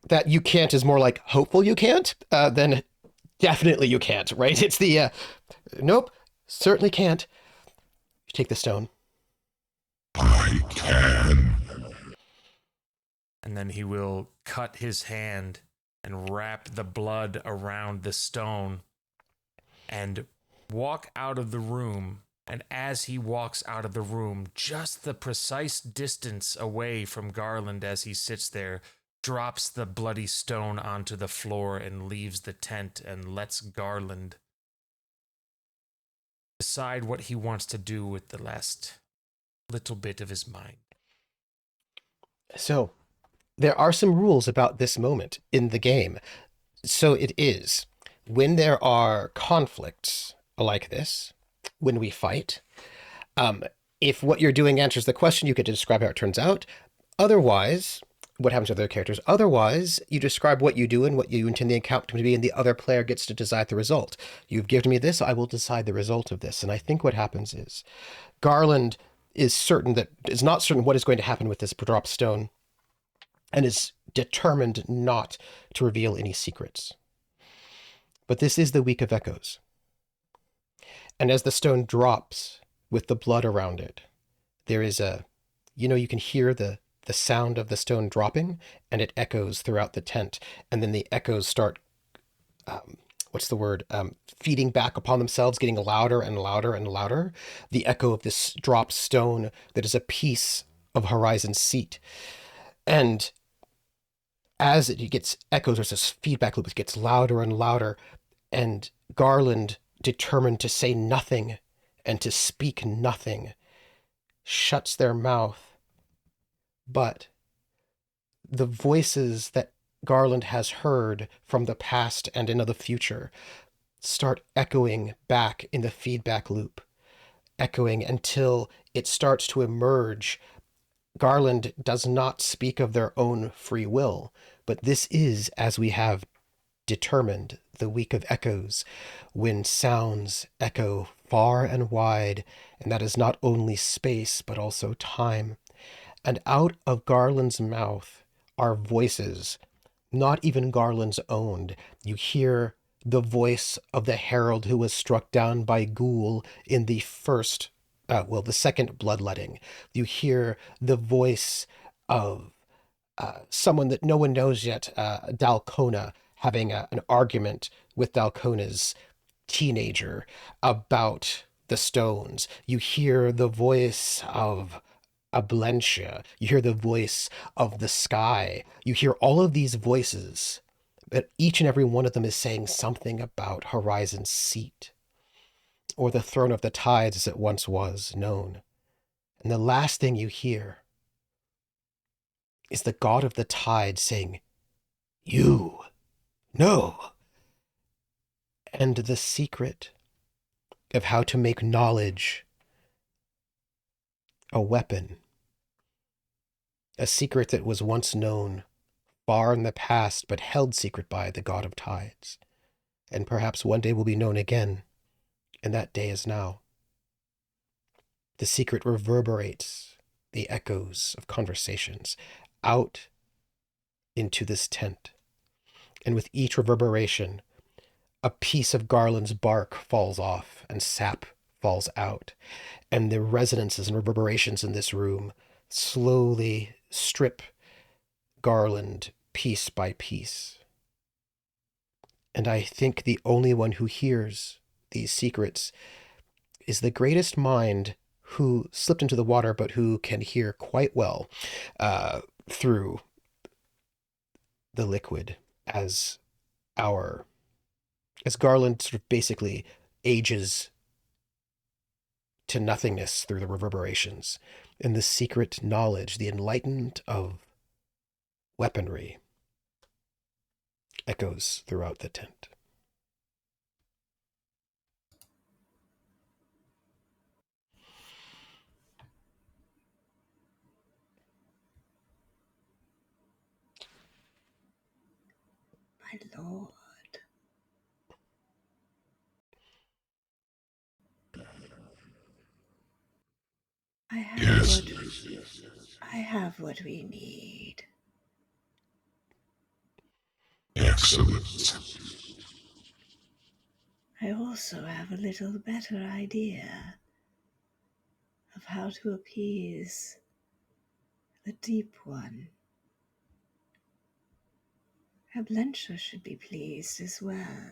That you can't is more like hopeful you can't than definitely you can't, right? It's the, nope, certainly can't. You take the stone. I can. And then he will cut his hand and wrap the blood around the stone and walk out of the room. And as he walks out of the room, just the precise distance away from Garland as he sits there, drops the bloody stone onto the floor and leaves the tent and lets Garland decide what he wants to do with the last little bit of his mind. So, there are some rules about this moment in the game. So it is, when there are conflicts like this, when we fight, if what you're doing answers the question, you get to describe how it turns out. Otherwise, what happens to other characters? Otherwise, you describe what you do and what you intend the encounter to be, and the other player gets to decide the result. You've given me this, I will decide the result of this. And I think what happens is, Garland is not certain what is going to happen with this drop stone, and is determined not to reveal any secrets. But this is the Week of Echoes. And as the stone drops with the blood around it, there is you can hear the sound of the stone dropping, and it echoes throughout the tent. And then the echoes start, feeding back upon themselves, getting louder and louder and louder. The echo of this dropped stone that is a piece of Horizon's seat. And as it gets echoes, there's this feedback loop. It gets louder and louder. And Garland, determined to say nothing and to speak nothing, shuts their mouth. But the voices that Garland has heard from the past and into the future start echoing back in the feedback loop, echoing until it starts to emerge. Garland does not speak of their own free will, but this is, as we have determined, the Week of Echoes, when sounds echo far and wide, and that is not only space, but also time. And out of Garland's mouth are voices, not even Garland's own. You hear the voice of the herald who was struck down by Ghuul in the second bloodletting. You hear the voice of someone that no one knows yet, Dalkona, having an argument with Dalkona's teenager about the stones. You hear the voice of Ablentia. You hear the voice of the sky. You hear all of these voices, but each and every one of them is saying something about Horizon's seat, or the throne of the tides as it once was known. And the last thing you hear is the god of the tide saying, "You know," and the secret of how to make knowledge a weapon, a secret that was once known far in the past, but held secret by the god of tides, and perhaps one day will be known again, and that day is now. The secret reverberates the echoes of conversations out into this tent, and with each reverberation, a piece of Garland's bark falls off and sap falls out, and the resonances and reverberations in this room slowly strip Garland piece by piece. And I think the only one who hears these secrets is the greatest mind who slipped into the water, but who can hear quite well through the liquid as Garland sort of basically ages to nothingness through the reverberations, and the secret knowledge, the enlightenment of weaponry, echoes throughout the tent. My lord. I have what we need. Excellent. I also have a little better idea of how to appease the Deep One. Ablentia should be pleased as well.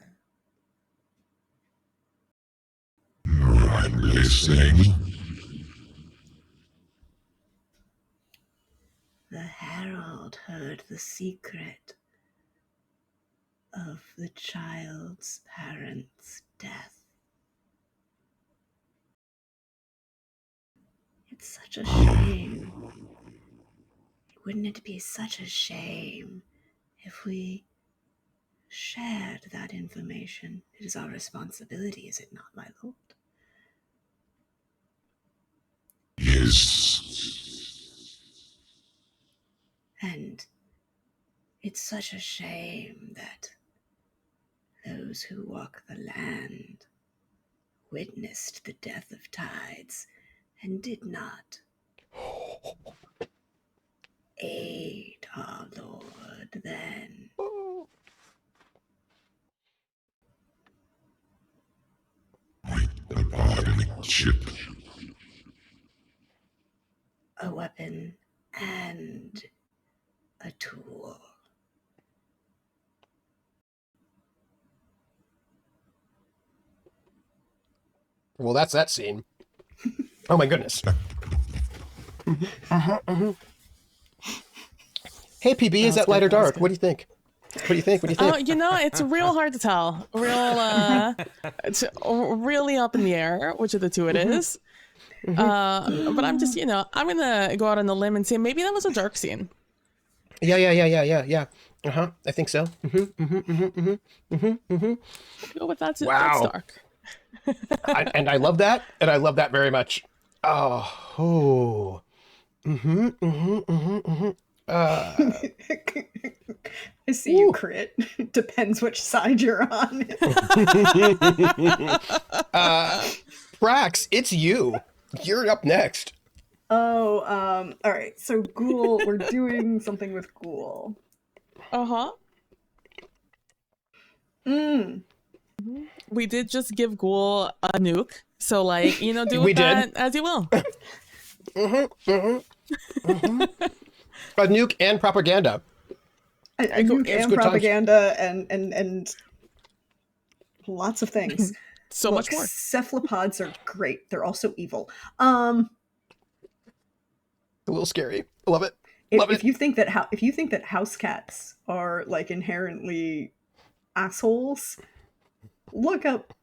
I'm listening. The Herald heard the secret of the child's parents' death. It's such a shame. Wouldn't it be such a shame if we shared that information? It is our responsibility, is it not, my lord? Yes. And it's such a shame that those who walk the land witnessed the death of tides and did not aid our Lord then. The bargaining chip. A weapon and a tool. Well, that's that scene. Oh my goodness. Hey, PB, is that light or dark? What do you think? What do you think? You know, it's real hard to tell. It's really up in the air, which of the two it is. But I'm just, I'm gonna go out on a limb and say maybe that was a dark scene. Yeah. I think so. Go with that. Wow. That's dark. I love that, and I love that very much. Oh. I see you crit. Depends which side you're on. Prax, it's you. You're up next. Oh, all right. So Ghuul, we're doing something with Ghuul. We did just give Ghuul a nuke, so do with that as you will. A nuke and propaganda. A nuke and propaganda and lots of things. So much more. Cephalopods are great. They're also evil. A little scary. I love it. If you think that house cats are inherently assholes, look up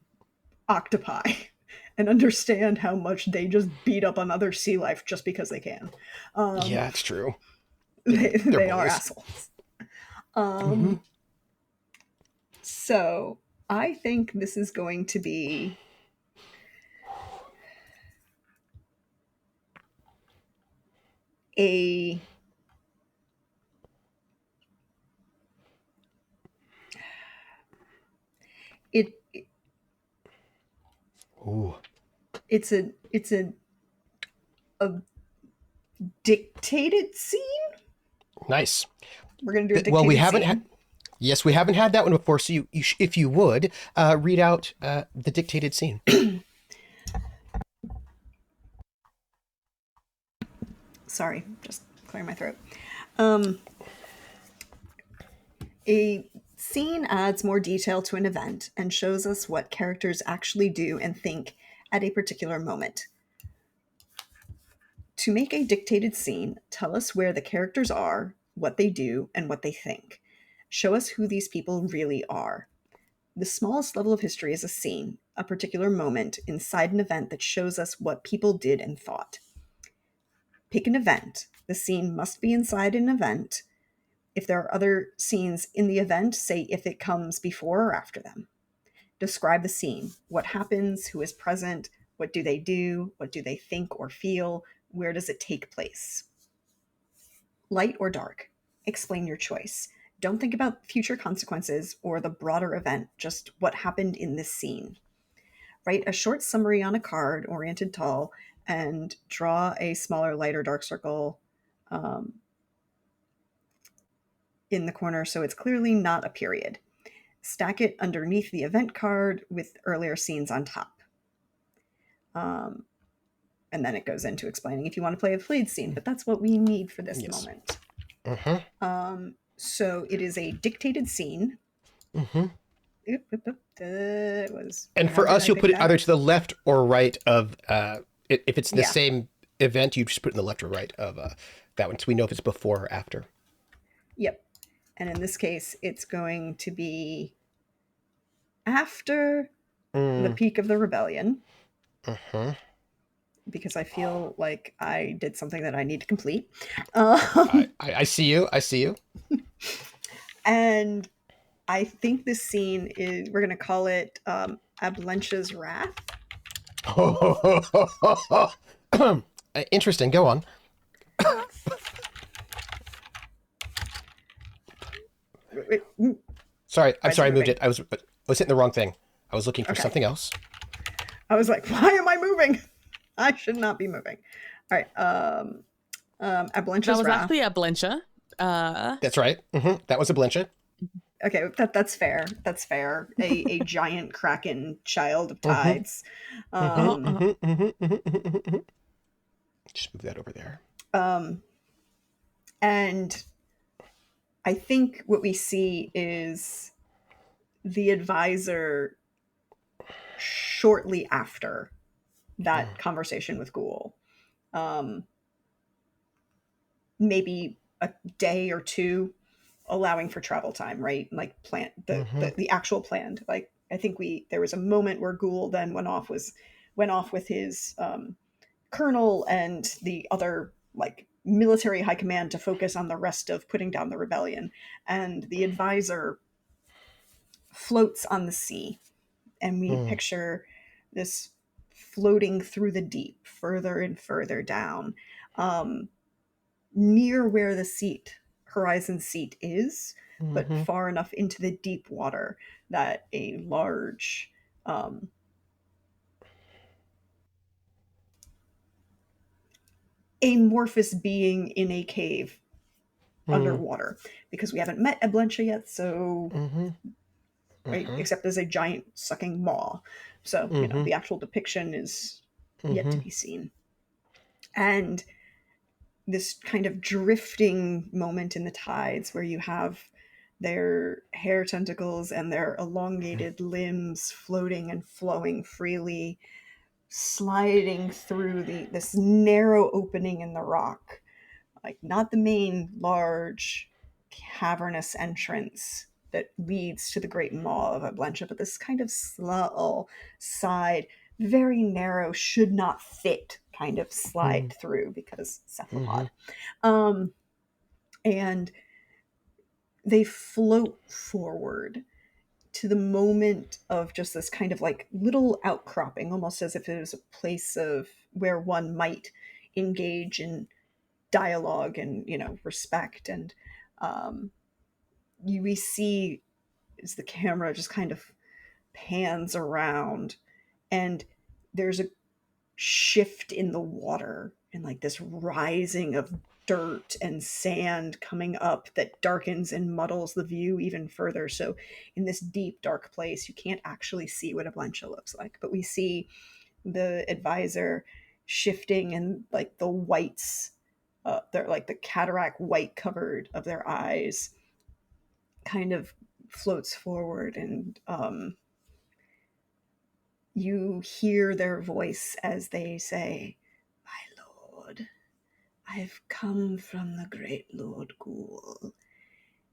octopi and understand how much they just beat up on other sea life just because they can. Yeah, it's true. They are assholes. So I think this is going to be it's a dictated scene. Nice. We're gonna do a dictated well, we scene. haven't had. Yes, we haven't had that one before. So you if you would read out the dictated scene. Sorry, just clearing my throat. A scene adds more detail to an event and shows us what characters actually do and think at a particular moment. To make a dictated scene, tell us where the characters are, what they do, and what they think. Show us who these people really are. The smallest level of history is a scene, a particular moment inside an event that shows us what people did and thought. Pick an event. The scene must be inside an event. If there are other scenes in the event, say if it comes before or after them. Describe the scene. What happens? Who is present? What do they do? What do they think or feel? Where does it take place? Light or dark? Explain your choice. Don't think about future consequences or the broader event, just what happened in this scene. Write a short summary on a card, oriented tall, and draw a smaller light or dark circle in the corner so it's clearly not a period. Stack it underneath the event card with earlier scenes on top. And then it goes into explaining if you want to play a played scene, but that's what we need for this moment. So it is a dictated scene. And for us, you'll put it either to the left or right of, if it's the same event, you just put it in the left or right of that one, so we know if it's before or after. Yep. And in this case, it's going to be after the peak of the rebellion. Because I feel like I did something that I need to complete. I see you. I see you. And I think this scene is, we're going to call it Ablencha's Wrath. Interesting. Go on. Sorry. I'm sorry. I moved it. I was hitting the wrong thing. I was looking for something else. I was like, why am I moving? I should not be moving. All right. Ablencha's That was Wrath. actually Ablencha. That's right. That was Ablencha. Okay, that's fair. That's fair. A giant kraken child of tides. Just move that over there. And I think what we see is the advisor shortly after that conversation with Ghuul. Maybe a day or two, allowing for travel time, right? Like the actual planned. Like I think there was a moment where Ghuul then went off with his colonel and the other like military high command to focus on the rest of putting down the rebellion, and the advisor floats on the sea, and we picture this floating through the deep, further and further down, near where the horizon seat is, but far enough into the deep water that a large amorphous being in a cave underwater, because we haven't met Ablencha yet, so right, except as a giant sucking maw. So the actual depiction is yet to be seen. And this kind of drifting moment in the tides where you have their hair tentacles and their elongated limbs floating and flowing freely, sliding through this narrow opening in the rock, like not the main large cavernous entrance that leads to the great maw of Ablencha, but this kind of slow side, very narrow, should not fit kind of slide through because cephalopod. And they float forward to the moment of just this kind of like little outcropping, almost as if it was a place of where one might engage in dialogue and respect. And we see as the camera just kind of pans around, and there's a shift in the water and like this rising of dirt and sand coming up that darkens and muddles the view even further. So in this deep dark place, you can't actually see what Ablencha looks like, but we see the advisor shifting, and like the whites, they're like the cataract white covered of their eyes kind of floats forward, and you hear their voice as they say, "My lord, I've come from the great Lord Ghuul.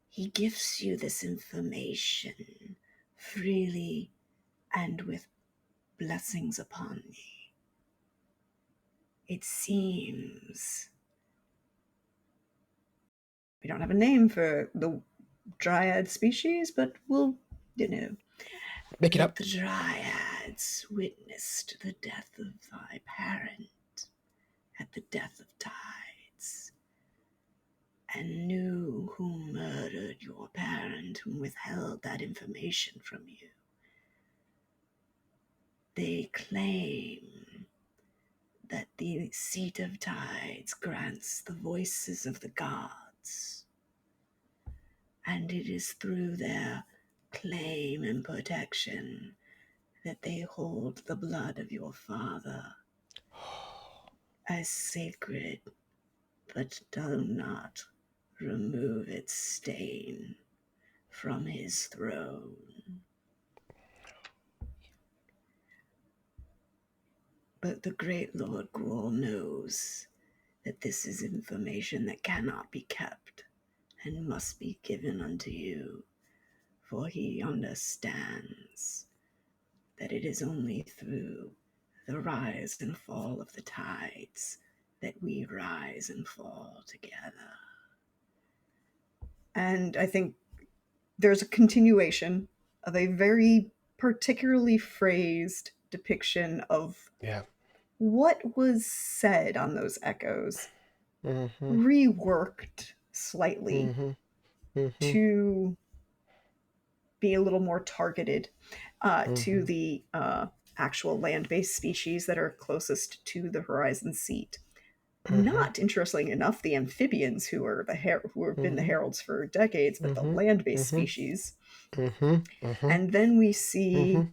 He gives you this information freely and with blessings upon me. It seems we don't have a name for the dryad species, but we'll, Make it up. the dryads witnessed the death of thy parent at the death of tides, and knew who murdered your parent and withheld that information from you. They claim that the seat of tides grants the voices of the gods, and it is through their claim and protection that they hold the blood of your father as sacred, but do not remove its stain from his throne. But the great Lord Ghuul knows that this is information that cannot be kept and must be given unto you, for he understands that it is only through the rise and fall of the tides that we rise and fall together. And I think there's a continuation of a very particularly phrased depiction of what was said on those echoes, reworked slightly to be a little more targeted to the actual land-based species that are closest to the horizon seat. Not, interestingly enough, the amphibians who have been the heralds for decades, but the land-based species. And then we see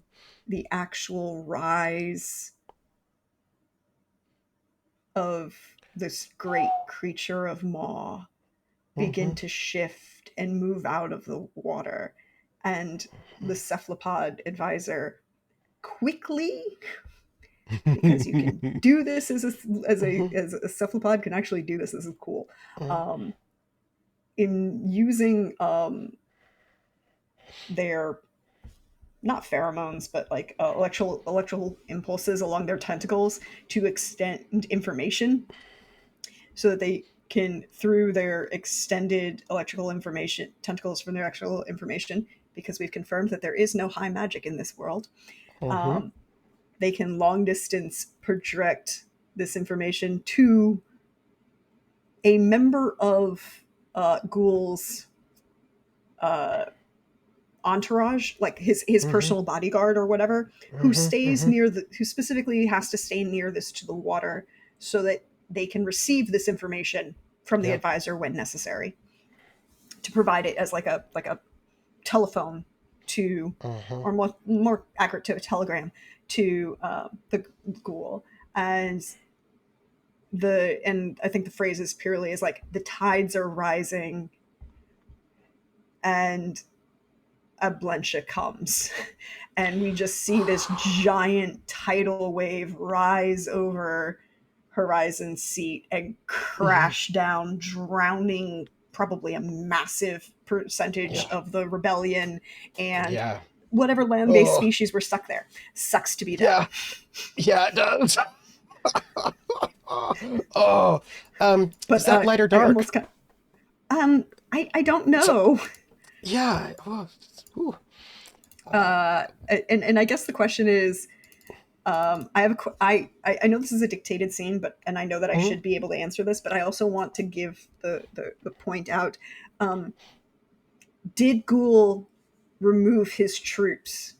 the actual rise of this great creature of Maw begin to shift and move out of the water. And the cephalopod advisor quickly, because you can do this as a cephalopod can actually do this. This is cool. In using their, not pheromones, but like electrical impulses along their tentacles to extend information, so that they can, through their extended electrical information tentacles from their electrical information, because we've confirmed that there is no high magic in this world. They can long distance project this information to a member of Ghuul's entourage, like his personal bodyguard or whatever, who stays near who specifically has to stay near this to the water, so that they can receive this information from the advisor when necessary, to provide it as like a telephone to, or more accurate, to a telegram to the Ghuul. And I think the phrase is purely is like, the tides are rising and a Blencha comes. And we just see this giant tidal wave rise over horizon seat and crash down, drowning probably a massive percentage of the rebellion, and whatever land-based species were stuck there. Sucks to be them. Yeah, it does. But is that light or dark? I don't know. Yeah. And I guess the question is, I know this is a dictated scene, and I know that I should be able to answer this, but I also want to give the point out. Did Ghuul remove his troops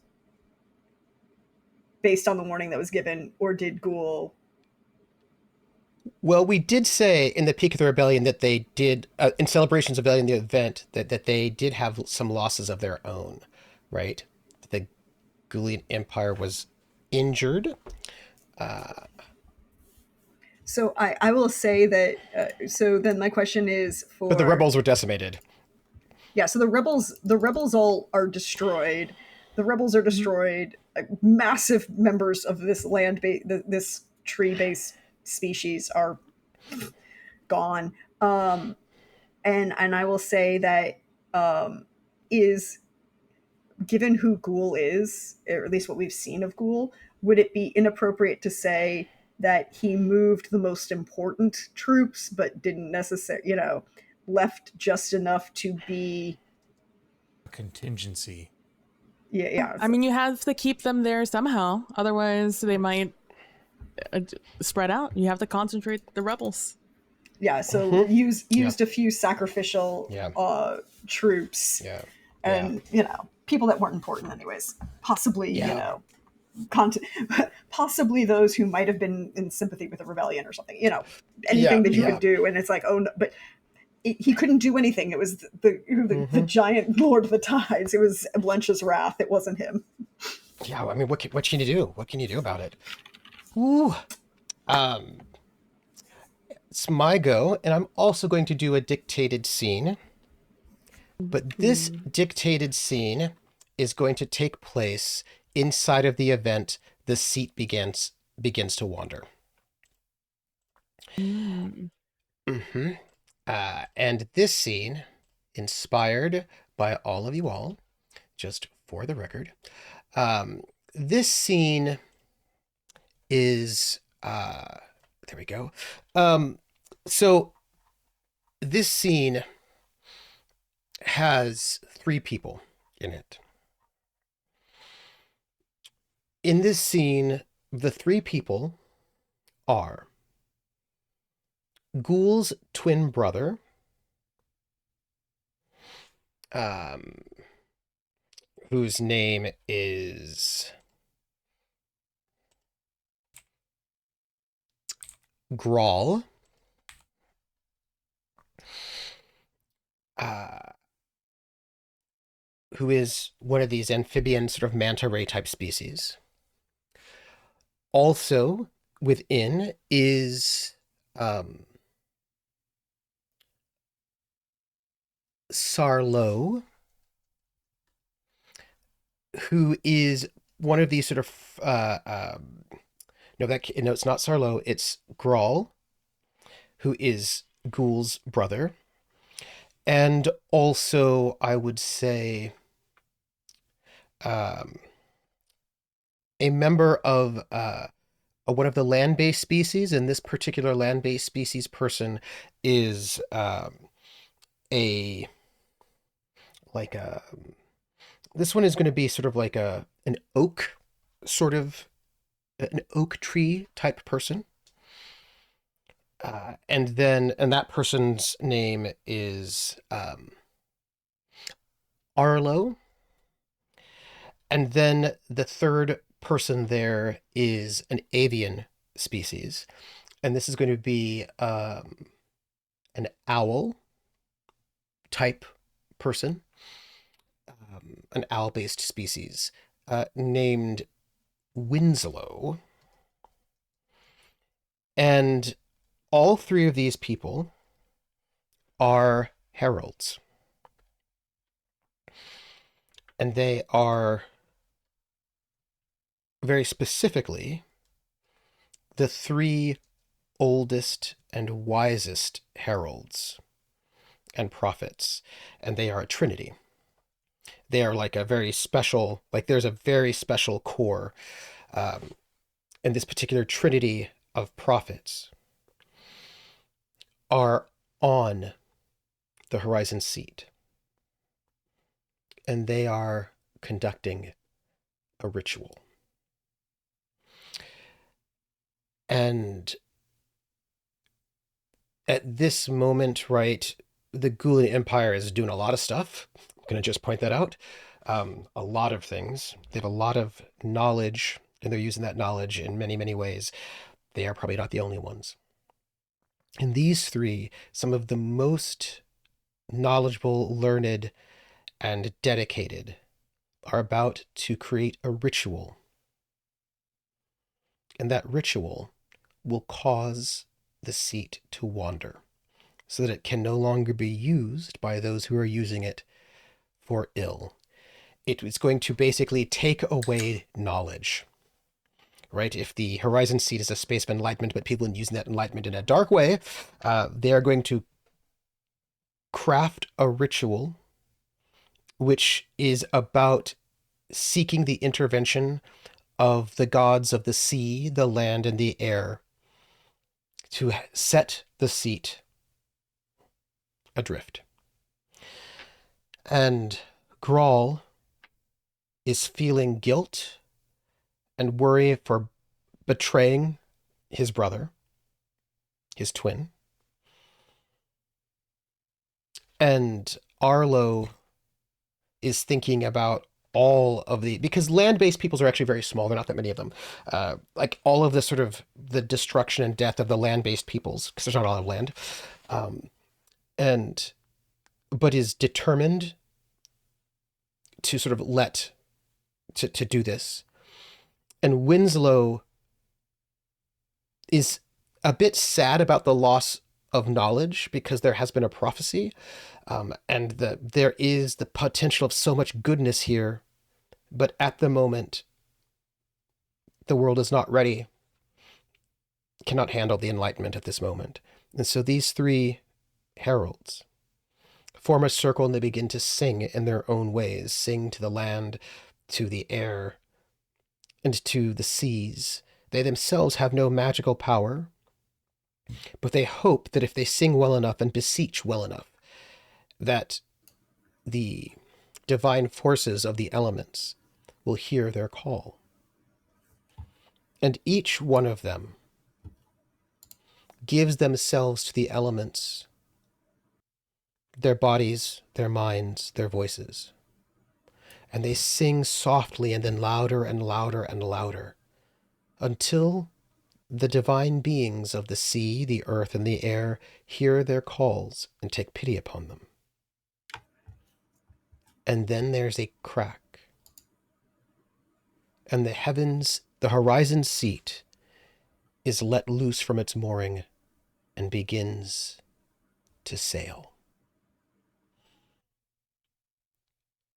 based on the warning that was given, or did Ghuul? Well, we did say in the peak of the rebellion that they did, in celebrations of the event, that they did have some losses of their own, right? The Ghuulian Empire was injured. So I will say that, so then my question is for... But the rebels were decimated. Yeah, so the rebels all are destroyed. The rebels are destroyed. Massive members of this this tree-based species are gone. And I will say that is given who Ghuul is, or at least what we've seen of Ghuul, would it be inappropriate to say that he moved the most important troops, but didn't necessarily, left just enough to be Contingency. yeah. I mean, you have to keep them there somehow. Otherwise, they might spread out. You have to concentrate the rebels. Yeah, so used Yeah. a few sacrificial Yeah. troops, Yeah. and people that weren't important anyways. Possibly, Yeah. possibly those who might have been in sympathy with the rebellion or something. Anything that you could do, and it's like, oh no, but he couldn't do anything. It was the giant Lord of the Tides. It was Blench's wrath. It wasn't him. Yeah, I mean, what can you do? What can you do about it? Ooh. It's my go, and I'm also going to do a dictated scene. But this dictated scene is going to take place inside of the event the seat begins to wander. Mm-hmm. And this scene, inspired by all of you all, just for the record, this scene is there we go. So this scene has 3 people in it. In this scene, the 3 people are Ghuul's twin brother, whose name is Ghuul, who is one of these amphibian sort of manta ray type species. Also within is Sarlo, who is one of these sort of no, it's not Sarlo, it's Ghuul, who is Ghuul's brother. And also, I would say, a member of one of the land-based species, and this particular land-based species person is this one is going to be sort of like an oak, sort of an oak tree type person. And that person's name is Arlo. And then the third person there is an avian species. And this is going to be an owl type person, an owl-based species named Winslow. And all 3 of these people are heralds. And they are very specifically the 3 oldest and wisest heralds and prophets. And they are a trinity. They are like a very special, there's a very special core in this particular trinity of prophets are on the horizon seat. And they are conducting a ritual. And at this moment, right, the Ghuulian Empire is doing a lot of stuff. I'm going to just point that out. A lot of things. They have a lot of knowledge, and they're using that knowledge in many, many ways. They are probably not the only ones. And these 3, some of the most knowledgeable, learned, and dedicated, are about to create a ritual. And that ritual will cause the seat to wander so that it can no longer be used by those who are using it for ill. It was going to basically take away knowledge, right? If the Horizon Seat is a space of enlightenment, but people are using that enlightenment in a dark way, they are going to craft a ritual which is about seeking the intervention of the gods of the sea, the land, and the air to set the seat adrift. And Ghuul is feeling guilt and worry for betraying his brother, his twin. And Arlo is thinking about all of because land-based peoples are actually very small. There are not that many of them. Like all of the sort of the destruction and death of the land-based peoples, because there's not a lot of land. But is determined to sort of to do this. And Winslow is a bit sad about the loss of knowledge because there has been a prophecy, and there is the potential of so much goodness here, but at the moment, the world is not ready, cannot handle the enlightenment at this moment. And so these three heralds form a circle and they begin to sing in their own ways, sing to the land, to the air, and to the seas. They themselves have no magical power, but they hope that if they sing well enough and beseech well enough, that the divine forces of the elements will hear their call. And each one of them gives themselves to the elements, their bodies, their minds, their voices. And they sing softly and then louder and louder and louder until the divine beings of the sea, the earth, and the air hear their calls and take pity upon them. And then there's a crack. And the heavens, the horizon seat, is let loose from its mooring and begins to sail.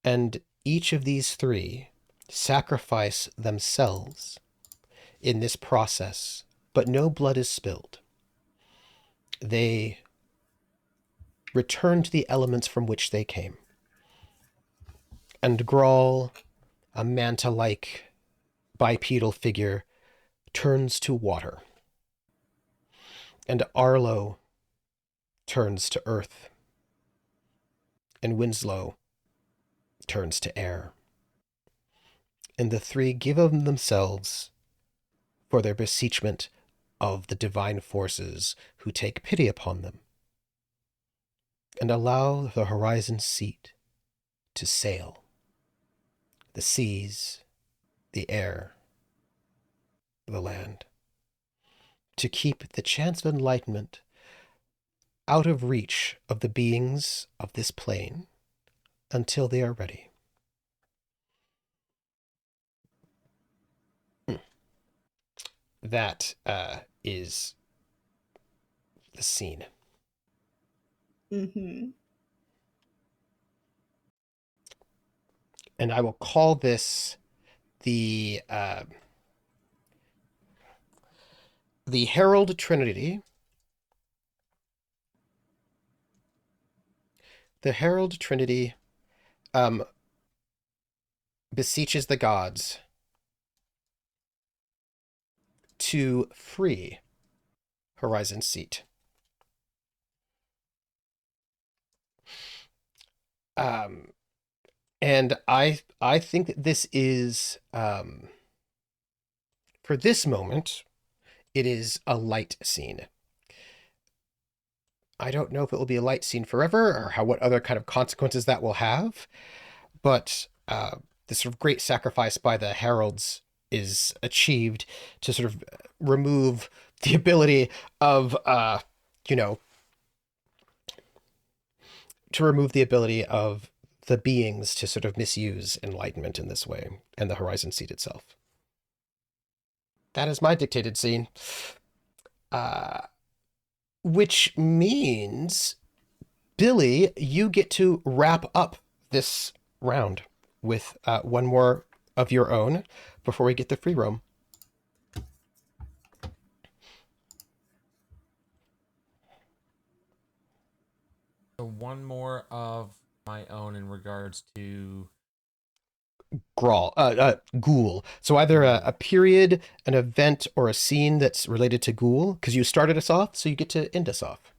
And each of these three sacrifice themselves in this process, but no blood is spilled. They return to the elements from which they came. And Ghuul, a manta-like bipedal figure, turns to water. And Arlo turns to earth. And Winslow turns to air. And the three give of themselves for their beseechment of the divine forces who take pity upon them, and allow the horizon seat to sail, the seas, the air, the land, to keep the chance of enlightenment out of reach of the beings of this plane until they are ready. That is the scene. Mm-hmm. And I will call this the Herald Trinity. The Herald Trinity beseeches the gods to free Horizon Seat. And I think that this is, for this moment, it is a light scene. I don't know if it will be a light scene forever or what other kind of consequences that will have, but this sort of great sacrifice by the heralds is achieved to sort of remove the ability of, to remove the ability of the beings to sort of misuse enlightenment in this way, and the Horizon Seat itself. That is my dictated scene. Which means, Billy, you get to wrap up this round with one more of your own before we get the free roam. So one more of my own in regards to Ghuul. So either a period, an event, or a scene that's related to Ghuul, because you started us off, so you get to end us off.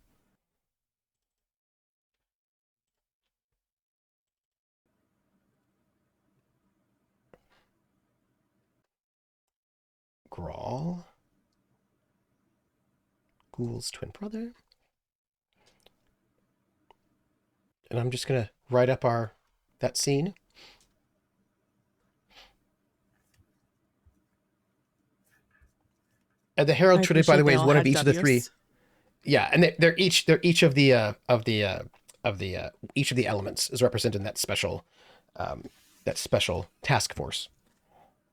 Grawl. Ghoul's twin brother. And I'm just gonna write up that scene. And the Herald I Trinity, by the appreciate way, they is all one of had each of the three. W's. Yeah, and they're each each of the each of the elements is represented in that special task force,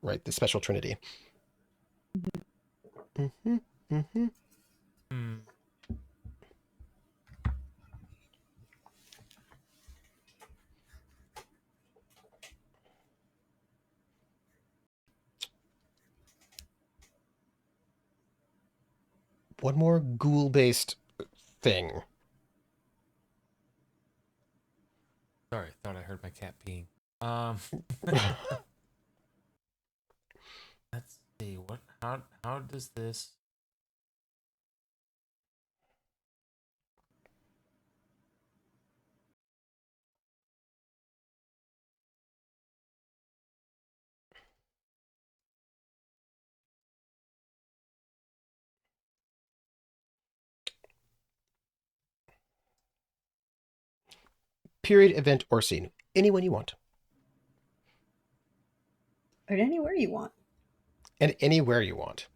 right? The special Trinity. Mm-hmm. Mm-hmm. hmm, One more Ghoul-based thing. sorry, thought I heard my cat peeing. Let's see what how does this Period, event, or scene. Anyone you want. And anywhere you want. And anywhere you want.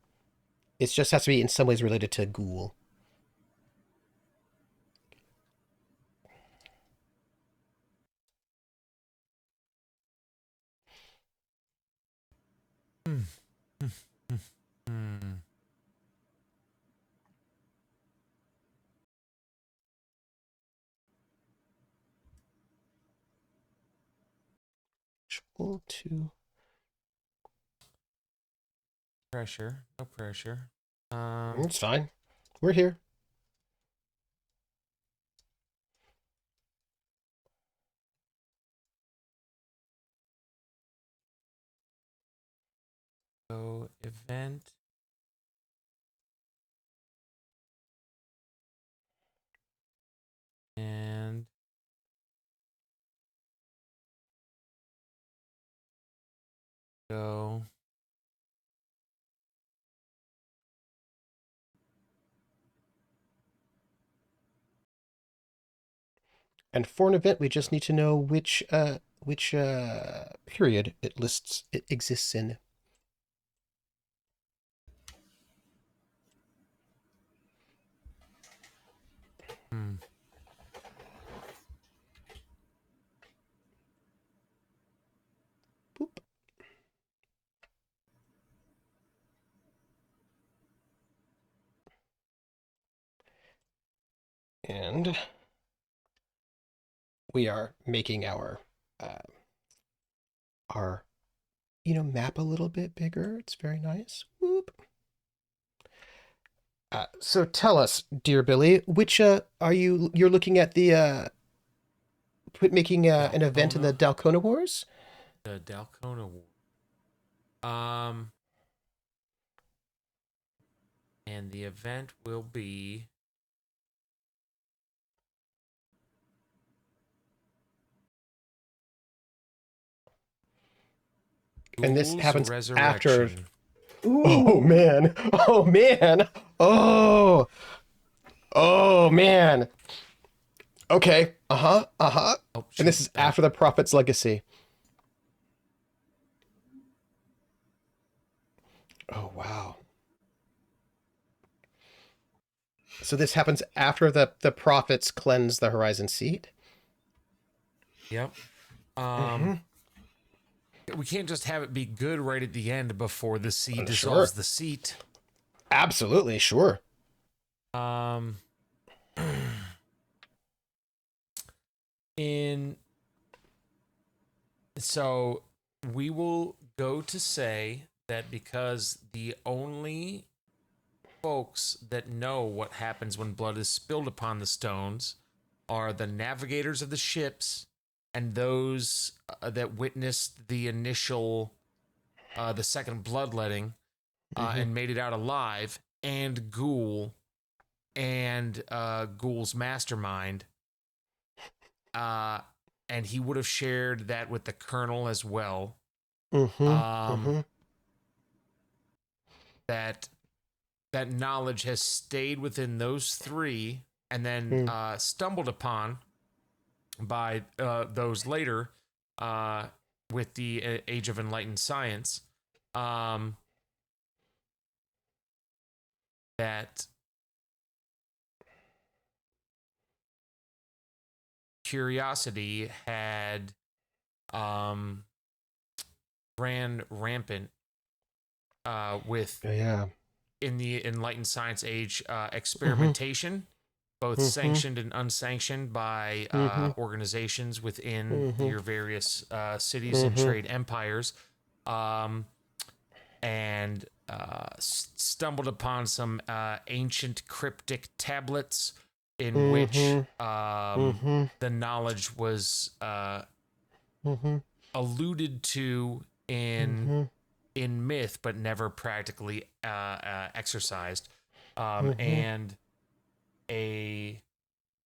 It just has to be in some ways related to Ghoul. hmm. Control to Pressure, no pressure. It's fine. We're here. So event and go. And for an event, we just need to know which period it exists in. Hmm. Boop. And we are making our map a little bit bigger. It's very nice. Whoop. So tell us, dear Billy, which you're looking at the making an event in the Dalkona Wars? The Dalkona War. And the event will be And this Ghoul's happens after. Resurrection. Ooh. Oh man! Oh man! Oh! Oh man! Okay. Uh-huh. Uh-huh. Oh, And this is after the Prophet's Legacy. Oh wow. So this happens after the prophets cleanse the Horizon Seat? Yep. Mhm. We can't just have it be good right at the end before the seed Sure. dissolves the seat. Absolutely, sure. In So we will go to say that because the only folks that know what happens when blood is spilled upon the stones are the navigators of the ships and those that witnessed the initial, the second bloodletting and made it out alive, and Ghuul and Ghuul's mastermind. And he would have shared that with the colonel as well. That knowledge has stayed within those three, and then stumbled upon by those later with the Age of Enlightened Science. That curiosity had ran rampant with in the Enlightened Science Age experimentation, both sanctioned and unsanctioned by organizations within your various cities and trade empires, and stumbled upon some ancient cryptic tablets in which the knowledge was alluded to in myth, but never practically exercised, and a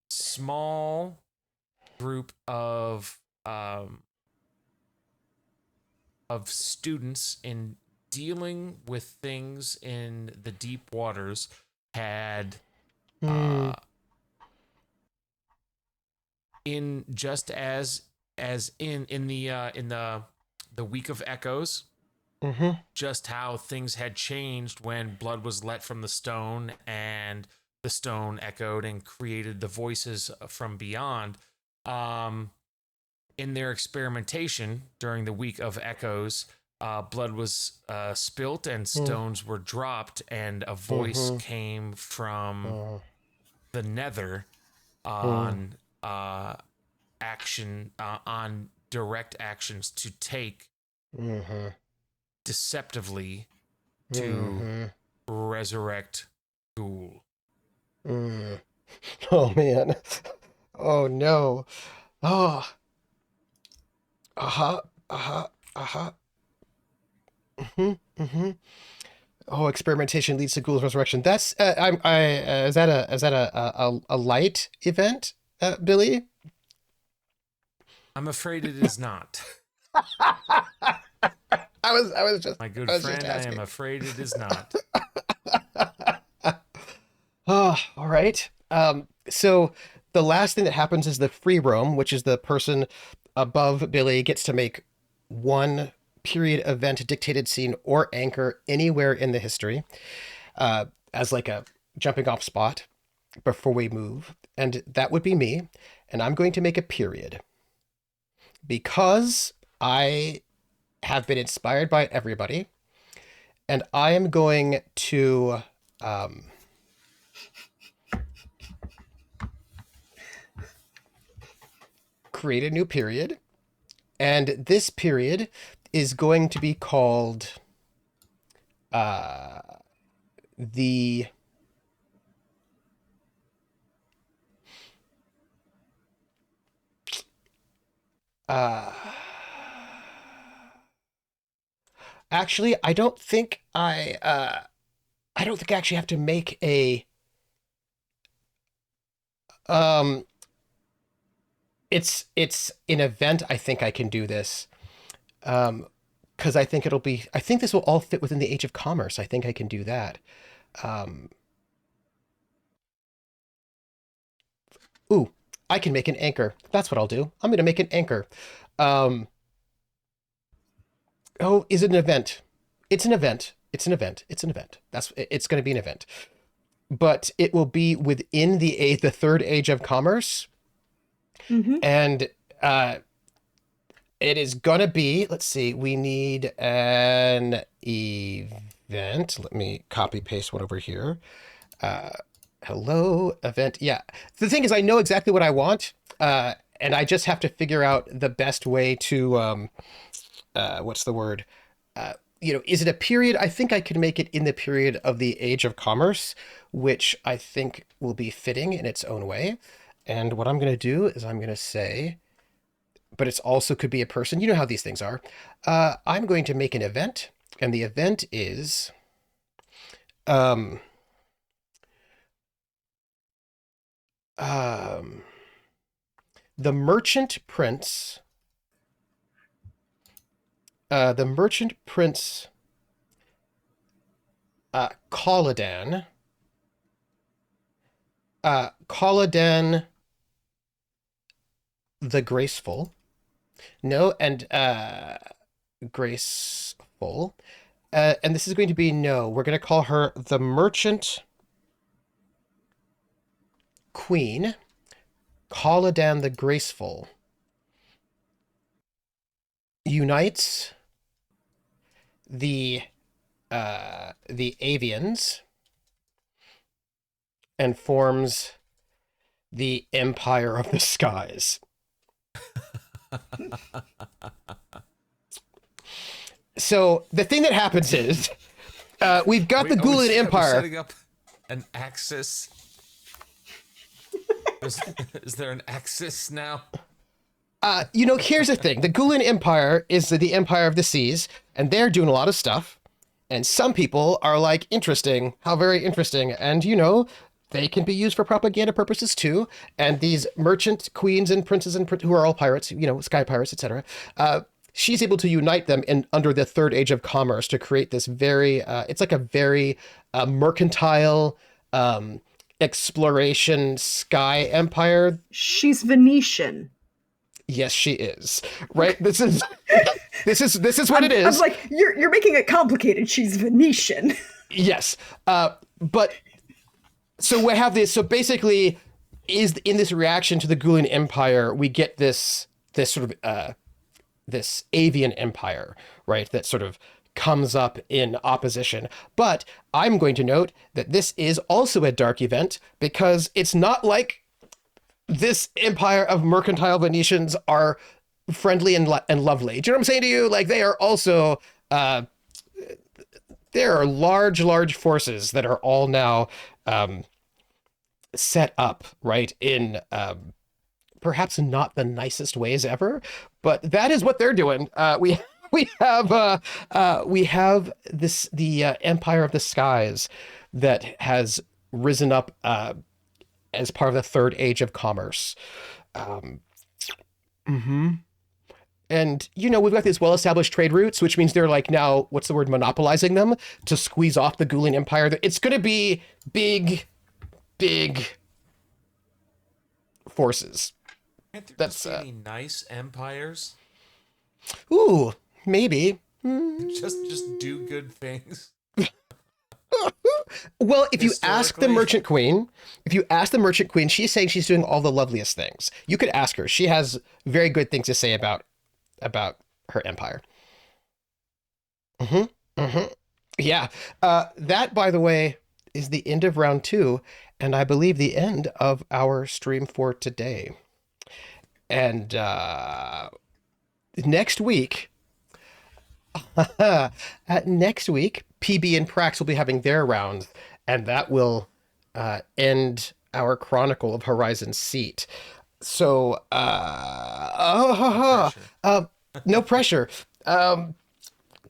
small group of students in dealing with things in the deep waters had in just as in the Week of Echoes, just how things had changed when blood was let from the stone and the stone echoed and created the voices from beyond. In their experimentation during the Week of Echoes, blood was spilt and stones were dropped, and a voice came from the nether on action, on direct actions to take deceptively to resurrect Ghuul. Oh man. Oh no. Oh. Oh, experimentation leads to Ghoul's resurrection. That's is that a light event, Billy? I'm afraid it is not. I was just my good friend. I am afraid it is not. Oh, all right. So the last thing that happens is the free roam, which is the person above Billy gets to make one period event dictated scene or anchor anywhere in the history as like a jumping off spot before we move. And that would be me. And I'm going to make a period because I have been inspired by everybody. And I am going to create a new period. And this period is going to be called the actually, I don't think I actually have to make a it's an event. I think I can do this. Because I think this will all fit within the Age of Commerce. I think I can do that. Ooh, I can make an anchor. That's what I'll do. I'm going to make an anchor. Oh, is it an event? It's an event. It's an event. It's an event. It's going to be an event. But it will be within the third Age of Commerce. And it is going to be, let's see, we need an event. Let me copy paste one over here. Hello, event. Yeah. The thing is, I know exactly what I want. and I just have to figure out the best way to what's the word? Is it a period? I think I could make it in the period of the Age of Commerce, which I think will be fitting in its own way. And what I'm going to do is I'm going to say, but it's also could be a person. You know how these things are. I'm going to make an event, and the event is the Merchant Prince. The Merchant Prince Coladan. Coladan the Graceful. No, and Graceful. And this is going to be we're going to call her the Merchant Queen, Coladan the Graceful, unites the avians and forms the Empire of the Skies. So the thing that happens is we've got the Ghuulian Empire. Setting up an axis. Is there an axis now? Here's the thing. The Ghuulian Empire is the empire of the seas, and they're doing a lot of stuff. And some people are like, interesting, how very interesting. And, they can be used for propaganda purposes too. And these merchant queens and princes who are all pirates, sky pirates, etc. She's able to unite them under the third age of commerce to create this very, it's like a very mercantile exploration sky empire. She's Venetian. Yes, she is. Right. This is what it is. I'm like, you're making it complicated. She's Venetian. Yes. But so we have this. So basically, is in this reaction to the Ghuulian Empire, we get this sort of this avian empire, right? That sort of comes up in opposition. But I'm going to note that this is also a dark event because it's not like this empire of mercantile Venetians are friendly and lovely. Do you know what I'm saying to you? Like, they are also, there are large forces that are all now set up, right, in perhaps not the nicest ways ever, but that is what they're doing. We have the Empire of the Skies that has risen up as part of the third age of commerce. And, we've got these well-established trade routes, which means they're like now, what's the word, monopolizing them to squeeze off the Ghuulian Empire. It's going to be big forces. Can't there just be any nice empires? Ooh, maybe. Just do good things. Well, if you ask the Merchant Queen, she's saying she's doing all the loveliest things. You could ask her. She has very good things to say about her empire. Yeah. That, by the way, is the end of round 2, and I believe the end of our stream for today. And next week, PB and Prax will be having their rounds, and that will end our Chronicle of Horizon Seat. So, no pressure.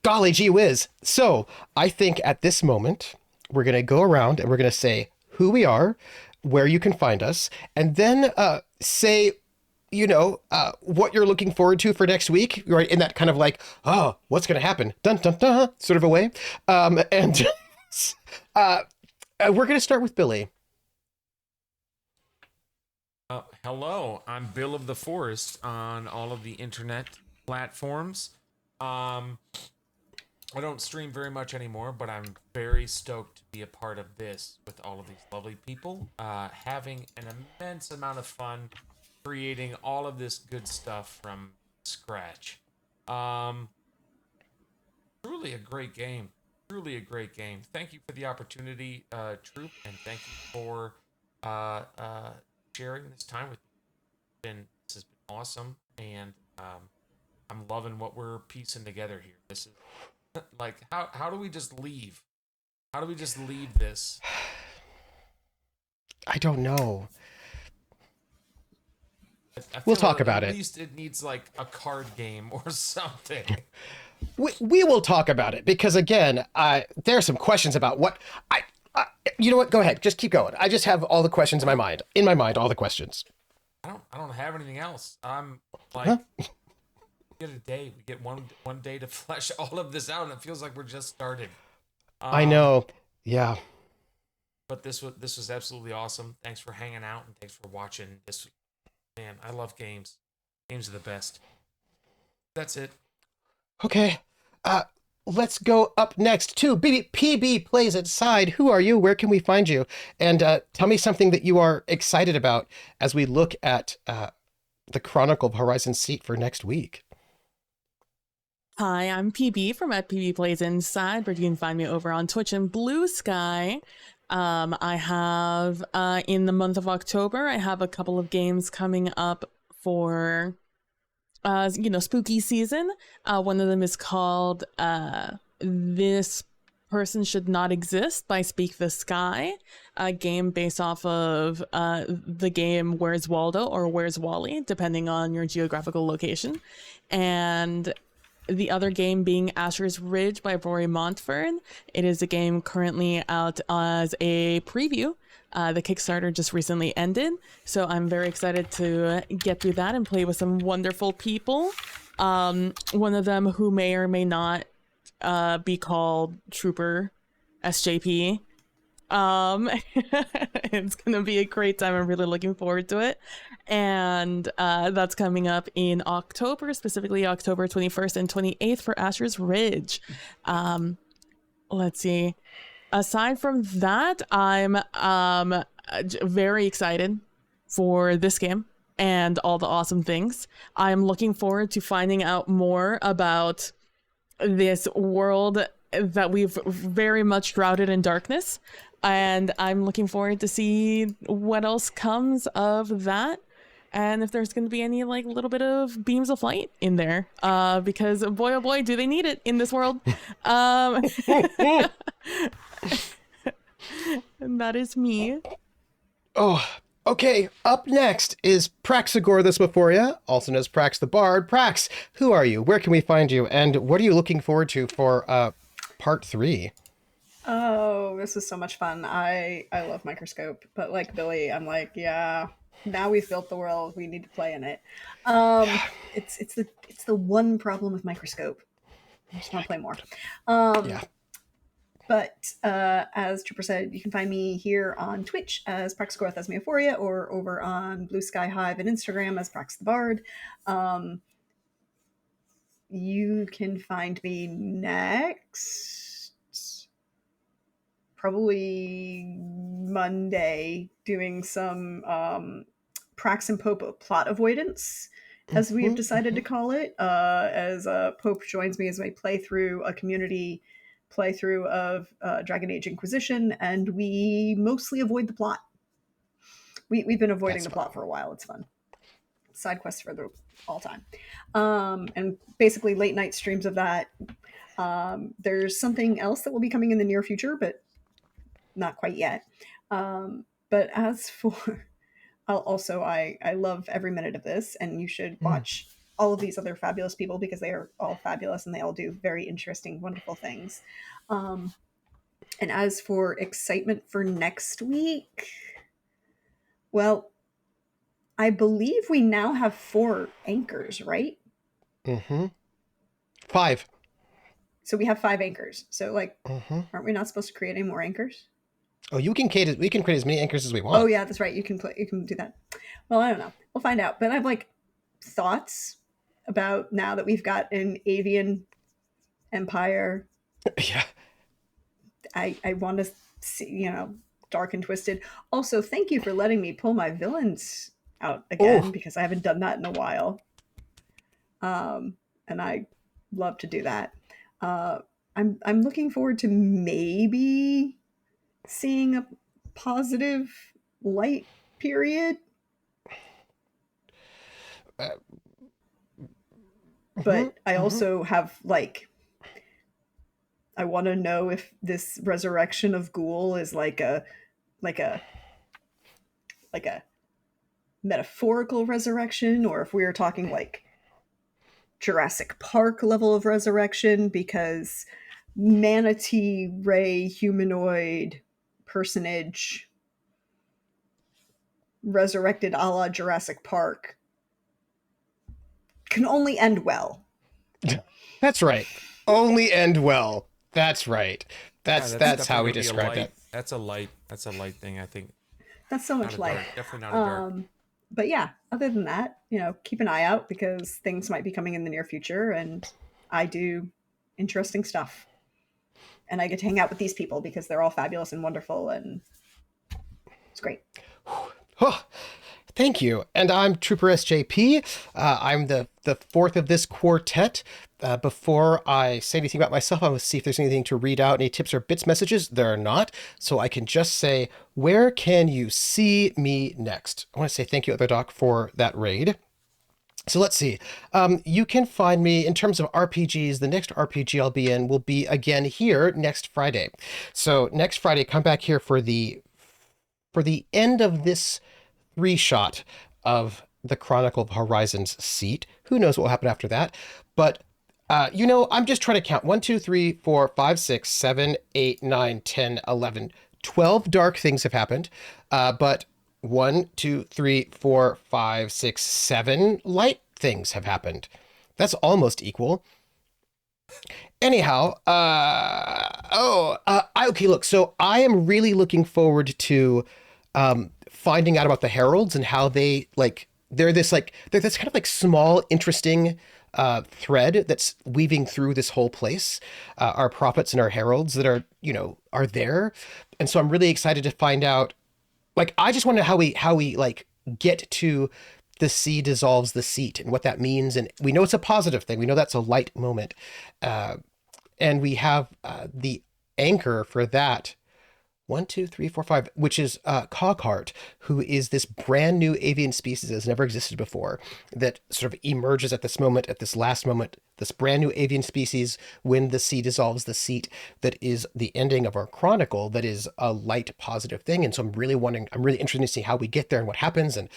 Golly gee whiz. So, I think at this moment, we're going to go around and we're going to say who we are, where you can find us, and then say, what you're looking forward to for next week, right? In that kind of like, oh, what's going to happen? Dun, dun, dun, sort of a way. And we're going to start with Billy. Hello, I'm Bill of the Forest on all of the internet platforms. I don't stream very much anymore, but I'm very stoked to be a part of this with all of these lovely people, having an immense amount of fun creating all of this good stuff from scratch. Truly a great game. Truly a great game. Thank you for the opportunity, Troop, and thank you for sharing this time with me. This has been awesome, and I'm loving what we're piecing together here. This is like how do we just leave? How do we just leave this? I don't know. I We'll feel talk about it. At least it needs like a card game or something. We will talk about it because again, there are some questions about what you know what? Go ahead, just keep going. I just have all the questions in my mind. In my mind, all the questions. I don't have anything else. I'm like, we get a day. We get one day to flesh all of this out, and it feels like we're just started. I know. Yeah. But this was absolutely awesome. Thanks for hanging out and thanks for watching. This, man, I love games. Games are the best. That's it. Okay. Let's go up next to PB Plays Inside. Who are you? Where can we find you? And tell me something that you are excited about as we look at the Chronicle of Horizon Seat for next week. Hi, I'm PB from @PBPlaysInside, but you can find me over on Twitch and Bluesky. I have, in the month of October, I have a couple of games coming up for, spooky season. One of them is called This Person Should Not Exist by Speak the Sky, a game based off of the game Where's Waldo or Where's Wally, depending on your geographical location. And the other game being Asher's Ridge by Rory Montford. It is a game currently out as a preview. The Kickstarter just recently ended, so I'm very excited to get through that and play with some wonderful people. One of them who may or may not be called TrooperSJP. It's gonna be a great time. I'm really looking forward to it, and that's coming up in October, specifically October 21st and 28th for Asher's Ridge. Let's see. Aside from that, I'm very excited for this game and all the awesome things. I'm looking forward to finding out more about this world that we've very much shrouded in darkness, and I'm looking forward to see what else comes of that, and if there's going to be any like little bit of beams of light in there, because boy oh boy do they need it in this world. And that is me. Oh, okay. Up next is PraxagoraThesmophoria, also known as Prax the Bard. Prax, who are you? Where can we find you? And what are you looking forward to for part 3? Oh, this is so much fun. I love Microscope, but like Billy, I'm like, yeah, now we've built the world, we need to play in it. It's the one problem with Microscope. I just want to play more. Yeah. But as Trooper said, you can find me here on Twitch as praxagorathesmophoria or over on Bluesky Hive and Instagram as Prax the Bard. You can find me next, probably Monday, doing some Prax and Pope plot avoidance, as we've decided to call it, as Pope joins me as I play through a community playthrough of Dragon Age Inquisition, and we mostly avoid the plot. We've been avoiding the plot for a while. It's fun. Side quests for the all time. And basically late night streams of that. There's something else that will be coming in the near future, but not quite yet. But as for... I love every minute of this, and you should watch all of these other fabulous people because they are all fabulous and they all do very interesting, wonderful things. And as for excitement for next week, well, I believe we now have 4 anchors, right? 5. So we have 5 anchors. So like, aren't we not supposed to create any more anchors? Oh, we can create as many anchors as we want. Oh yeah, that's right. You can do that. Well, I don't know. We'll find out. But I have like thoughts about now that we've got an avian empire. Yeah. I want to see, dark and twisted. Also, thank you for letting me pull my villains out again because I haven't done that in a while. And I love to do that. I'm looking forward to maybe seeing a positive light period. But I also have I want to know if this resurrection of Ghuul is like a metaphorical resurrection, or if we are talking like Jurassic Park level of resurrection, because manatee ray humanoid personage resurrected a la Jurassic Park can only end well. That's right. Only end well. That's right. Yeah, That's how we definitely gonna be a describe light. that. That's a light thing, I think. That's so Not much a light. dark, definitely not a dark. But yeah, other than that, keep an eye out because things might be coming in the near future, and I do interesting stuff. And I get to hang out with these people because they're all fabulous and wonderful, and it's great. Oh, thank you. And I'm TrooperSJP. I'm the fourth of this quartet. Before I say anything about myself, I will see if there's anything to read out, any tips or bits messages. There are not. So I can just say, where can you see me next? I want to say thank you, Other Doc, for that raid. So let's see. You can find me in terms of RPGs. The next RPG I'll be in will be again here next Friday. So next Friday, come back here for the end of this 3-shot of the Chronicle of Horizons seat. Who knows what will happen after that? But I'm just trying to count 1, 2, 3, 4, 5, 6, 7, 8, 9, 10, 11, 12 dark things have happened. But 1, 2, 3, 4, 5, 6, 7 light things have happened. That's almost equal. Anyhow, okay, look, so I am really looking forward to finding out about the heralds and how they're this kind of like small, interesting thread that's weaving through this whole place. Our prophets and our heralds that are there. And so I'm really excited to find out, I just want to know how we get to the sea dissolves the seat and what that means. And we know it's a positive thing. We know that's a light moment. And we have the anchor for that. 1, 2, 3, 4, 5, which is Coghart, who is this brand new avian species that has never existed before, that sort of emerges at this moment, at this last moment, this brand new avian species when the sea dissolves the seat, that is the ending of our chronicle, that is a light positive thing. And so I'm really interested to see how we get there and what happens. And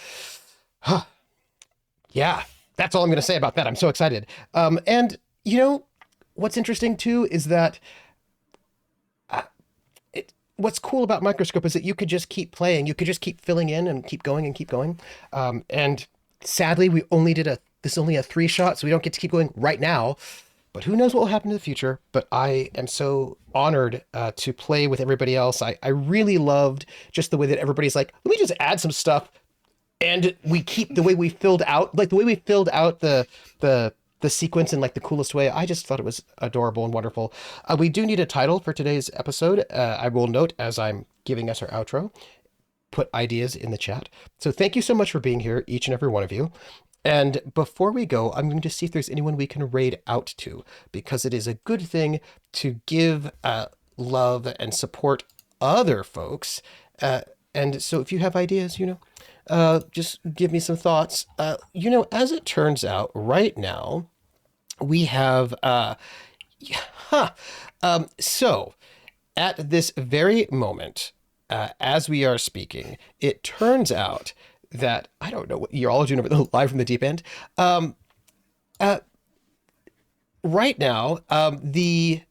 yeah, that's all I'm going to say about that. I'm so excited. And what's interesting too is that what's cool about Microscope is that you could just keep playing. You could just keep filling in and keep going and keep going. And sadly, this is only a 3-shot, so we don't get to keep going right now. But who knows what will happen in the future. But I am so honored to play with everybody else. I really loved just the way that everybody's like, let me just add some stuff. And we keep the way we filled out, the sequence in the coolest way. I just thought it was adorable and wonderful. We do need a title for today's episode. I will note as I'm giving us our outro, put ideas in the chat. So thank you so much for being here, each and every one of you. And before we go, I'm going to see if there's anyone we can raid out to, because it is a good thing to give love and support other folks. And so if you have ideas, just give me some thoughts. As it turns out right now, we have, so at this very moment, as we are speaking, it turns out that, I don't know what you're all doing live from the deep end. Right now, the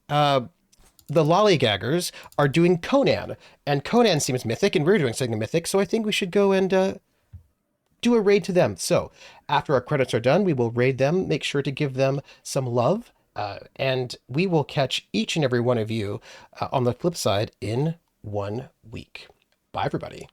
lollygaggers are doing Conan, and Conan seems mythic, and we're doing something mythic, so I think we should go and do a raid to them. So after our credits are done, we will raid them, make sure to give them some love, and we will catch each and every one of you on the flip side in 1 week. Bye, everybody.